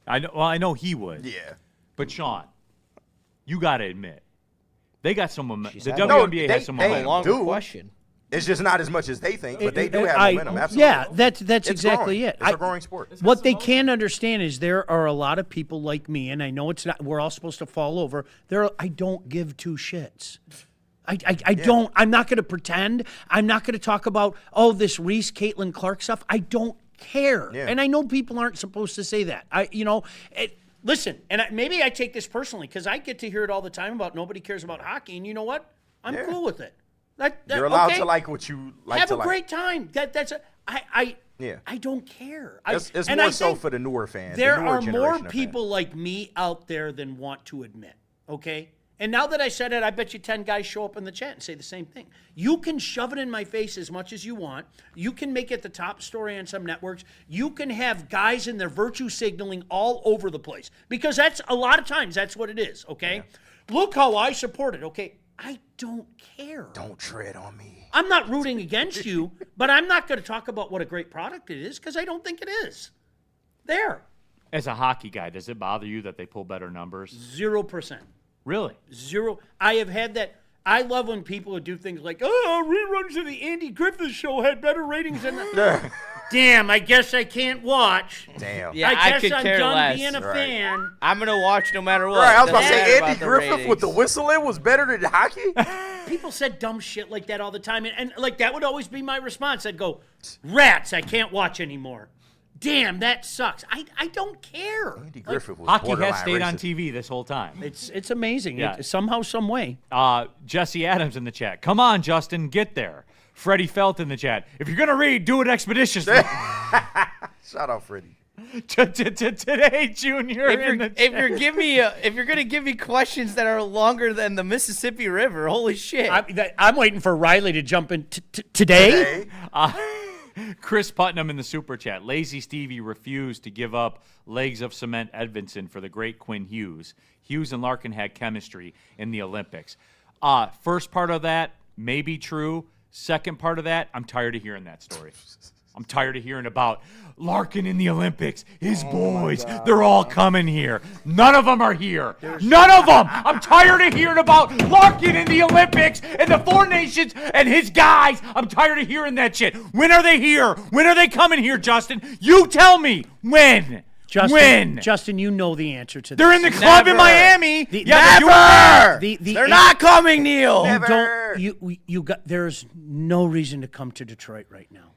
I know he would. Yeah. But Sean, you got to admit, they got some momentum. The No, WNBA has some they momentum. Longer question. It's just not as much as they think, but they do have momentum. Absolutely. Yeah, that's It's exactly growing. it. It's a growing sport. What they can't understand is there are a lot of people like me, and I know it's not. We're all supposed to fall over. I don't give two shits. I don't. I'm not going to pretend. I'm not going to talk about this Reese Caitlin Clark stuff. I don't care. Yeah. And I know people aren't supposed to say that. Listen, and maybe I take this personally because I get to hear it all the time about nobody cares about hockey, and you know what? I'm cool with it. You're allowed okay. to like what you like Have to a like. great time. I don't care. It's more so for the newer fans. There the newer are more generation of people fans. like me out there than want to admit. Okay. And now that I said it, I bet you 10 guys show up in the chat and say the same thing. You can shove it in my face as much as you want. You can make it the top story on some networks. You can have guys in their virtue signaling all over the place because that's a lot of times that's what it is. Okay. Yeah. Look how I support it. Okay. I don't care. Don't tread on me. I'm not rooting against you, but I'm not going to talk about what a great product it is because I don't think it is. There. As a hockey guy, does it bother you that they pull better numbers? 0%. Really? 0. I have had that. I love when people do things like, reruns of the Andy Griffith Show had better ratings than that. Damn, I guess I can't watch. Damn. Yeah, I guess could I'm care done less. being a fan. I'm going to watch no matter what. Right, I was about to Doesn't say matter Andy about the Griffith ratings. with the whistling was better than hockey. People said dumb shit like that all the time, and like that would always be my response. I'd go, rats, I can't watch anymore. Damn, that sucks. I don't care. Andy Griffith was Hockey borderline has stayed on racist. TV this whole time. It's amazing. Yeah. Somehow, some way. Jesse Adams in the chat. Come on, Justin, get there. Freddie Felt in the chat. If you're gonna read, do it expeditiously. Shout out, Freddie. Today, Junior. If you're gonna give me questions that are longer than the Mississippi River, holy shit! I'm waiting for Riley to jump in today. Chris Putnam in the super chat. Lazy Stevie refused to give up legs of cement Edvinson for the great Quinn Hughes. Hughes and Larkin had chemistry in the Olympics. First part of that may be true. Second part of that, I'm tired of hearing that story. I'm tired of hearing about Larkin in the Olympics. His boys, they're all coming here. None of them are here. None of them. I'm tired of hearing about Larkin in the Olympics and the Four Nations and his guys. I'm tired of hearing that shit. When are they here? When are they coming here, Justin? You tell me. When? When? Justin, you know the answer to this. They're in the club in Miami. Never. They're not coming, Neal. There's no reason to come to Detroit right now.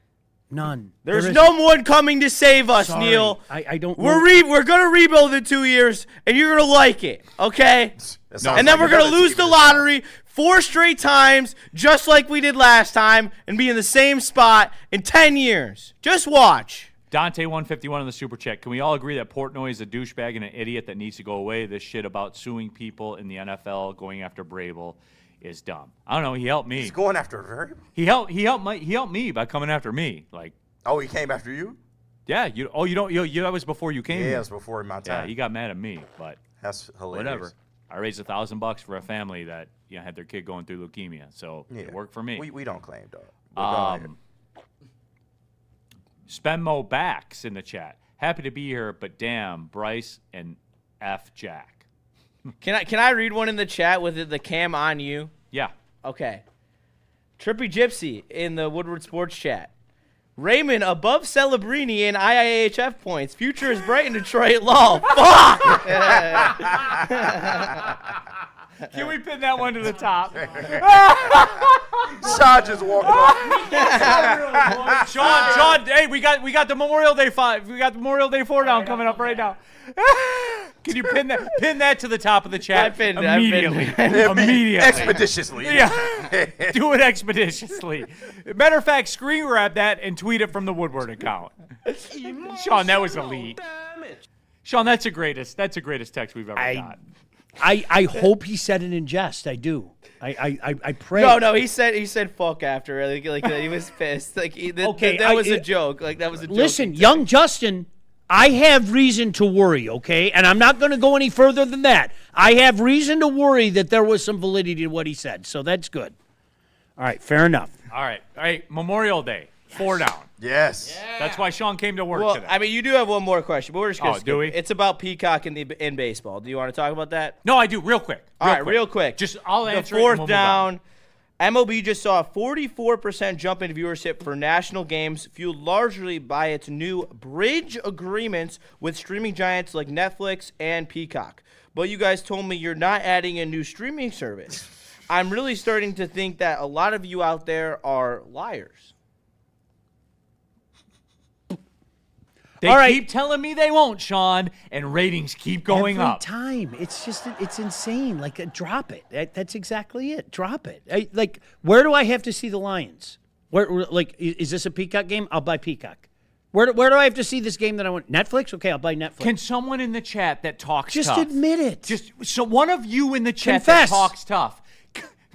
None. There's no one coming to save us, Sorry. Neal. I don't. We're gonna rebuild in 2 years, and you're gonna like it, okay? And then we're gonna lose the lottery 4 straight times, just like we did last time, and be in the same spot in 10 years. Just watch. Dante 151 in the super chat. Can we all agree that Portnoy is a douchebag and an idiot that needs to go away? This shit about suing people in the NFL, going after Brable, is dumb. I don't know. He helped me. He's going after her. He helped me by coming after me. Like, oh, he came after you? Yeah. That was before you came. Yeah, here. it was before my time. Yeah, he got mad at me, but that's hilarious. Whatever. I raised $1,000 for a family that had their kid going through leukemia, so it worked for me. We don't claim, dog. Spenmo Backs in the chat. Happy to be here, but damn, Bryce and F Jack. Can I read one in the chat with the cam on you? Yeah. Okay. Trippy Gypsy in the Woodward Sports chat. Raymond above Celebrini in IIHF points. Future is bright in Detroit. Lol. Fuck. Can we pin that one to the top? Shaw just walked off. Sean, hey, we got the Memorial Day 5. We got the Memorial Day 4 down coming up right now. Can you pin that to the top of the chat immediately? Immediately. Expeditiously. Yeah. Do it expeditiously. Matter of fact, screen grab that and tweet it from the Woodward account. Sean, that was elite. Sean, that's the greatest text we've ever got. I hope he said it in jest. I do. I pray. No, he said fuck after. Like he was pissed. Like that was a joke. Like that was a joke. Listen, young Justin, I have reason to worry, okay? And I'm not going to go any further than that. I have reason to worry that there was some validity to what he said, so that's good. All right, fair enough. All right, Memorial Day, 4 down. Yes. That's why Sean came to work today. I mean, you do have one more question, but we're just going to do we? It's about Peacock in baseball. Do you want to talk about that? No, I do. Real quick. Real quick. Just I'll answer the it and fourth we'll down. MLB just saw a 44% jump in viewership for national games, fueled largely by its new bridge agreements with streaming giants like Netflix and Peacock. But you guys told me you're not adding a new streaming service. I'm really starting to think that a lot of you out there are liars. They keep telling me they won't, Sean, and ratings keep going Every up. time. It's just, it's insane. Like, drop it. That's exactly it. Drop it. Where do I have to see the Lions? Is this a Peacock game? I'll buy Peacock. Where do I have to see this game that I want? Netflix? Okay, I'll buy Netflix. Can someone in the chat that talks just tough? admit it. So one of you in the chat Confess. that talks tough.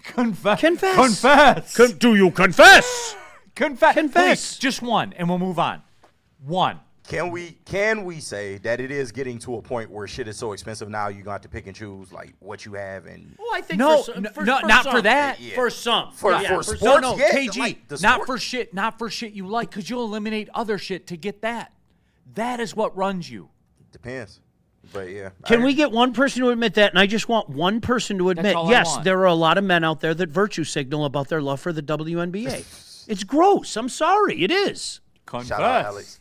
Confess. Do you confess? Confess. Confess. Please, just one, and we'll move on. One. Can we say that it is getting to a point where shit is so expensive now you're going to have to pick and choose like what you have and Well, I think No, for not some. for that. Yeah. For some. For sports, yeah, KG, like the not sport. for shit you like, because you'll eliminate other shit to get that. That is what runs you. Depends. But yeah. Can we get one person to admit that? And I just want one person to admit, all I yes, want. there are a lot of men out there that virtue signal about their love for the WNBA. It's gross. I'm sorry. It is. Confess. Shout out Alex.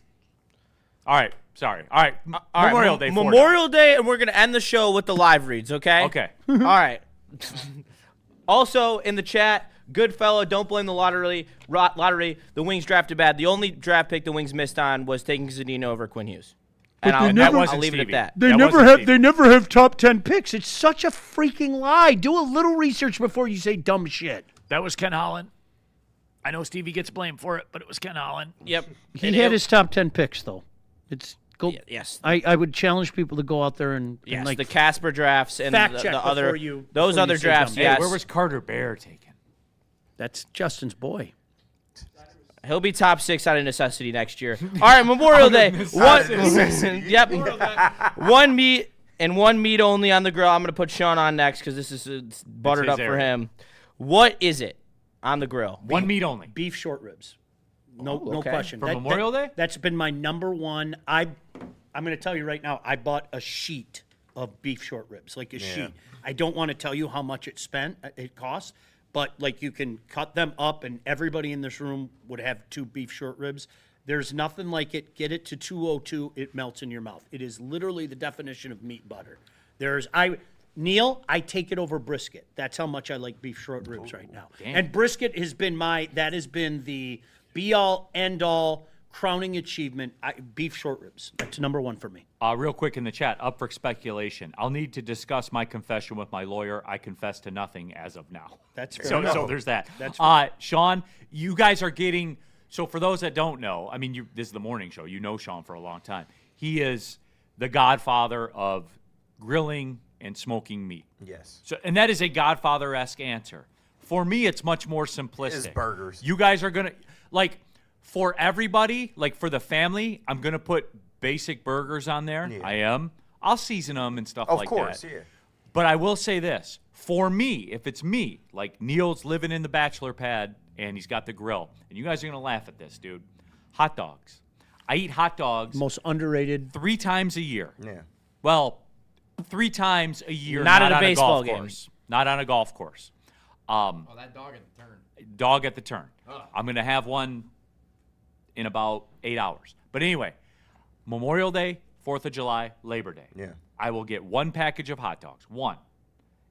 All right. Sorry. All right. Memorial Day. Memorial Day, and we're going to end the show with the live reads, okay? Okay. All right. Also, in the chat, good fellow, don't blame the lottery. The Wings drafted bad. The only draft pick the Wings missed on was taking Zadina over Quinn Hughes. And I'll leave it at that. They never have top 10 picks. It's such a freaking lie. Do a little research before you say dumb shit. That was Ken Holland. I know Stevie gets blamed for it, but it was Ken Holland. Yep. He had his top 10 picks, though. Yes. I would challenge people to go out there and Yes, the Casper drafts and fact the check other before you other say drafts. dumb. Yes. Where was Carter Bear taken? That's Justin's boy. He'll be top 6 out of necessity next year. All right, Memorial Day. One meat and one meat only on the grill. I'm going to put Sean on next because this is buttered up for him. What is it on the grill? One meat only. Beef short ribs. No okay. question. For Memorial Day? That's been my number one. I'm going to tell you right now, I bought a sheet of beef short ribs, like a sheet. I don't want to tell you how much it costs, but like you can cut them up and everybody in this room would have 2 beef short ribs. There's nothing like it. Get it to 202, it melts in your mouth. It is literally the definition of meat butter. Neal, I take it over brisket. That's how much I like beef short ribs right now. Damn. And brisket has been the be-all, end-all, crowning achievement. Beef short ribs. That's number 1 for me. Real quick in the chat, up for speculation. I'll need to discuss my confession with my lawyer. I confess to nothing as of now. That's fair. So there's that. That's Sean, you guys are getting – so for those that don't know, I mean, this is the morning show. You know Sean for a long time. He is the godfather of grilling and smoking meat. Yes. So, and that is a Godfather-esque answer. For me, it's much more simplistic. It's burgers. You guys are going to, like, for everybody, like for the family, I'm going to put basic burgers on there. Yeah. I am. I'll season them and stuff like that. Of course, yeah. But I will say this. For me, if it's me, like Neal's living in the bachelor pad and he's got the grill, and you guys are going to laugh at this, dude. Hot dogs. I eat hot dogs. Most underrated. 3 times a year. Yeah. Well, 3 times a year. Not at a on baseball golf game. course. Not on a golf course. That dog at the turn. Dog at the turn. I'm going to have one in about 8 hours. But anyway, Memorial Day, 4th of July, Labor Day. Yeah. I will get 1 package of hot dogs. 1.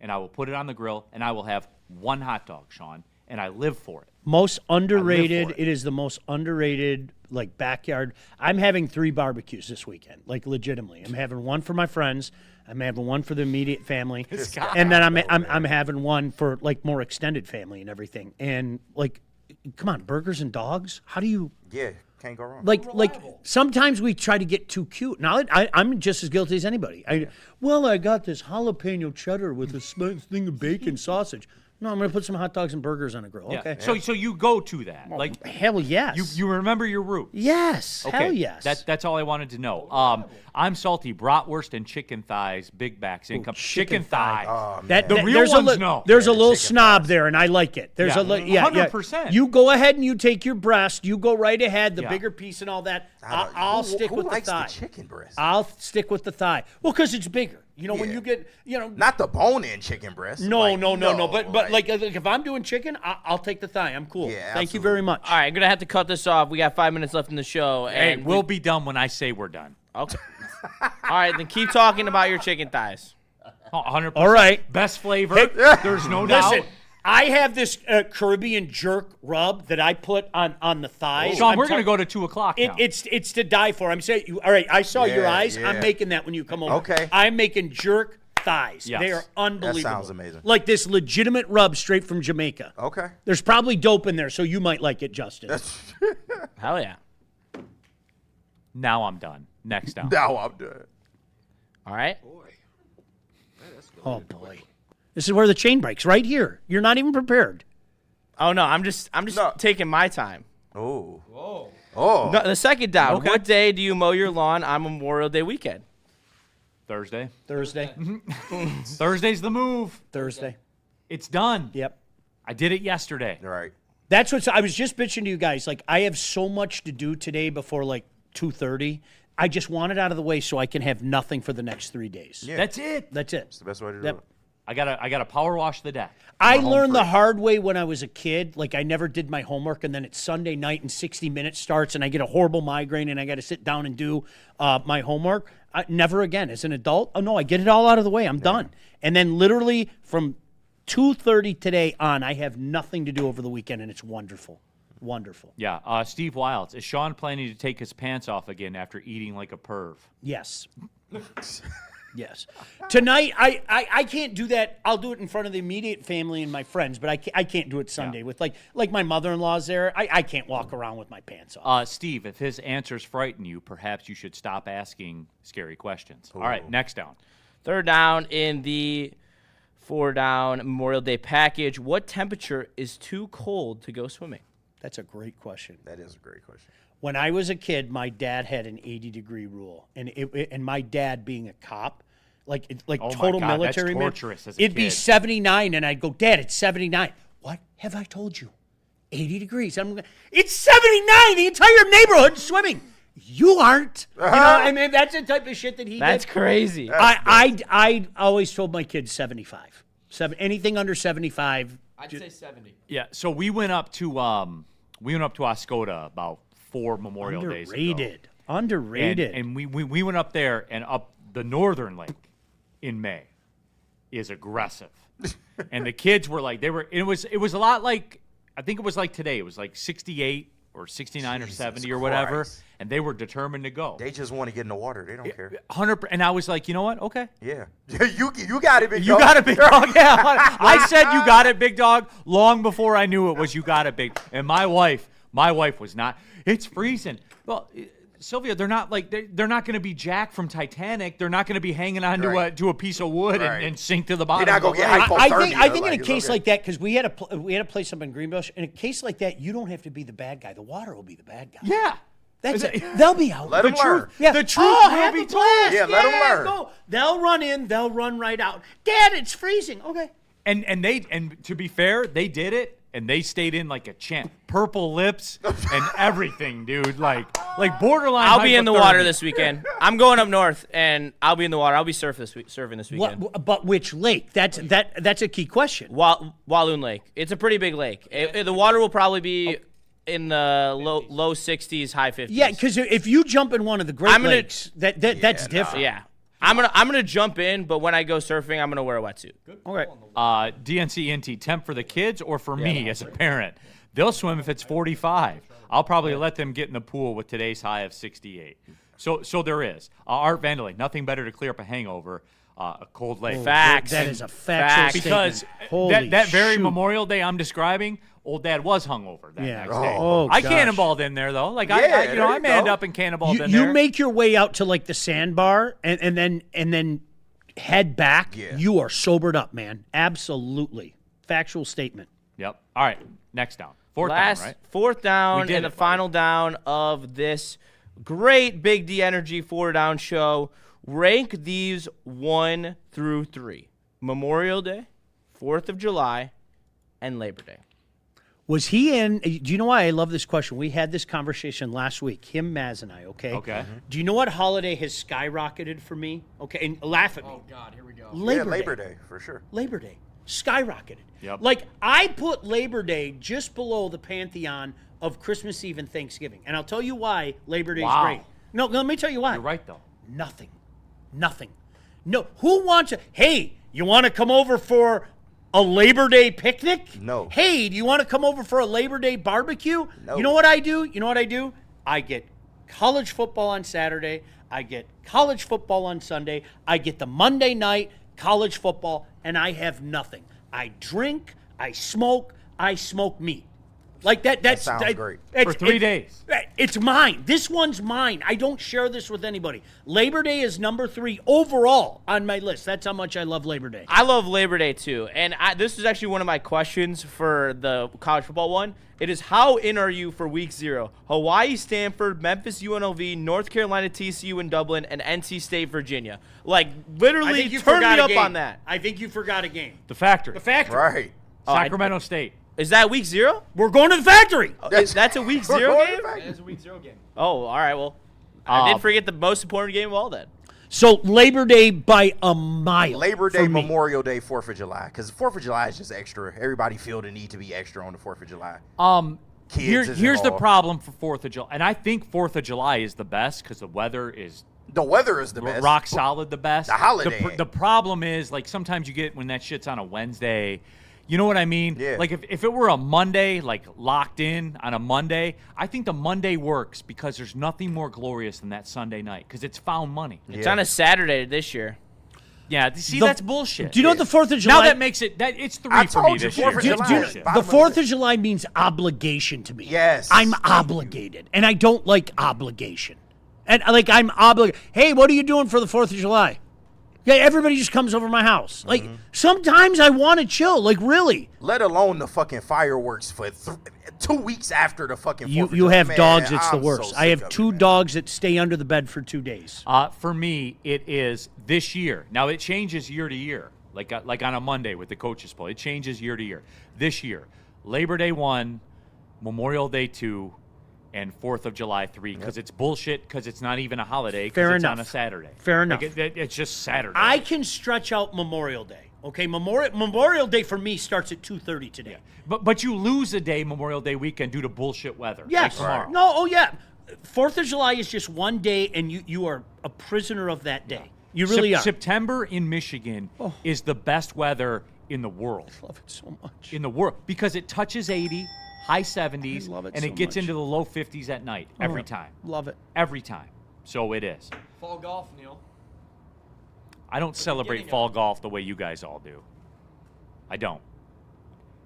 And I will put it on the grill, and I will have 1 hot dog, Sean. and I live for it. Most underrated. It is the most underrated, like, backyard. I'm having 3 barbecues this weekend, like, legitimately. I'm having one for my friends. I'm having one for the immediate family, and then I'm having one for, like, more extended family and everything. And, like, come on, burgers and dogs. How do you? Yeah, can't go wrong. Like sometimes we try to get too cute. Now I'm just as guilty as anybody. I got this jalapeno cheddar with a thing of bacon sausage. No, I'm going to put some hot dogs and burgers on a grill. Yeah. Okay. So you go to that. Like, hell yes. You remember your roots. Yes. Okay. Hell yes. That's all I wanted to know. I'm salty. Bratwurst and chicken thighs, big backs income. Chicken thigh. Oh, The real ones, no. There's a little snob there, and I like it. There's 100%. You go ahead and you take your breast. You go right ahead, the bigger piece and all that. I'll stick with the thigh. The chicken breast? I'll stick with the thigh. Well, because it's bigger. You know, when you get, not the bone-in chicken breast. No. But like if I'm doing chicken, I'll take the thigh. I'm cool. Yeah, Thank you very much. All right, I'm gonna have to cut this off. We got 5 minutes left in the show, Hey, and we'll be done when I say we're done. Okay. All right, then keep talking about your chicken thighs. 100%. All right. Best flavor. There's no doubt. Listen, I have this Caribbean jerk rub that I put on the thighs. Sean, we're going to go to 2 o'clock now. It's to die for. I'm saying, all right, I saw your eyes. Yeah. I'm making that when you come over. Okay. I'm making jerk thighs. Yes. They are unbelievable. That sounds amazing. Like this legitimate rub straight from Jamaica. Okay. There's probably dope in there, so you might like it, Justin. Hell yeah. Now I'm done. Next down. Now I'm done. All right. Oh, boy. This is where the chain breaks, right here. You're not even prepared. Oh no, I'm just taking my time. Oh. No, the second down. Okay. What day do you mow your lawn on Memorial Day weekend? Thursday. Thursday's the move. Thursday. It's done. Yep. I did it yesterday. All right. That's what I was just bitching to you guys. Like, I have so much to do today before like 2:30. I just want it out of the way so I can have nothing for the next 3 days. Yeah. That's it. It's the best way to do it. I gotta power wash the deck. I learned the hard way when I was a kid. Like, I never did my homework, and then it's Sunday night and 60 Minutes starts, and I get a horrible migraine, and I got to sit down and do my homework. Never again. As an adult, oh no, I get it all out of the way. I'm done. And then literally from 2:30 today on, I have nothing to do over the weekend, and it's wonderful. Wonderful. Yeah. Steve Wilds, is Sean planning to take his pants off again after eating like a perv? Yes. Yes. Tonight, I can't do that. I'll do it in front of the immediate family and my friends, but I can't do it Sunday with like my mother-in-law's there. I can't walk around with my pants off. Steve, if his answers frighten you, perhaps you should stop asking scary questions. All right, next down. Third down in the 4-down Memorial Day package. What temperature is too cold to go swimming? That's a great question. That is a great question. When I was a kid, my dad had an 80-degree rule, and my dad being a cop, like Oh total my God, military that's man, torturous as a it'd be kid. 79, and I'd go, Dad, it's 79. What have I told you? 80 degrees. It's 79. The entire neighborhood swimming. You aren't. You know, I mean, that's the type of shit that he That's did. crazy. I always told my kids 75. Anything under 75. I'd say 70. Yeah. So we went up to Oscoda about 4 Memorial Days ago. Underrated. And we went up there, and up the northern lake in May is aggressive. And the kids were like, it was a lot like, I think it was like today. It was like 68 or 69 or 70 or whatever. Christ. And they were determined to go. They just want to get in the water. They don't care. 100%. And I was like, you know what? Okay. Yeah. you got it, big dog. You got it, big dog. Yeah. I said you got it, big dog, long before I knew it was you got it, big. And my wife was not. It's freezing. Well, Sylvia, they're not like they're not going to be Jack from Titanic. They're not going to be hanging on to a piece of wood and sink to the bottom. You're not going to get hypothermia. I think in a case like that, because we had a place up in Greenbush. In a case like that, you don't have to be the bad guy. The water will be the bad guy. Yeah. That's it. They'll be out. Let them learn. Yeah. The truth will be told. Yeah, let them learn. Go. They'll run in. They'll run right out. Dad, it's freezing. Okay. And to be fair, they did it, and they stayed in like a champ. Purple lips and everything, dude. Like borderline. I'll be in the water hypothermia. this weekend. I'm going up north, and I'll be in the water. I'll be surfing this weekend. But which lake? That's a key question. Walloon Lake. It's a pretty big lake. The water will probably be in the low 60s, high 50s. Yeah, because if you jump in one of the Great Lakes, that's different. Yeah. I'm gonna jump in, but when I go surfing, I'm gonna wear a wetsuit. All right. DNC temp for the kids or for me as a parent. They'll swim if it's 45. I'll probably let them get in the pool with today's high of 68. So there is. Art Vandelay, nothing better to clear up a hangover. A cold lake. Facts. That is a factual Because statement. Holy that very shoot. Memorial Day I'm describing, old dad was hungover that next day. Oh, I gosh. cannonballed in there though. Like Yeah, I manned go. up and cannonballed in You there. make your way out to like the sandbar and then head back. Yeah. You are sobered up, man. Absolutely. Factual statement. Yep. All right. Next down. Fourth Last down, right? fourth down We did and the it, buddy. final down of this great Big D Energy 4-down show. Rank these 1 through 3. Memorial Day, 4th of July, and Labor Day. Was he in? Do you know why I love this question? We had this conversation last week, him, Maz, and I, okay? Okay. Do you know what holiday has skyrocketed for me? Okay, and laugh at me. Oh, God, here we go. Labor Day, for sure. Labor Day. Skyrocketed. Yep. Like, I put Labor Day just below the pantheon of Christmas Eve and Thanksgiving. And I'll tell you why Labor Day's Wow. great. No, let me tell you why. You're right though. Nothing. No. Who wants to? Hey, you want to come over for a Labor Day picnic? No. Hey, do you want to come over for a Labor Day barbecue? No. You know what I do? I get college football on Saturday. I get college football on Sunday. I get the Monday night college football, and I have nothing. I drink, I smoke meat. Like that sounds great. For 3 days. It's mine. This one's mine. I don't share this with anybody. Labor Day is number 3 overall on my list. That's how much I love Labor Day. I love Labor Day too, and this is actually one of my questions for the college football one. It is how in are you for week 0? Hawaii, Stanford, Memphis, UNLV, North Carolina, TCU, and Dublin, and NC State, Virginia. Like literally, turn me up on that. I think you forgot a game. The factory. The factory. Right. Sacramento State. Is that week 0? We're going to the factory. That's a week 0 game? That is a week 0 game. Oh, all right. Well, I did forget the most important game of all then. So Labor Day by a mile. Labor for Day, me. Memorial Day, 4th of July. Because 4th of July is just extra. Everybody feel the need to be extra on the 4th of July. Kids is Here's the involved. problem for 4th of July. And I think 4th of July is the best because the weather is The weather is the best. rock solid the best. The holiday. The problem is, like, sometimes you get when that shit's on a Wednesday. You know what I mean? Yeah. Like, if it were a Monday, like, locked in on a Monday, I think the Monday works because there's nothing more glorious than that Sunday night because it's found money. It's on a Saturday this year. Yeah, see, The- that's bullshit. Do you know what the 4th of July? Now that makes it, it's 3 I for me told you, this 4th year. of Do you- July do you- is the bottom of 4th the of July means obligation to me. Yes. I'm obligated, and I don't like obligation. And like I'm obligated. Hey, what are you doing for the 4th of July? Yeah, everybody just comes over my house. Like sometimes I want to chill. Like really. Let alone the fucking fireworks for 2 weeks after the fucking 4th of You July. have Man, dogs. It's the I'm so worst. I sick have of it, 2 man. dogs that stay under the bed for 2 days. For me, it is this year. Now, it changes year to year, like on a Monday with the coaches poll. It changes year to year. This year, Labor Day 1, Memorial Day 2, and 4th of July 3, because it's bullshit, because it's not even a holiday, Fair because it's enough. on a Saturday. Fair enough. Like, it's just Saturday. I can stretch out Memorial Day. Okay, Memorial Day for me starts at 2:30 today. But you lose a day Memorial Day weekend due to bullshit weather. Yes. Like tomorrow. No. Oh yeah. 4th of July is just one day, and you are a prisoner of that day. You really are. September in Michigan is the best weather in the world. I love it so much. In the world, because it touches 80, high 70s, I love it and so it gets much. into the low 50s at night every time. Love it. Every time. So it is. Fall golf, Neal. I don't celebrate beginning fall of it. golf the way you guys all do. I don't.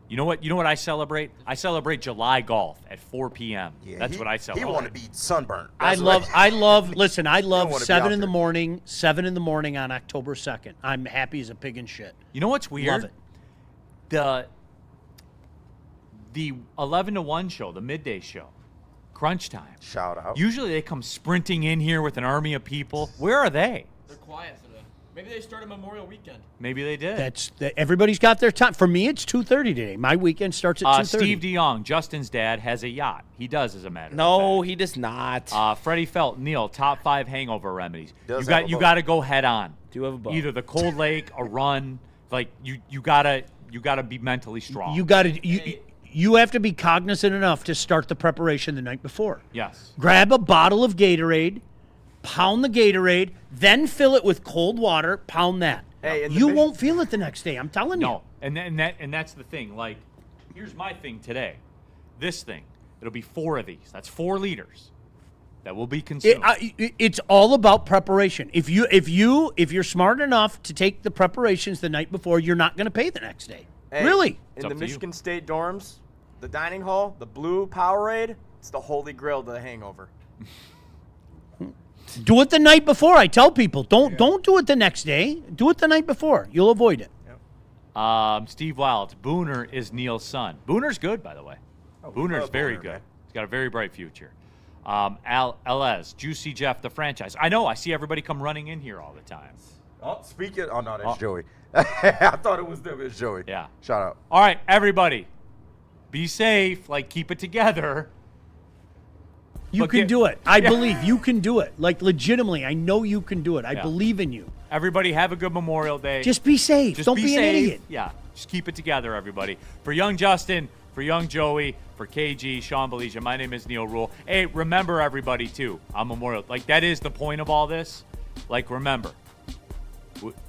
You know what I celebrate? I celebrate July golf at 4 p.m. Yeah, That's what I celebrate. He want to be sunburnt. I That's love. what- I love. Listen, I wanna love be 7 out in the there. morning. 7 in the morning on October 2nd. I'm happy as a pig in shit. You know what's weird? Love it. The 11 to 1 show, the midday show, crunch time. Shout out. Usually they come sprinting in here with an army of people. Where are they? They're quiet today. Maybe they started Memorial Weekend. Maybe they did. Everybody's got their time. For me, it's 2:30 today. My weekend starts at 2:30. Steve DeYoung, Justin's dad, has a yacht. He does, as a matter of No, fact. he does not. Freddie Felt, Neal, top 5 hangover remedies. Does You have a got boat. to go head on. Do have a boat. Either the cold lake, a run. Like you gotta be mentally strong. You have to be cognizant enough to start the preparation the night before. Yes. Grab a bottle of Gatorade, pound the Gatorade, then fill it with cold water, pound that. Hey, and you won't feel it the next day. I'm telling you. No, and that's the thing. Like, here's my thing today. This thing, it'll be 4 of these. That's 4 liters that will be consumed. It's all about preparation. If you're smart enough to take the preparations the night before, you're not going to pay the next day. Hey, Really? In the Michigan State dorms, the dining hall, the blue Powerade, it's the holy grail to the hangover. Do it the night before. I tell people, don't do it the next day. Do it the night before. You'll avoid it. Steve Wilds, Booner is Neal's son. Booner's good, by the way. Booner's very good. man. He's got a very bright future. LS, Juicy Jeff, the franchise. I know. I see everybody come running in here all the time. Oh, speaking. Oh no, that's Joey. I thought it was them. It's Joey. Yeah. Shout out. All right, everybody, be safe. Like, keep it together. You But can get- do it. I believe you can do it. Like, legitimately, I know you can do it. I believe in you. Everybody, have a good Memorial Day. Just be safe. Just Don't be be an safe. idiot. Yeah, just keep it together, everybody. For young Justin, for young Joey, for KG, Sean Baligian, my name is Neal Ruhl. Hey, remember, everybody, too, on Memorial. Like, that is the point of all this. Like, remember,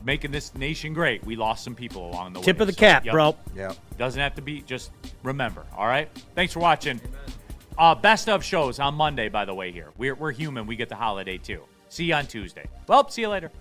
making this nation great, we lost some people along the way. Tip of the cap, yep. bro. Yeah. Doesn't have to be, just remember, all right? Thanks for watching. Best of shows on Monday, by the way, here. We're human. We get the holiday, too. See you on Tuesday. Well, see you later.